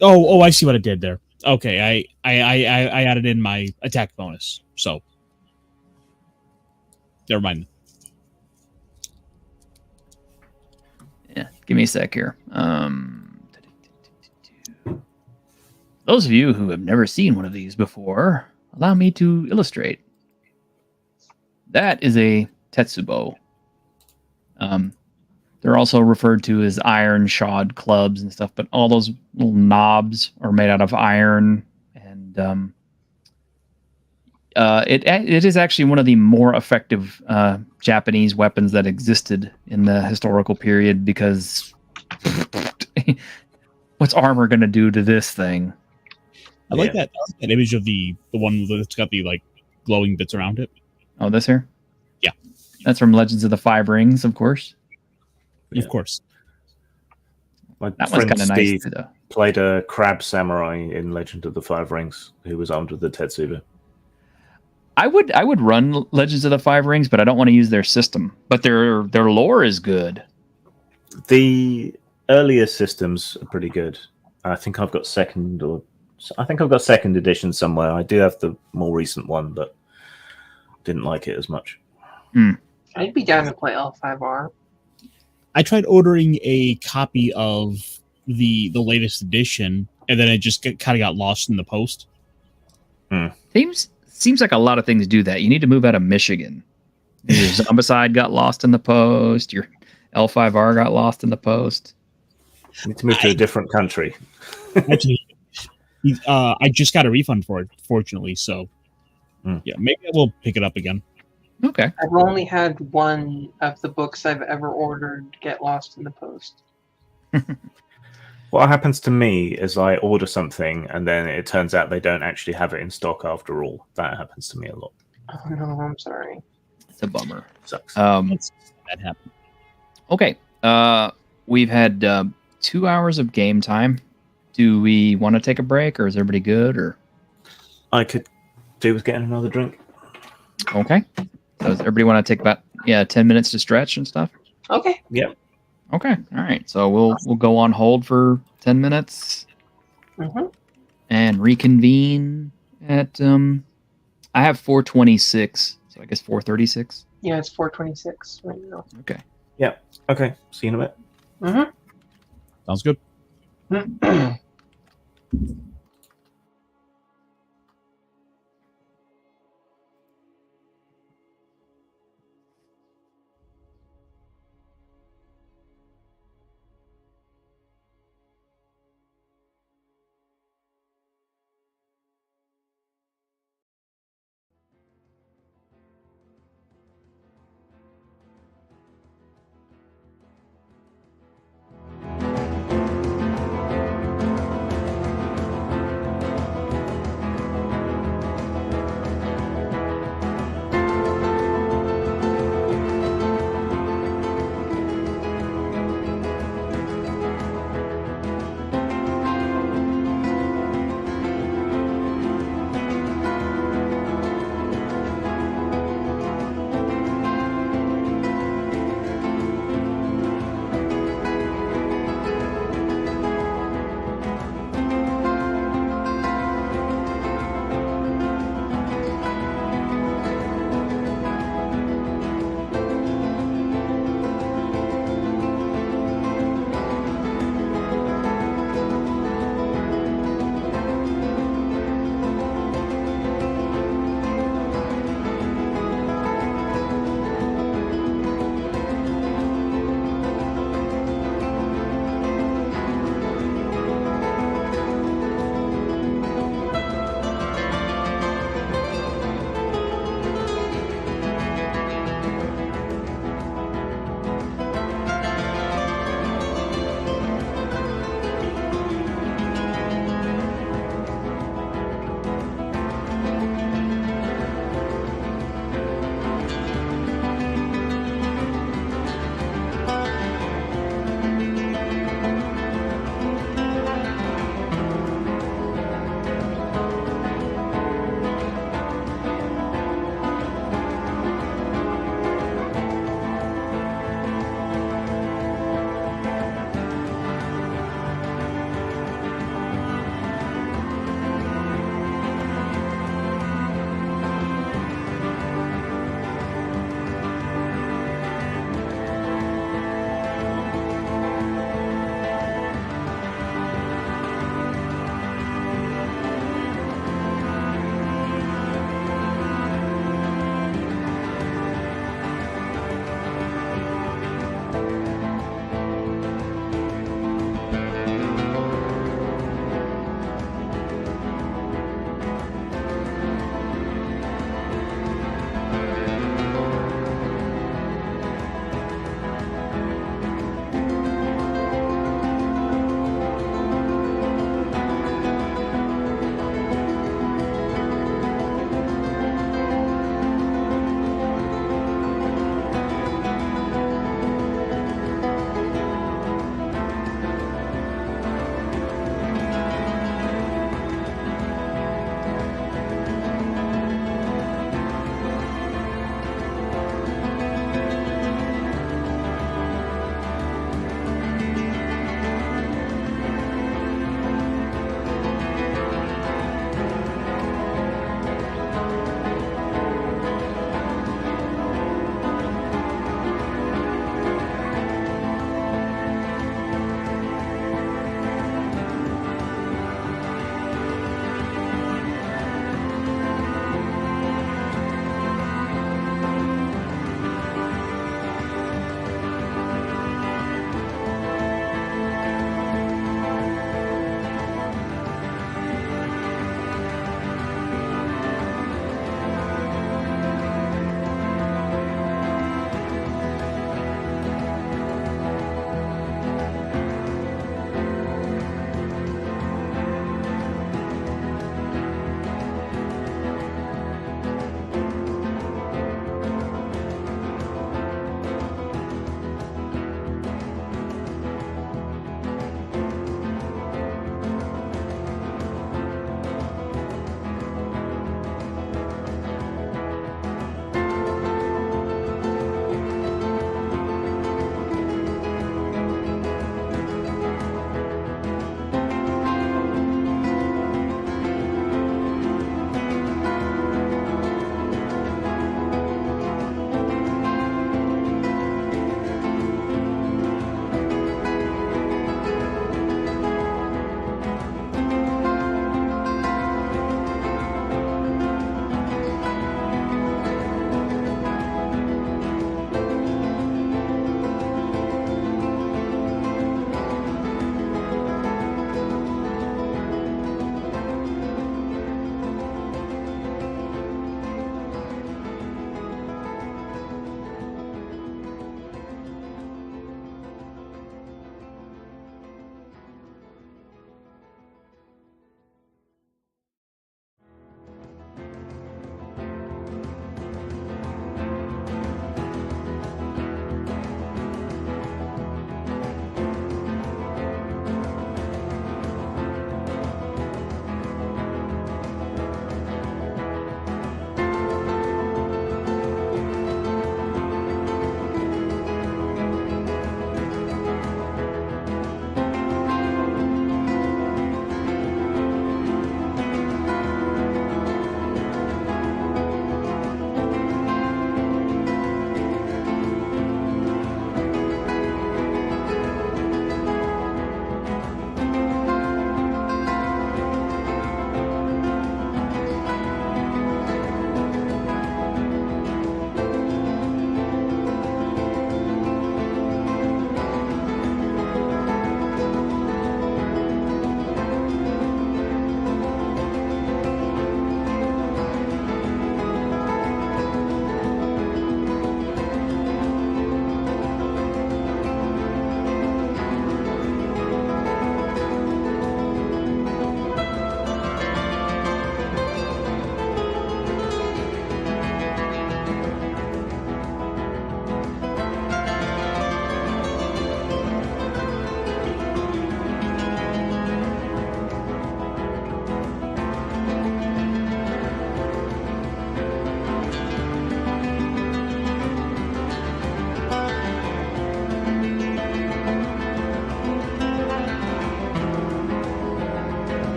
Oh, I see what I did there. Okay, I added in my attack bonus. So never mind. Yeah, give me a sec here. Those of you who have never seen one of these before, allow me to illustrate. That is a tetsubo. They're also referred to as iron shod clubs and stuff, but all those little knobs are made out of iron, and it is actually one of the more effective Japanese weapons that existed in the historical period, because what's armor going to do to this thing? I like that image of the one that's got the like glowing bits around it. Oh, this here? Yeah. That's from Legends of the Five Rings, of course. Yeah. Of course. My That one's friend kind of nice Steve too, though. played a crab samurai in Legend of the Five Rings who was armed with the Tetsuba. I would run Legends of the Five Rings, but I don't want to use their system. But their lore is good. The earlier systems are pretty good. I think I've got second edition somewhere. I do have the more recent one, but didn't like it as much. I'd be down to play L5R. I tried ordering a copy of the latest edition, and then it just kind of got lost in the post. Seems like a lot of things do that. You need to move out of Michigan. Your Zombicide got lost in the post. Your L5R got lost in the post. You need to move to a different country. Actually, I just got a refund for it, fortunately. So, yeah, maybe I will pick it up again. Okay. I've only had one of the books I've ever ordered get lost in the post. What happens to me is I order something and then it turns out they don't actually have it in stock after all. That happens to me a lot. Oh no, I'm sorry. It's a bummer. Sucks. That happened. Okay. We've had 2 hours of game time. Do we want to take a break, or is everybody good? Or I could do with getting another drink. okay. So does everybody want to take about 10 minutes to stretch and stuff? Okay. Yep. Okay. All right. So we'll go on hold for 10 minutes and reconvene at I have 4:26, so I guess 4:36. Yeah, it's 4:26 right now. Okay. Yeah. Okay. See you in a bit. Sounds good.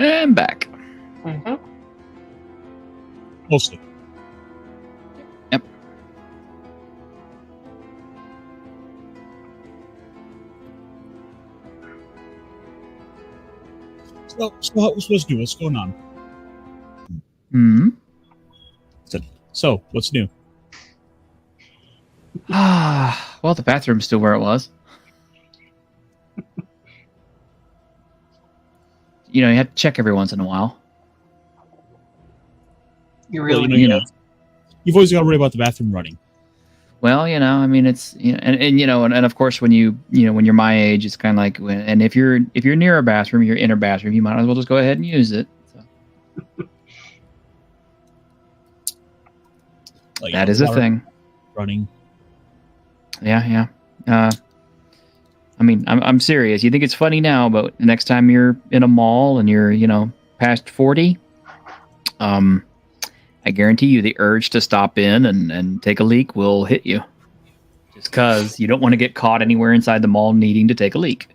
And back. Mm-hmm. Mostly. Yep. So what was supposed to do? What's going on? Hmm. So, what's new? Well, the bathroom's still where it was. You have to check every once in a while. You really, Well, You know. you've always got to worry about the bathroom running. Well, I mean, it's and of course, when when you're my age, it's kind of like and if you're near a bathroom, you're in a bathroom, you might as well just go ahead and use it. So. Like, That is a water thing. Running. Yeah. I mean, I'm serious. You think it's funny now, but the next time you're in a mall and you're past 40, I guarantee you the urge to stop in and take a leak will hit you. Just because you don't want to get caught anywhere inside the mall needing to take a leak.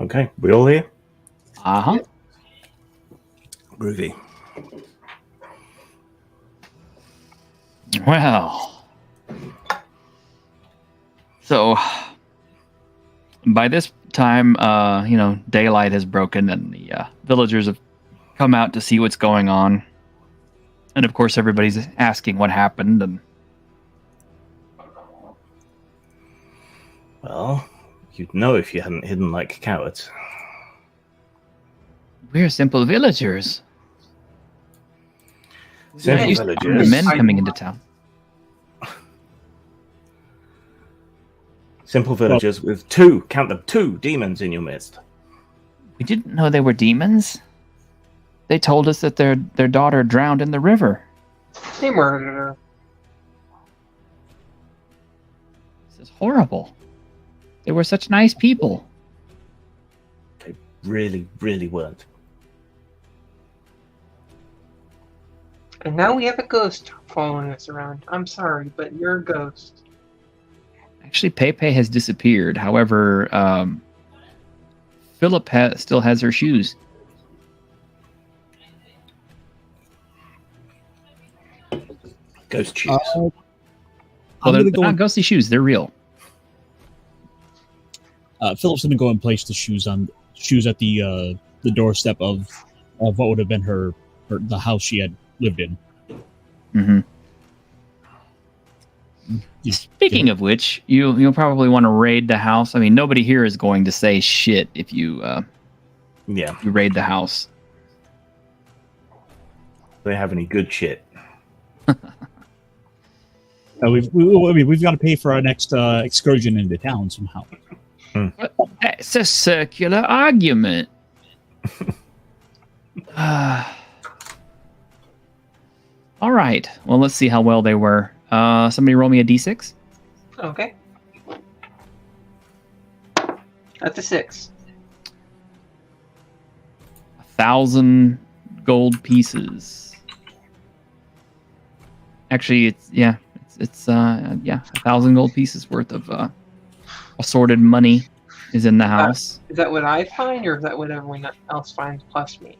Okay, we all here? Uh-huh. Groovy. Well. So, by this time, daylight has broken and the villagers have come out to see what's going on. And of course, everybody's asking what happened. And Well, you'd know if you hadn't hidden like cowards. we're simple villagers. Simple Used to villagers. be men coming into town. Simple villagers with two demons in your midst. We didn't know they were demons. They told us that their daughter drowned in the river. they murdered her. This is horrible. They were such nice people. They really, really weren't. And now we have a ghost following us around. I'm sorry, but you're a ghost. Actually, Pepe has disappeared. However, Philip still has her shoes. Ghost shoes. Well, I'm they're gonna go. not ghostly shoes. They're real. Philip's gonna go and place the shoes at the doorstep of what would have been the house she had lived in. Mm-hmm. Just Speaking of which, you'll probably want to raid the house. I mean, nobody here is going to say shit if you Yeah. you raid the house. They have any good shit. we've got to pay for our next excursion into town somehow. That's a circular argument. All right. Well, let's see how well they were. Somebody roll me a d6. Okay. That's a 6. 1,000 gold pieces. Actually, it's 1,000 gold pieces worth of assorted money is in the house. Is that what I find, or is that what everyone else finds plus me?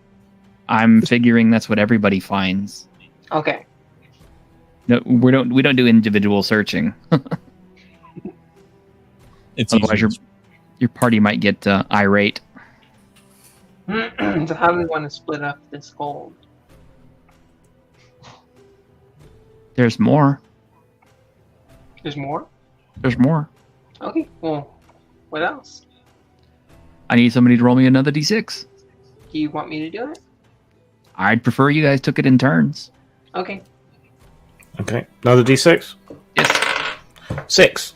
I'm figuring that's what everybody finds. Okay. No, we don't do individual searching. It's Otherwise, easy. your party might get irate. So how do we want to split up this gold? There's more. There's more? There's more. Okay, well, what else? I need somebody to roll me another d6. Do you want me to do it? I'd prefer you guys took it in turns. Okay. Okay. Another d6? Yes. 6.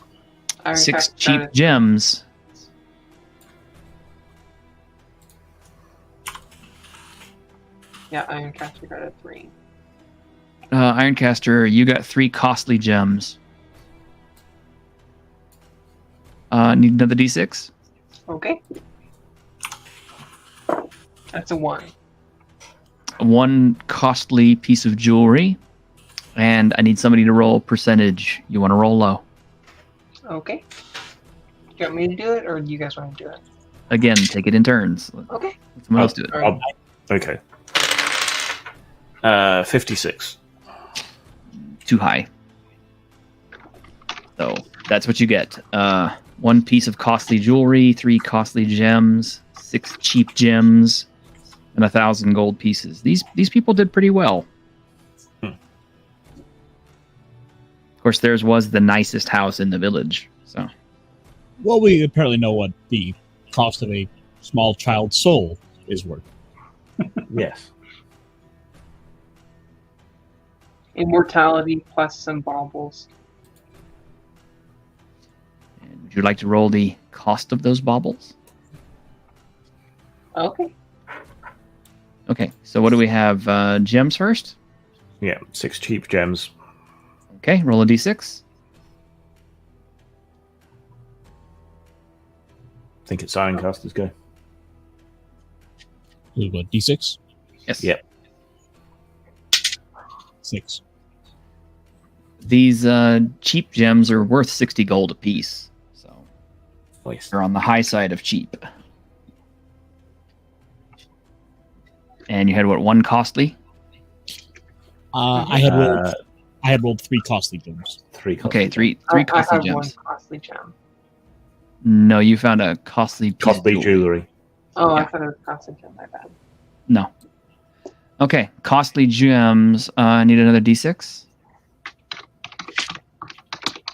Iron 6 Cat cheap got it. gems. Yeah, Iron Caster got a 3. Ironcaster, you got 3 costly gems. Need another d6? Okay. That's a 1. 1 costly piece of jewelry. And I need somebody to roll percentage. You want to roll low. Okay. Do you want me to do it, or do you guys want to do it? again, take it in turns. Okay. Let someone else do it. All right. Okay. 56. Too high. So that's what you get. 1 piece of costly jewelry, 3 costly gems, 6 cheap gems, and 1,000 gold pieces. These people did pretty well. Of course, theirs was the nicest house in the village. So, Well, we apparently know what the cost of a small child's soul is worth. Yes. Immortality plus some baubles. and would you like to roll the cost of those baubles? Okay. Okay, so what do we have? Gems first? Yeah, 6 cheap gems. Okay, roll a d6. I think it's Ironcasters go. Is it what, D6? Yes. Yep. 6. These cheap gems are worth 60 gold apiece. So Nice. they're on the high side of cheap. And you had what, 1 costly? I had rolled 3 costly gems. 3 costly. Okay, three I costly have gems. 1 costly gem. No, you found a costly piece of Costly jewelry. Oh, Yeah. I thought it was costly gem. My bad. No. Okay, costly gems. I need another d6.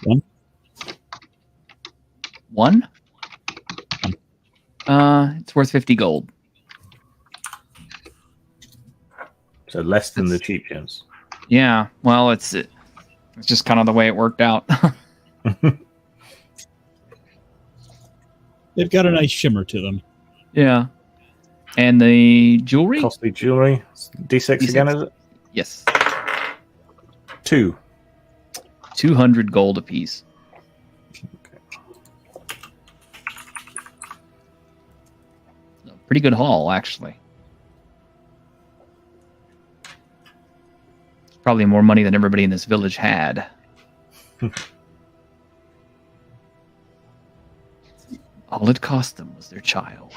1. 1? It's worth 50 gold. So less than the cheap gems. Yeah, well, it's just kind of the way it worked out. They've got a nice shimmer to them. Yeah. And the jewelry? Costly jewelry. D6 D6. again, is it? Yes. 2. 200 gold apiece. Pretty good haul, actually. It's probably more money than everybody in this village had. All it cost them was their child.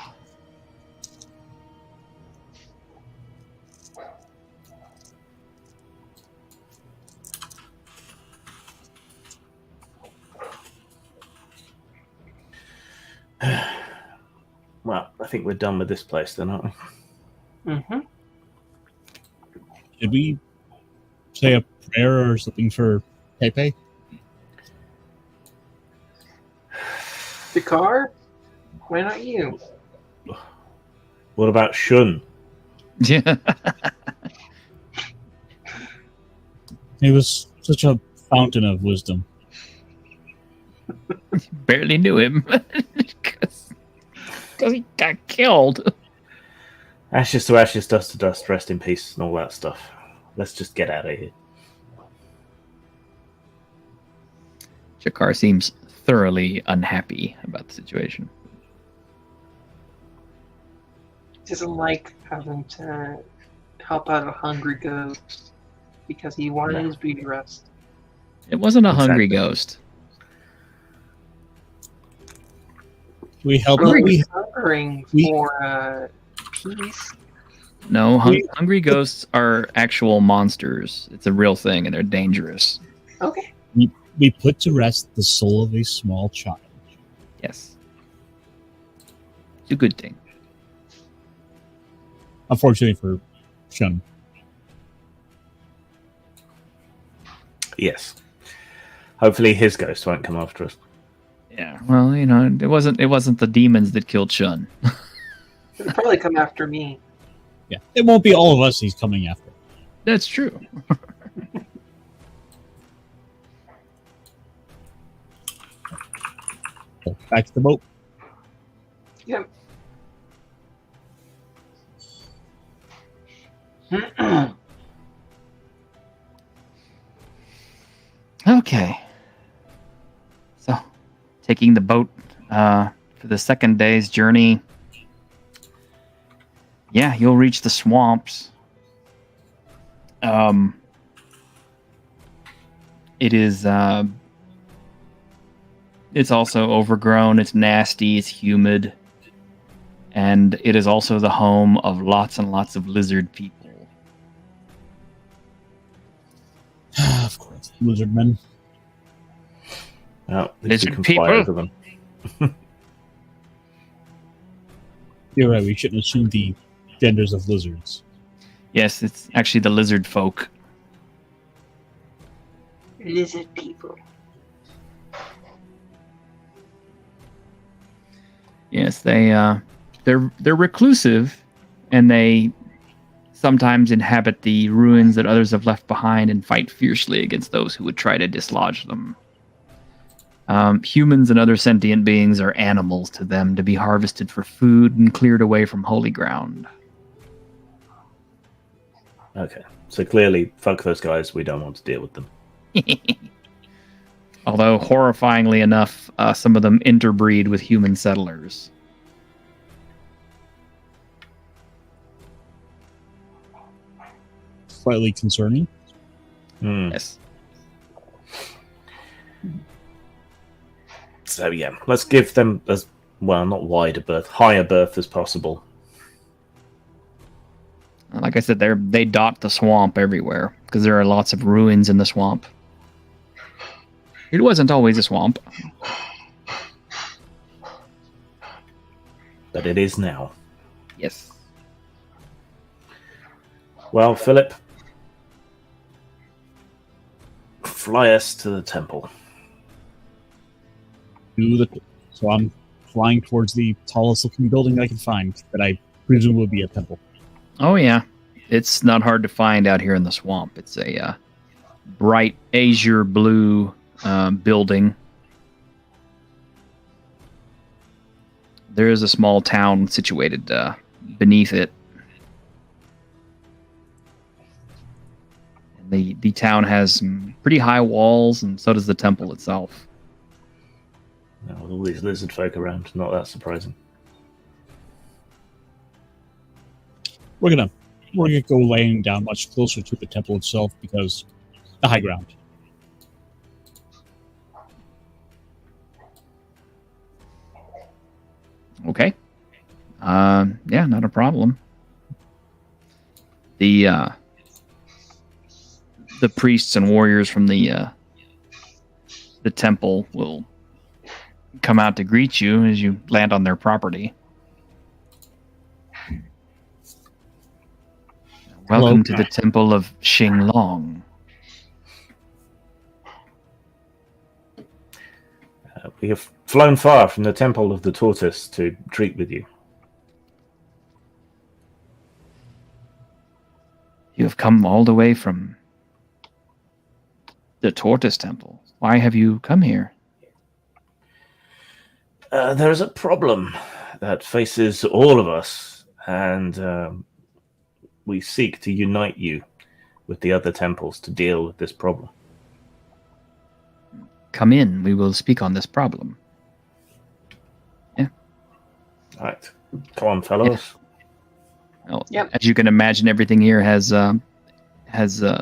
Well, I think we're done with this place then, aren't we? Mm-hmm. Did we say a prayer or something for Pepe? The car? Why not you? What about Shun? Yeah. He was such a fountain of wisdom. Barely knew him. Because he got killed. Ashes to ashes, dust to dust, rest in peace, and all that stuff. Let's just get out of here. Jakar seems thoroughly unhappy about the situation. Doesn't like having to help out a hungry ghost because he wanted his beauty rest. It wasn't a hungry Exactly. ghost. We help. Really We, hungering we- for peace. No, We- hungry ghosts are actual monsters. It's a real thing, and they're dangerous. Okay. we put to rest the soul of a small child. Yes. It's a good thing. Unfortunately for Shun. Yes. Hopefully his ghost won't come after us. Yeah. Well, it wasn't the demons that killed Shun. He'll probably come after me. Yeah, it won't be all of us he's coming after. That's true. So, back to the boat. Yep. Okay. So, taking the boat for the second day's journey. Yeah, you'll reach the swamps. It is. It's also overgrown. It's nasty. It's humid. And it is also the home of lots and lots of lizard people. Of course, lizard men. Well, at least we Lizard can people? fly over them. You're right. We shouldn't assume the genders of lizards. Yes, it's actually the lizard folk. Lizard people. Yes, they're reclusive, and they sometimes inhabit the ruins that others have left behind and fight fiercely against those who would try to dislodge them. Humans and other sentient beings are animals to them, to be harvested for food and cleared away from holy ground. Okay, so clearly, fuck those guys. We don't want to deal with them. Although, horrifyingly enough, some of them interbreed with human settlers. Slightly concerning. Yes. So yeah, let's give them as well, not wider berth, higher berth as possible. Like I said, they dot the swamp everywhere because there are lots of ruins in the swamp. It wasn't always a swamp. But it is now. Yes. Well, Philip, fly us to the temple. So I'm flying towards the tallest looking building I can find that I presume will be a temple. Oh, yeah. It's not hard to find out here in the swamp. It's a bright azure blue building. There is a small town situated beneath it. The town has some pretty high walls, and so does the temple itself. Now, with all these lizard folk around, not that surprising. We're gonna go laying down much closer to the temple itself because the high ground. Okay. Yeah, not a problem. The priests and warriors from the temple will come out to greet you as you land on their property. Welcome to the Temple of Xinglong. We have flown far from the Temple of the Tortoise to treat with you. You have come all the way from the Tortoise Temple. Why have you come here? There is a problem that faces all of us, and we seek to unite you with the other temples to deal with this problem. Come in. We will speak on this problem. Yeah. All right. Come on, fellows. Yeah. Well, Yep. As you can imagine, everything here has the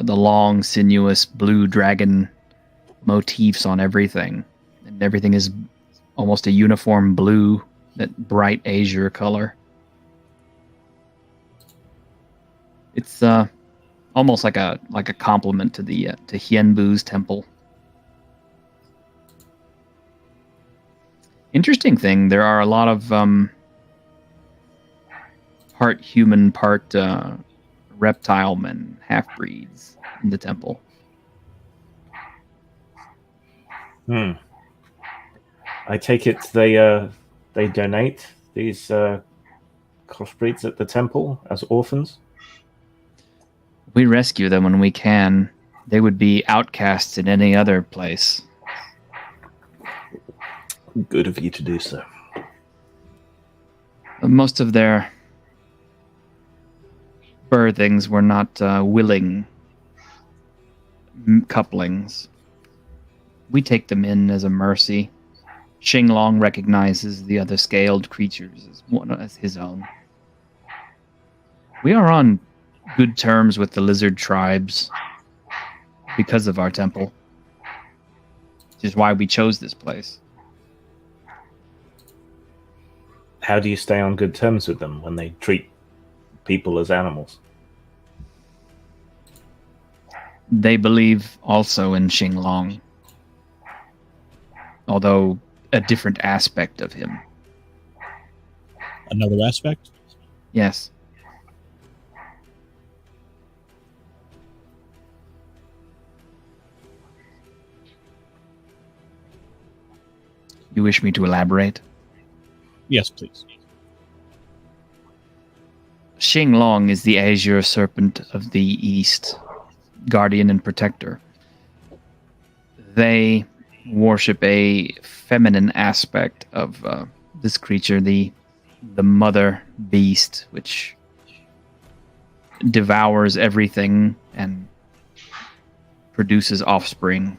long, sinuous blue dragon motifs on everything. And everything is almost a uniform blue, that bright azure color. It's almost like a compliment to the to Hienbu's temple. Interesting thing, there are a lot of part human, part reptile men, half-breeds in the temple. I take it they donate these crossbreeds at the temple as orphans? We rescue them when we can. They would be outcasts in any other place. Good of you to do so. Most of their birthings were not willing couplings. We take them in as a mercy. Xinglong recognizes the other scaled creatures as his own. We are on good terms with the lizard tribes because of our temple, which is why we chose this place. how do you stay on good terms with them when they treat people as animals? They believe also in Xinglong, although a different aspect of him. Another aspect? Yes. You wish me to elaborate? Yes, please. Xinglong is the azure serpent of the east, guardian and protector. They worship a feminine aspect of this creature, the mother beast, which devours everything and produces offspring.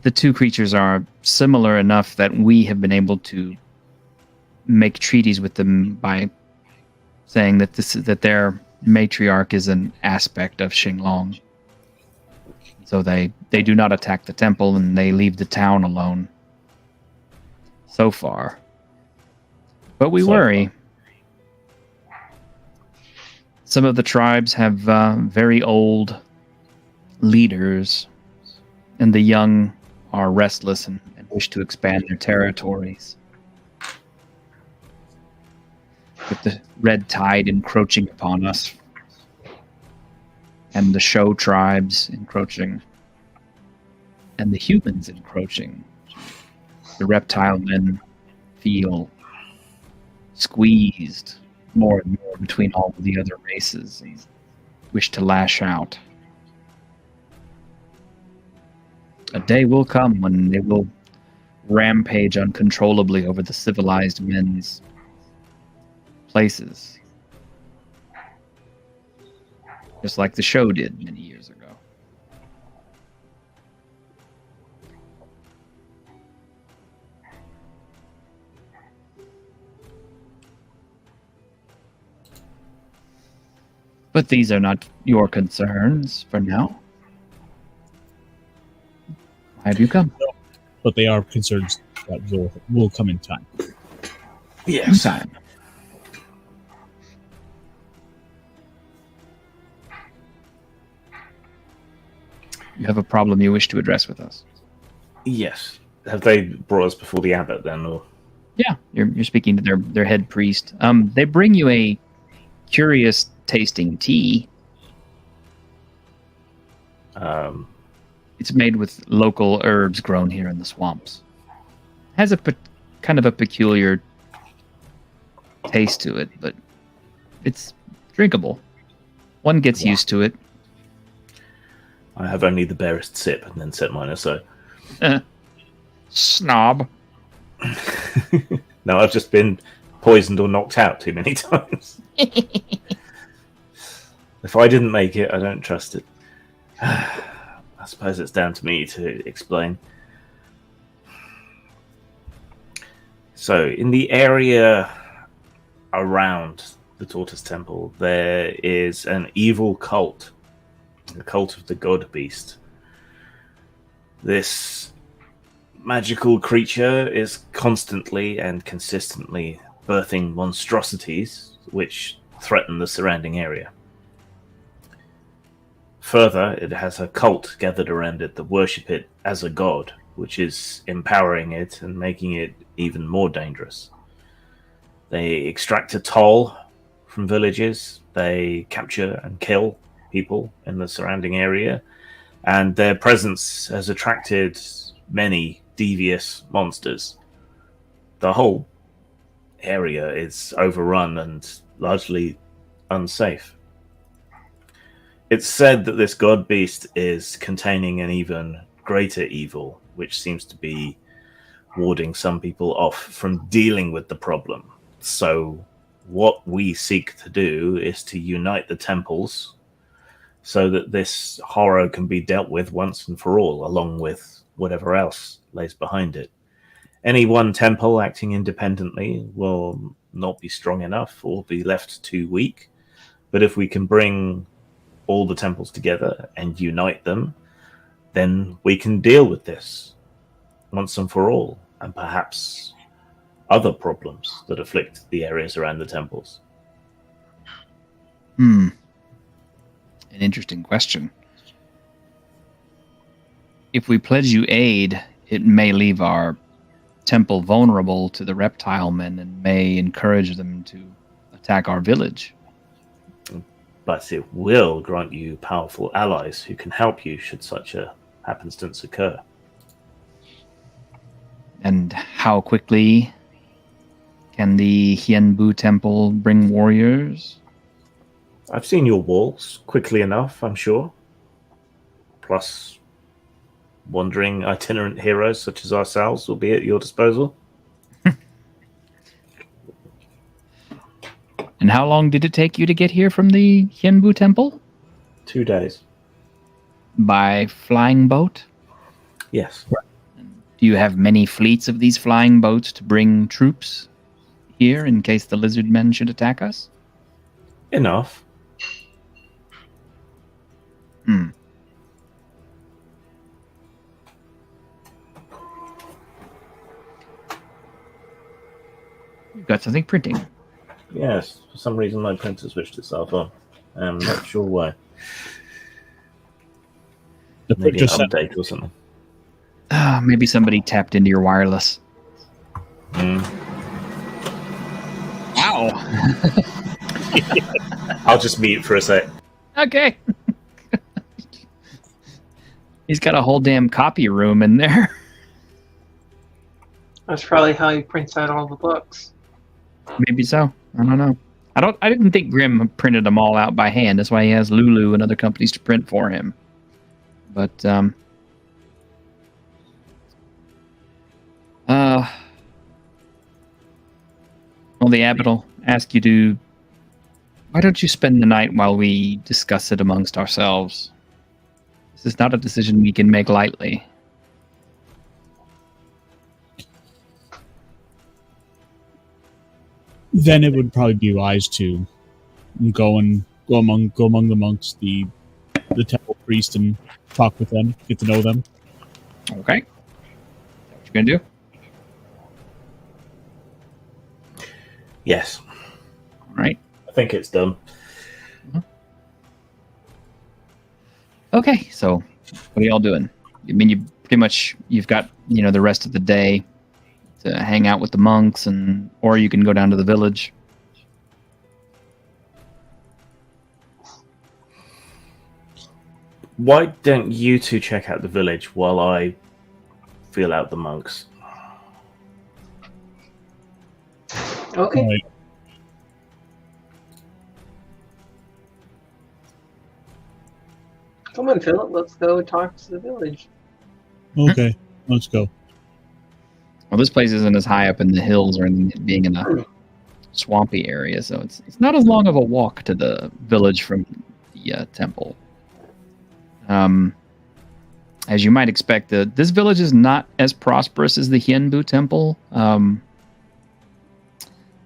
The two creatures are similar enough that we have been able to make treaties with them by saying that that their matriarch is an aspect of Xinglong. So they do not attack the temple and they leave the town alone. So far. But we worry. Some of the tribes have very old leaders, and the young are restless and wish to expand their territories. With the red tide encroaching upon us, and the show tribes encroaching, and the humans encroaching, the reptile men feel squeezed more and more between all of the other races and wish to lash out. A day will come when they will rampage uncontrollably over the civilized men's places. Just like the show did many years ago. But these are not your concerns for now. Why have you come? But they are concerns that will come in time. Yes. Time. You have a problem you wish to address with us? Yes. Have they brought us before the abbot then, or? Yeah, you're speaking to their head priest. They bring you a curious tasting tea. It's made with local herbs grown here in the swamps. Has a kind of a peculiar taste to it, but it's drinkable. One gets used to it. I have only the barest sip and then set mine aside. Snob. No, I've just been poisoned or knocked out too many times. If I didn't make it, I don't trust it. I suppose it's down to me to explain. So, in the area around the Tortoise Temple, there is an evil cult. The cult of the God Beast. This magical creature is constantly and consistently birthing monstrosities which threaten the surrounding area. Further, it has a cult gathered around it that worship it as a god, which is empowering it and making it even more dangerous. They extract a toll from villages, they capture and kill people in the surrounding area, and their presence has attracted many devious monsters. The whole area is overrun and largely unsafe. It's said that this god beast is containing an even greater evil, which seems to be warding some people off from dealing with the problem. So what we seek to do is to unite the temples so that this horror can be dealt with once and for all, along with whatever else lays behind it. Any one temple acting independently will not be strong enough or be left too weak. But if we can bring all the temples together and unite them, then we can deal with this. once and for all, and perhaps other problems that afflict the areas around the temples? An interesting question. If we pledge you aid, it may leave our temple vulnerable to the reptile men and may encourage them to attack our village. But it will grant you powerful allies who can help you should such a happenstance occur. And how quickly can the Hienbu Temple bring warriors? I've seen your walls quickly enough, I'm sure. Plus, wandering itinerant heroes such as ourselves will be at your disposal. And how long did it take you to get here from the Hienbu Temple? 2 days. By flying boat? Yes. Do you have many fleets of these flying boats to bring troops here in case the lizard men should attack us? Enough. You've got something printing. Yes, for some reason my printer switched itself on. I'm not sure why. The Maybe an just said, update or something. Maybe somebody tapped into your wireless. Wow. I'll just mute for a sec. Okay. He's got a whole damn copy room in there. That's probably how he prints out all the books. Maybe so. I don't know. I didn't think Grimm printed them all out by hand. That's why he has Lulu and other companies to print for him. But well, the abbot will ask you to. Why don't you spend the night while we discuss it amongst ourselves? This is not a decision we can make lightly. then it would probably be wise to go among the monks, the temple priest, and talk with them, get to know them. Okay. What you gonna do? Yes. All right. I think it's done. Okay, so what are y'all doing? I mean, you've got the rest of the day to hang out with the monks, or you can go down to the village. Why don't you two check out the village while I feel out the monks? Okay. Right. Come on, Philip. Let's go talk to the village. Okay, let's go. Well, this place isn't as high up in the hills or being in a swampy area, so it's not as long of a walk to the village from the temple. As you might expect, this village is not as prosperous as the Hienbu Temple,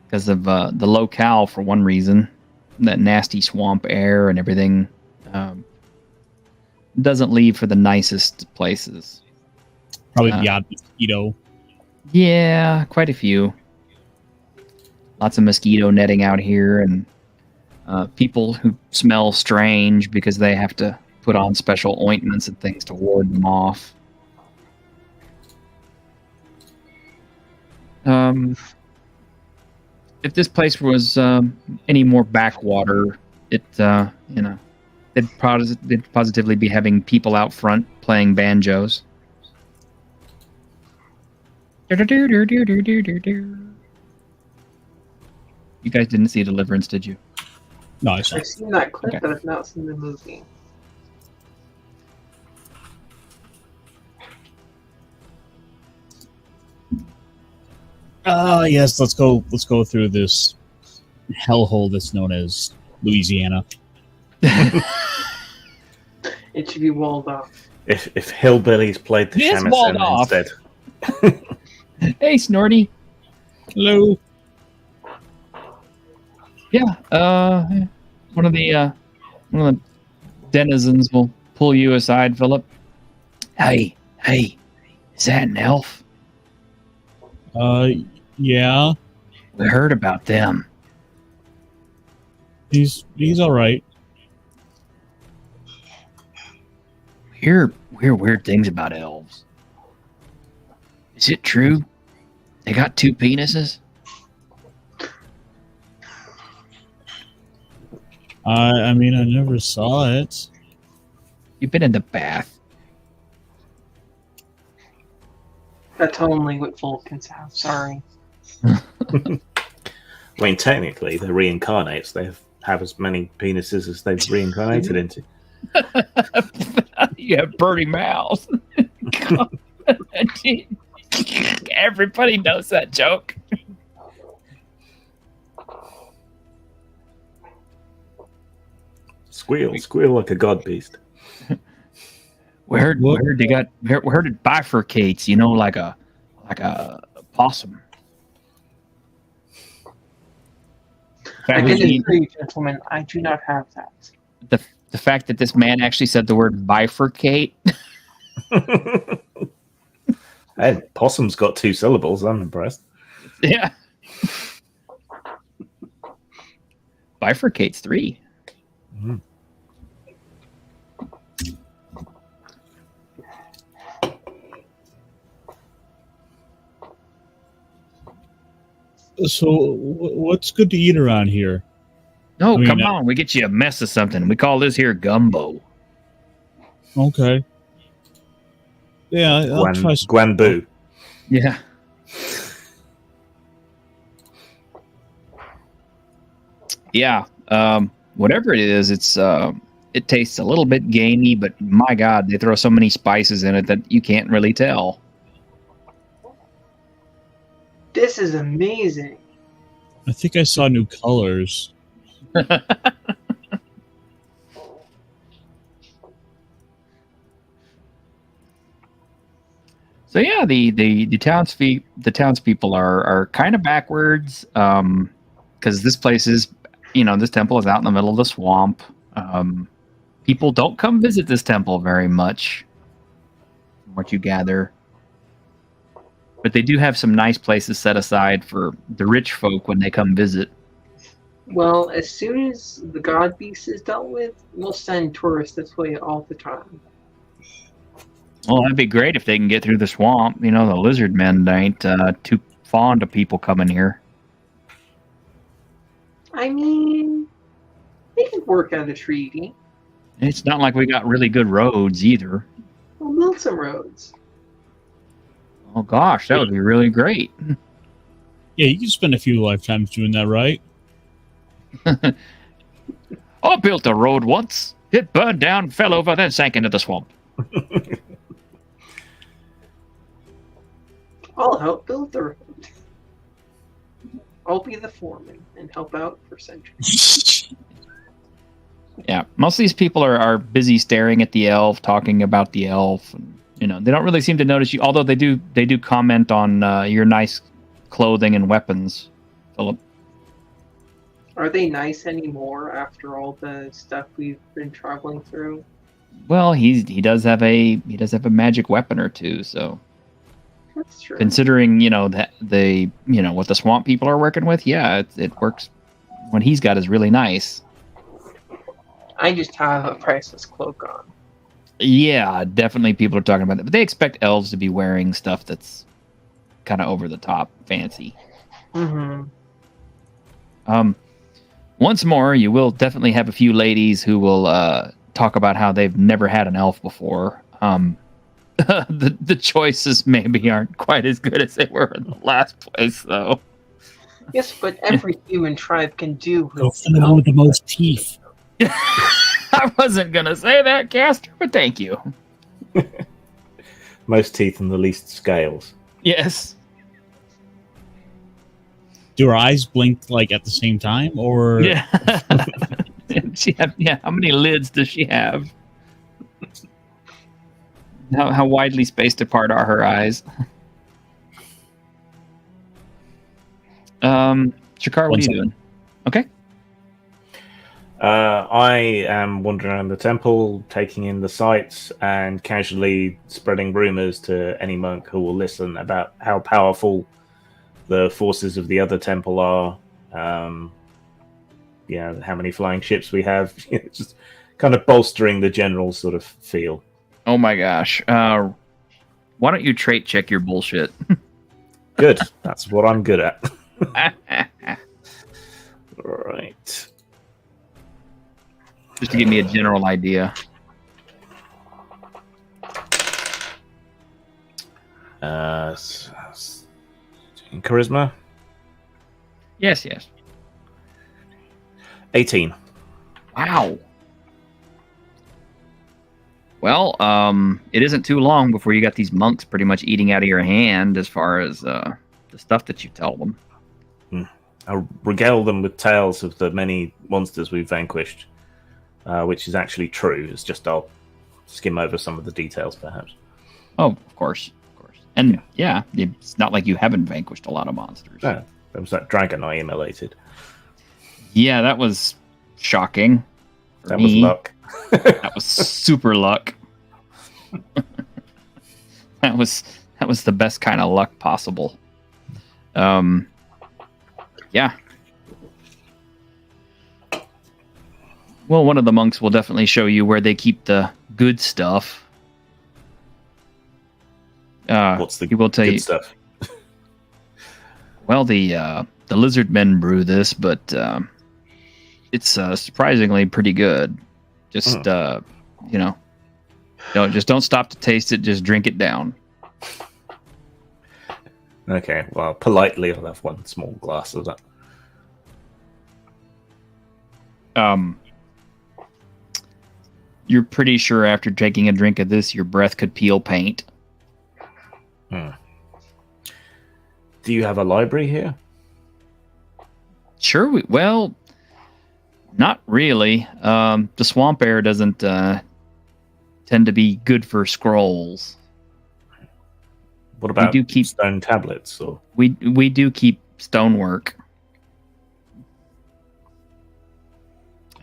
because of the locale, for one reason. That nasty swamp air and everything doesn't leave for the nicest places. Probably the odd mosquito. Yeah, quite a few. Lots of mosquito netting out here, and people who smell strange because they have to put on special ointments and things to ward them off. If this place was any more backwater, they'd positively be having people out front playing banjos. You guys didn't see Deliverance, did you? No, I saw. I've seen that clip, Okay. but I've not seen the movie. Yes, let's go through this hellhole that's known as Louisiana. It should be walled off. If hillbillies played the It is walled shamisen off. instead. Hey, Snorty. Hello. Yeah, one of the denizens will pull you aside, Philip. Hey, Is that an elf? Yeah, We heard about them. he's all right. We hear weird things about elves. Is it true? They got 2 penises? I mean, I never saw it. You've been in the bath. That's only what Vulcans have. Sorry. I mean, technically, they're reincarnates. They have as many penises as they've reincarnated into. You have burning mouths. Everybody knows that joke. Squeal like a god beast. We heard they got. We heard it bifurcates. You know, like a possum. I can assure you, gentlemen, I do not have that. The fact that this man actually said the word bifurcate. Hey, possum's got 2 syllables. I'm impressed. Yeah. Bifurcates 3. Mm. So, what's good to eat around here? No, I mean, come on. We get you a mess of something. We call this here gumbo. Okay. Yeah, I'll try some. Guanbu. Yeah. Yeah. Whatever it is, it tastes a little bit gamey, but my God, they throw so many spices in it that you can't really tell. This is amazing. I think I saw new colors. So yeah, the townspeople are kind of backwards, because this place is, this temple is out in the middle of the swamp. People don't come visit this temple very much, from what you gather. But they do have some nice places set aside for the rich folk when they come visit. Well, as soon as the god beast is dealt with, we'll send tourists this way all the time. Well, that'd be great if they can get through the swamp. The lizard men ain't too fond of people coming here. I mean, they could work out a treaty. It's not like we got really good roads either. We'll build some roads. Oh gosh, that would be really great. Yeah, you can spend a few lifetimes doing that, right? I built a road once. It burned down, fell over, then sank into the swamp. I'll help build the road. I'll be the foreman and help out for centuries. Yeah, most of these people are busy staring at the elf, talking about the elf. And, they don't really seem to notice you, although they do comment on your nice clothing and weapons, Philip. Are they nice anymore after all the stuff we've been traveling through? Well, he does have a magic weapon or two, so That's true. considering that what the swamp people are working with, yeah, it works. What he's got is really nice. I just have a priceless cloak on. Yeah, definitely people are talking about that, but they expect elves to be wearing stuff that's kind of over the top, fancy. Mm-hmm. Once more, you will definitely have a few ladies who will talk about how they've never had an elf before. The choices maybe aren't quite as good as they were in the last place, though. Yes, but every human tribe can do Go for the one with the most teeth. I wasn't gonna say that, Caster, but thank you. Most teeth and the least scales. Yes. Do her eyes blink like at the same time, or Yeah. How many lids does she have? How widely spaced apart are her eyes? Shakar, what are you doing? Okay. I am wandering around the temple, taking in the sights, and casually spreading rumors to any monk who will listen about how powerful the forces of the other temple are. How many flying ships we have. Just kind of bolstering the general sort of feel. Oh my gosh. Why don't you trait check your bullshit? Good. That's what I'm good at. Right. Just to give me a general idea. Charisma? Yes. 18. Wow. Well, it isn't too long before you got these monks pretty much eating out of your hand as far as the stuff that you tell them. I'll regale them with tales of the many monsters we've vanquished, which is actually true. It's just I'll skim over some of the details, perhaps. Oh, of course. And yeah, it's not like you haven't vanquished a lot of monsters. No, there was that dragon I immolated. Yeah, that was shocking. That was luck. That was super luck. that was the best kind of luck possible. Yeah. Well, one of the monks will definitely show you where they keep the good stuff. What's the he will tell good you stuff? Well, the lizard men brew this, but it's surprisingly pretty good. Just don't stop to taste it. Just drink it down. Okay, well, politely, I'll have one small glass of that. You're pretty sure after taking a drink of this, your breath could peel paint. Do you have a library here? Sure. Well, not really. The swamp air doesn't tend to be good for scrolls. What about we do keep stone tablets? Or we do keep stonework.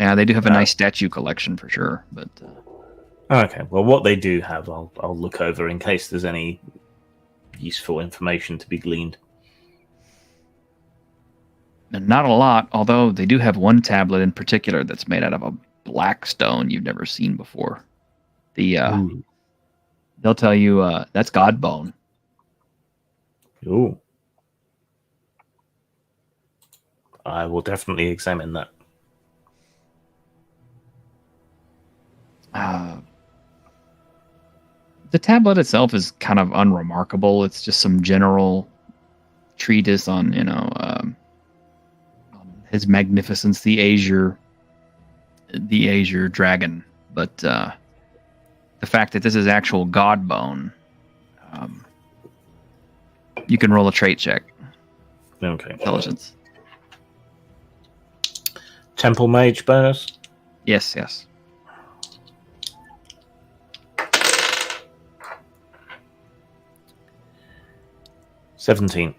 Yeah, they do have a nice statue collection for sure. But okay, well, what they do have, I'll look over in case there's any useful information to be gleaned. Not a lot, although they do have one tablet in particular that's made out of a black stone you've never seen before. They'll tell you that's God bone. Ooh. I will definitely examine that. The tablet itself is kind of unremarkable. It's just some general treatise on, His Magnificence, the Azure Dragon. But the fact that this is actual God bone, you can roll a trait check. Okay. Intelligence. Temple Mage bonus? Yes. 17.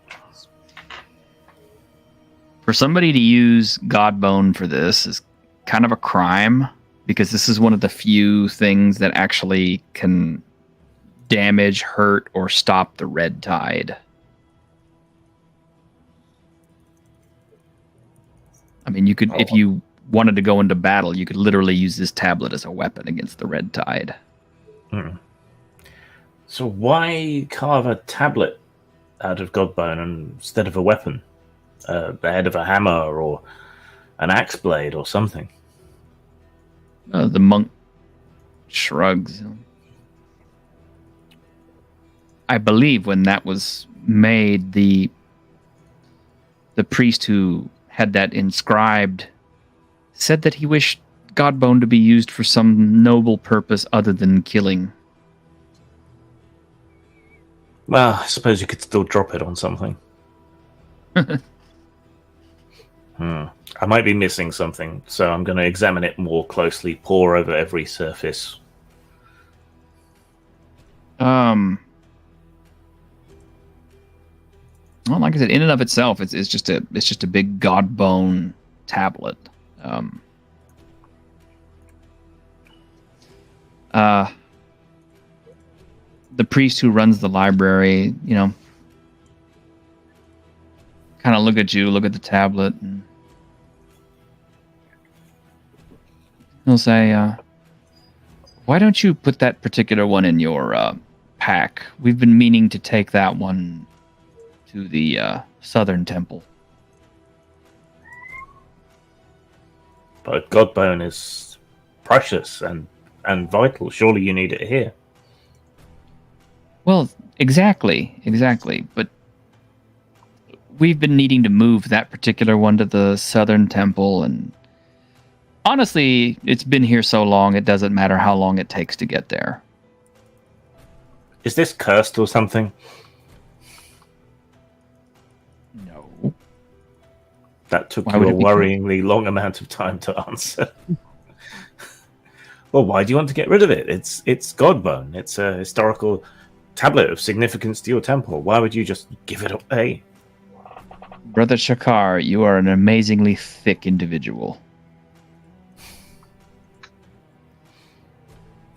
For somebody to use Godbone for this is kind of a crime, because this is one of the few things that actually can damage, hurt, or stop the red tide. I mean, you could, if you wanted to go into battle, you could literally use this tablet as a weapon against the red tide. So why carve a tablet out of Godbone instead of a weapon? The head of a hammer or an axe blade or something? The monk shrugs. I believe when that was made, the priest who had that inscribed said that he wished Godbone to be used for some noble purpose other than killing. Well, I suppose you could still drop it on something. I might be missing something, so I'm going to examine it more closely, pore over every surface. Well, like I said, in and of itself, it's just a big Godbone tablet. the priest who runs the library, kind of look at you, look at the tablet, and he'll say, why don't you put that particular one in your pack? We've been meaning to take that one to the southern temple. But Godbone is precious and vital. Surely you need it here. Well, exactly. But we've been needing to move that particular one to the southern temple, and honestly, it's been here so long, it doesn't matter how long it takes to get there. Is this cursed or something? No. That took Why you would a it be worryingly long amount of time to answer. Well, why do you want to get rid of it? It's Godbone. It's a historical tablet of significance to your temple. Why would you just give it away? Brother Shakar, you are an amazingly thick individual.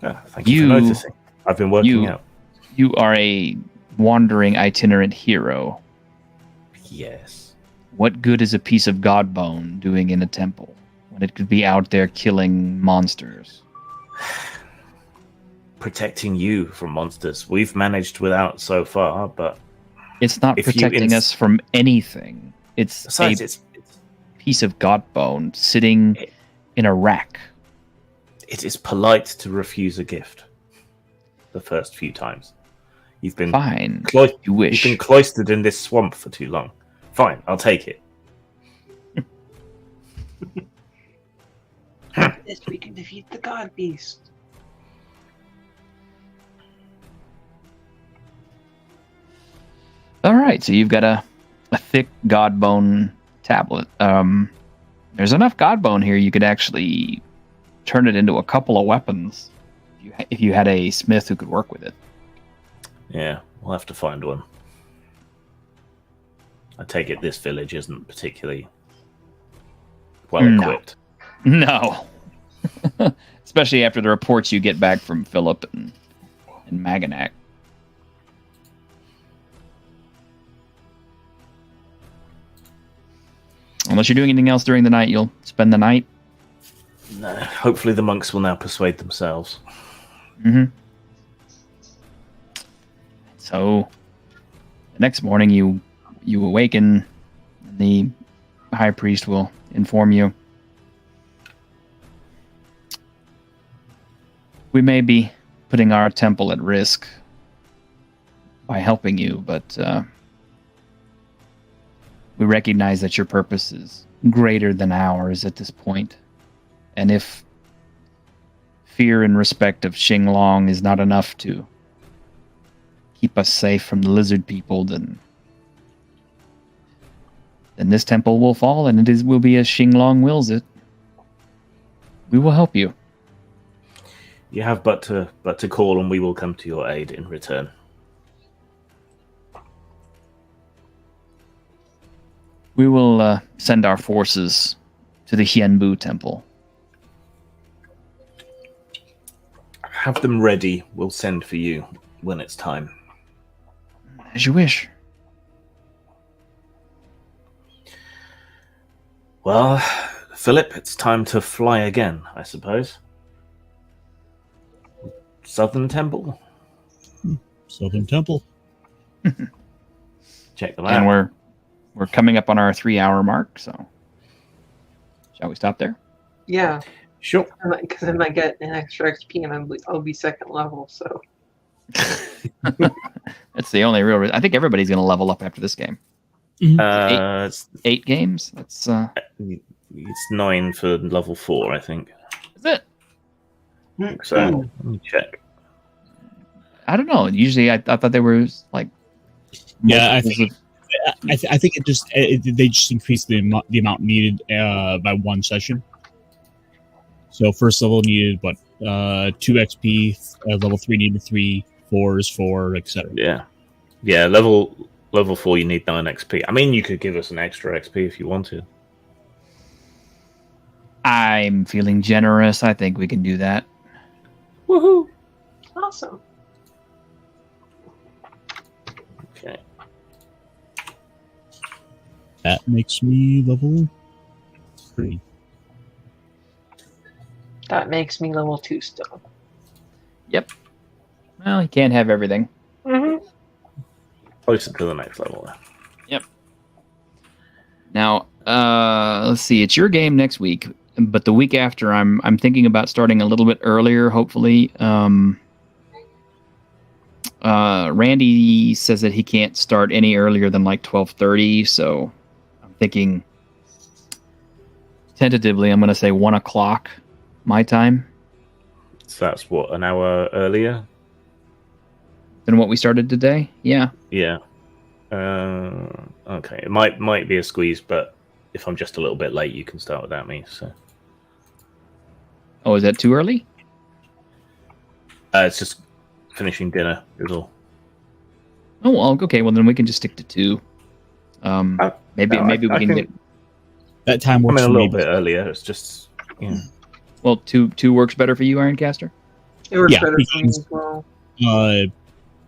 Thank you for noticing. I've been working out. You are a wandering itinerant hero. Yes. What good is a piece of Godbone doing in a temple when it could be out there killing monsters? Protecting you from monsters. We've managed without so far, but it's not protecting us from anything. It's besides, a it's piece of Godbone sitting in a rack. It is polite to refuse a gift. The first few times, you've been fine. You wish. You've been cloistered in this swamp for too long. Fine, I'll take it. After this, we can defeat the God Beast. All right, so you've got a thick Godbone tablet. There's enough Godbone here you could actually turn it into a couple of weapons if you had a smith who could work with it. Yeah, we'll have to find one. I take it this village isn't particularly well equipped. No. Especially after the reports you get back from Philip and Maganak. Unless you're doing anything else during the night, you'll spend the night. No, hopefully the monks will now persuade themselves. Mm-hmm. So, the next morning you awaken, and the high priest will inform you. We may be putting our temple at risk by helping you, but we recognize that your purpose is greater than ours at this point. And if fear and respect of Xinglong is not enough to keep us safe from the lizard people, then this temple will fall, and it will be as Xinglong wills it. We will help you. You have but to call, and we will come to your aid in return. We will send our forces to the Hienbu temple. Have them ready. We'll send for you when it's time. As you wish. Well, Philip, it's time to fly again, I suppose. Southern Temple? Southern Temple. Check them out. And we're coming up on our 3-hour mark, so shall we stop there? Yeah. Sure. Because I might get an extra XP and I'll be second level, so. That's the only real reason. I think everybody's going to level up after this game. It's 8 games? That's it's 9 for level 4, I think. Is it? So, let me check. I don't know. Usually I thought they were like... Yeah, I think they just increased the amount needed by one session. So first level needed 2 XP, level 3 needed 3, 4 is 4, etc. Yeah. Level 4 you need 9 XP. I mean, you could give us an extra XP if you wanted. I'm feeling generous. I think we can do that. Woohoo! Awesome. Okay. That makes me level 3. That makes me level 2 still. Yep. Well, you can't have everything. Mm-hmm. Closer to the next level. Yep. Now, let's see. It's your game next week, but the week after, I'm thinking about starting a little bit earlier. Hopefully, Randy says that he can't start any earlier than like 12:30. So I'm thinking tentatively, I'm going to say 1 o'clock my time So that's what, an hour earlier? than what we started today. Yeah. Yeah. Okay. It might be a squeeze, but if I'm just a little bit late, you can start without me. So Oh, is that too early? it's just finishing dinner is all. Oh, well, okay. Well, then we can just stick to 2. Maybe no, we I can can- get. That time I works mean, a for little me. bit earlier. It's just, you know. Well, 2 works better for you, Ironcaster. It works Yeah, better for me because- as well.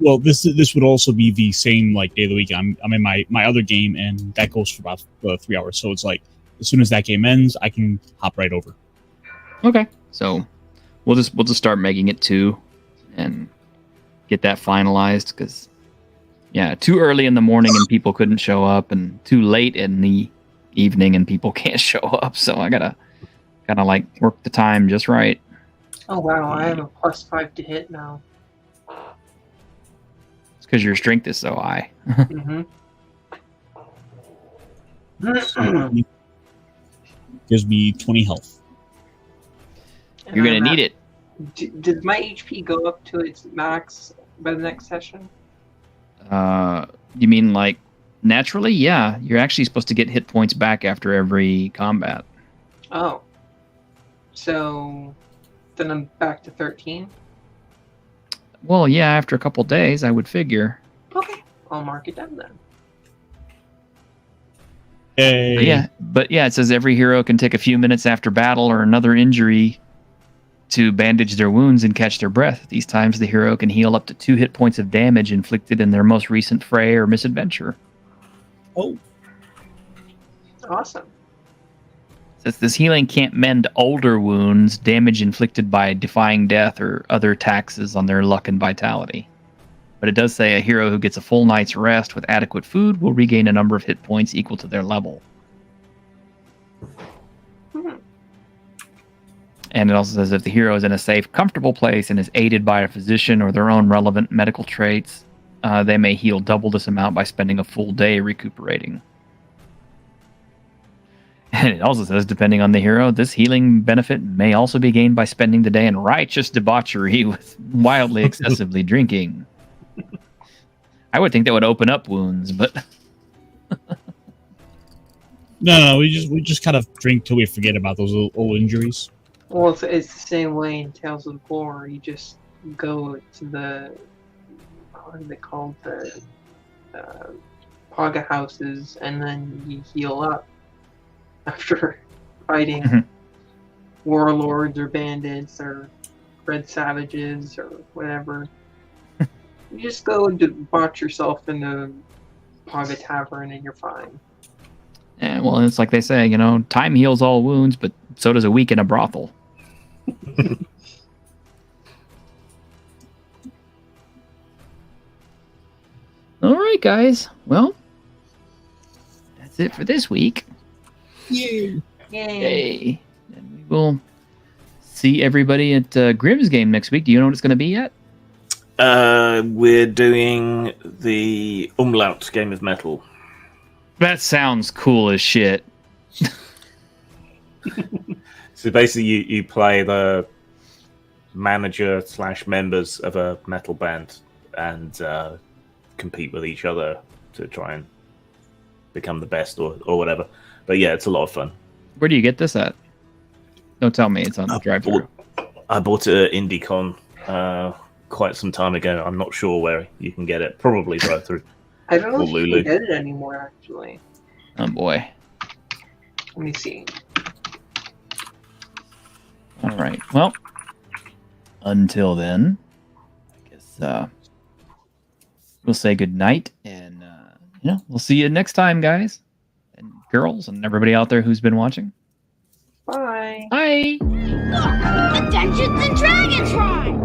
Well, this would also be the same like day of the week. I'm in my other game, and that goes for about 3 hours. So it's like as soon as that game ends, I can hop right over. Okay. So we'll just start making it 2 and get that finalized because too early in the morning and people couldn't show up, and too late in the evening and people can't show up. So I gotta like work the time just right. Oh wow, I have a +5 to hit now. It's because your strength is so high. Mm-hmm. Gives me 20 health. You're gonna need it. Does my HP go up to its max by the next session? You mean like naturally? Yeah, you're actually supposed to get hit points back after every combat. Oh. So then I'm back to 13? Well, yeah, after a couple days, I would figure. Okay. I'll mark it down then. Hey. But yeah, it says every hero can take a few minutes after battle or another injury to bandage their wounds and catch their breath. At these times, the hero can heal up to 2 hit points of damage inflicted in their most recent fray or misadventure. Oh, Awesome. Says this healing can't mend older wounds, damage inflicted by defying death or other taxes on their luck and vitality. But it does say a hero who gets a full night's rest with adequate food will regain a number of hit points equal to their level. And it also says if the hero is in a safe, comfortable place and is aided by a physician or their own relevant medical traits, they may heal double this amount by spending a full day recuperating. And it also says, depending on the hero, this healing benefit may also be gained by spending the day in righteous debauchery with wildly excessively drinking. I would think that would open up wounds, but no, we just kind of drink till we forget about those little old injuries. Well, it's the same way in Tales of War. You just go to the, what are they called, the Paga houses, and then you heal up after fighting Mhm. warlords or bandits or red savages or whatever. You just go and debauch yourself in the Paga Tavern and you're fine. yeah, well, it's like they say, time heals all wounds, but so does a week in a brothel. All right, guys. Well, that's it for this week. Yay! Yay. And we will see everybody at Grimm's game next week. Do you know what it's going to be yet? We're doing the Umlaut game of metal. That sounds cool as shit. So basically, you play the manager / members of a metal band and compete with each other to try and become the best or whatever. But yeah, it's a lot of fun. Where do you get this at? Don't tell me it's on the drive-thru. I bought it at IndieCon quite some time ago. I'm not sure where you can get it. Probably drive-thru. I don't know Or if you Lulu. can get it anymore, actually. Oh boy. Let me see. All right. Well, until then, I guess we'll say good night, and we'll see you next time, guys and girls, and everybody out there who's been watching. Bye. Bye. Look, the Dungeons and Dragons ride!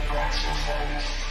Gracias a Dios.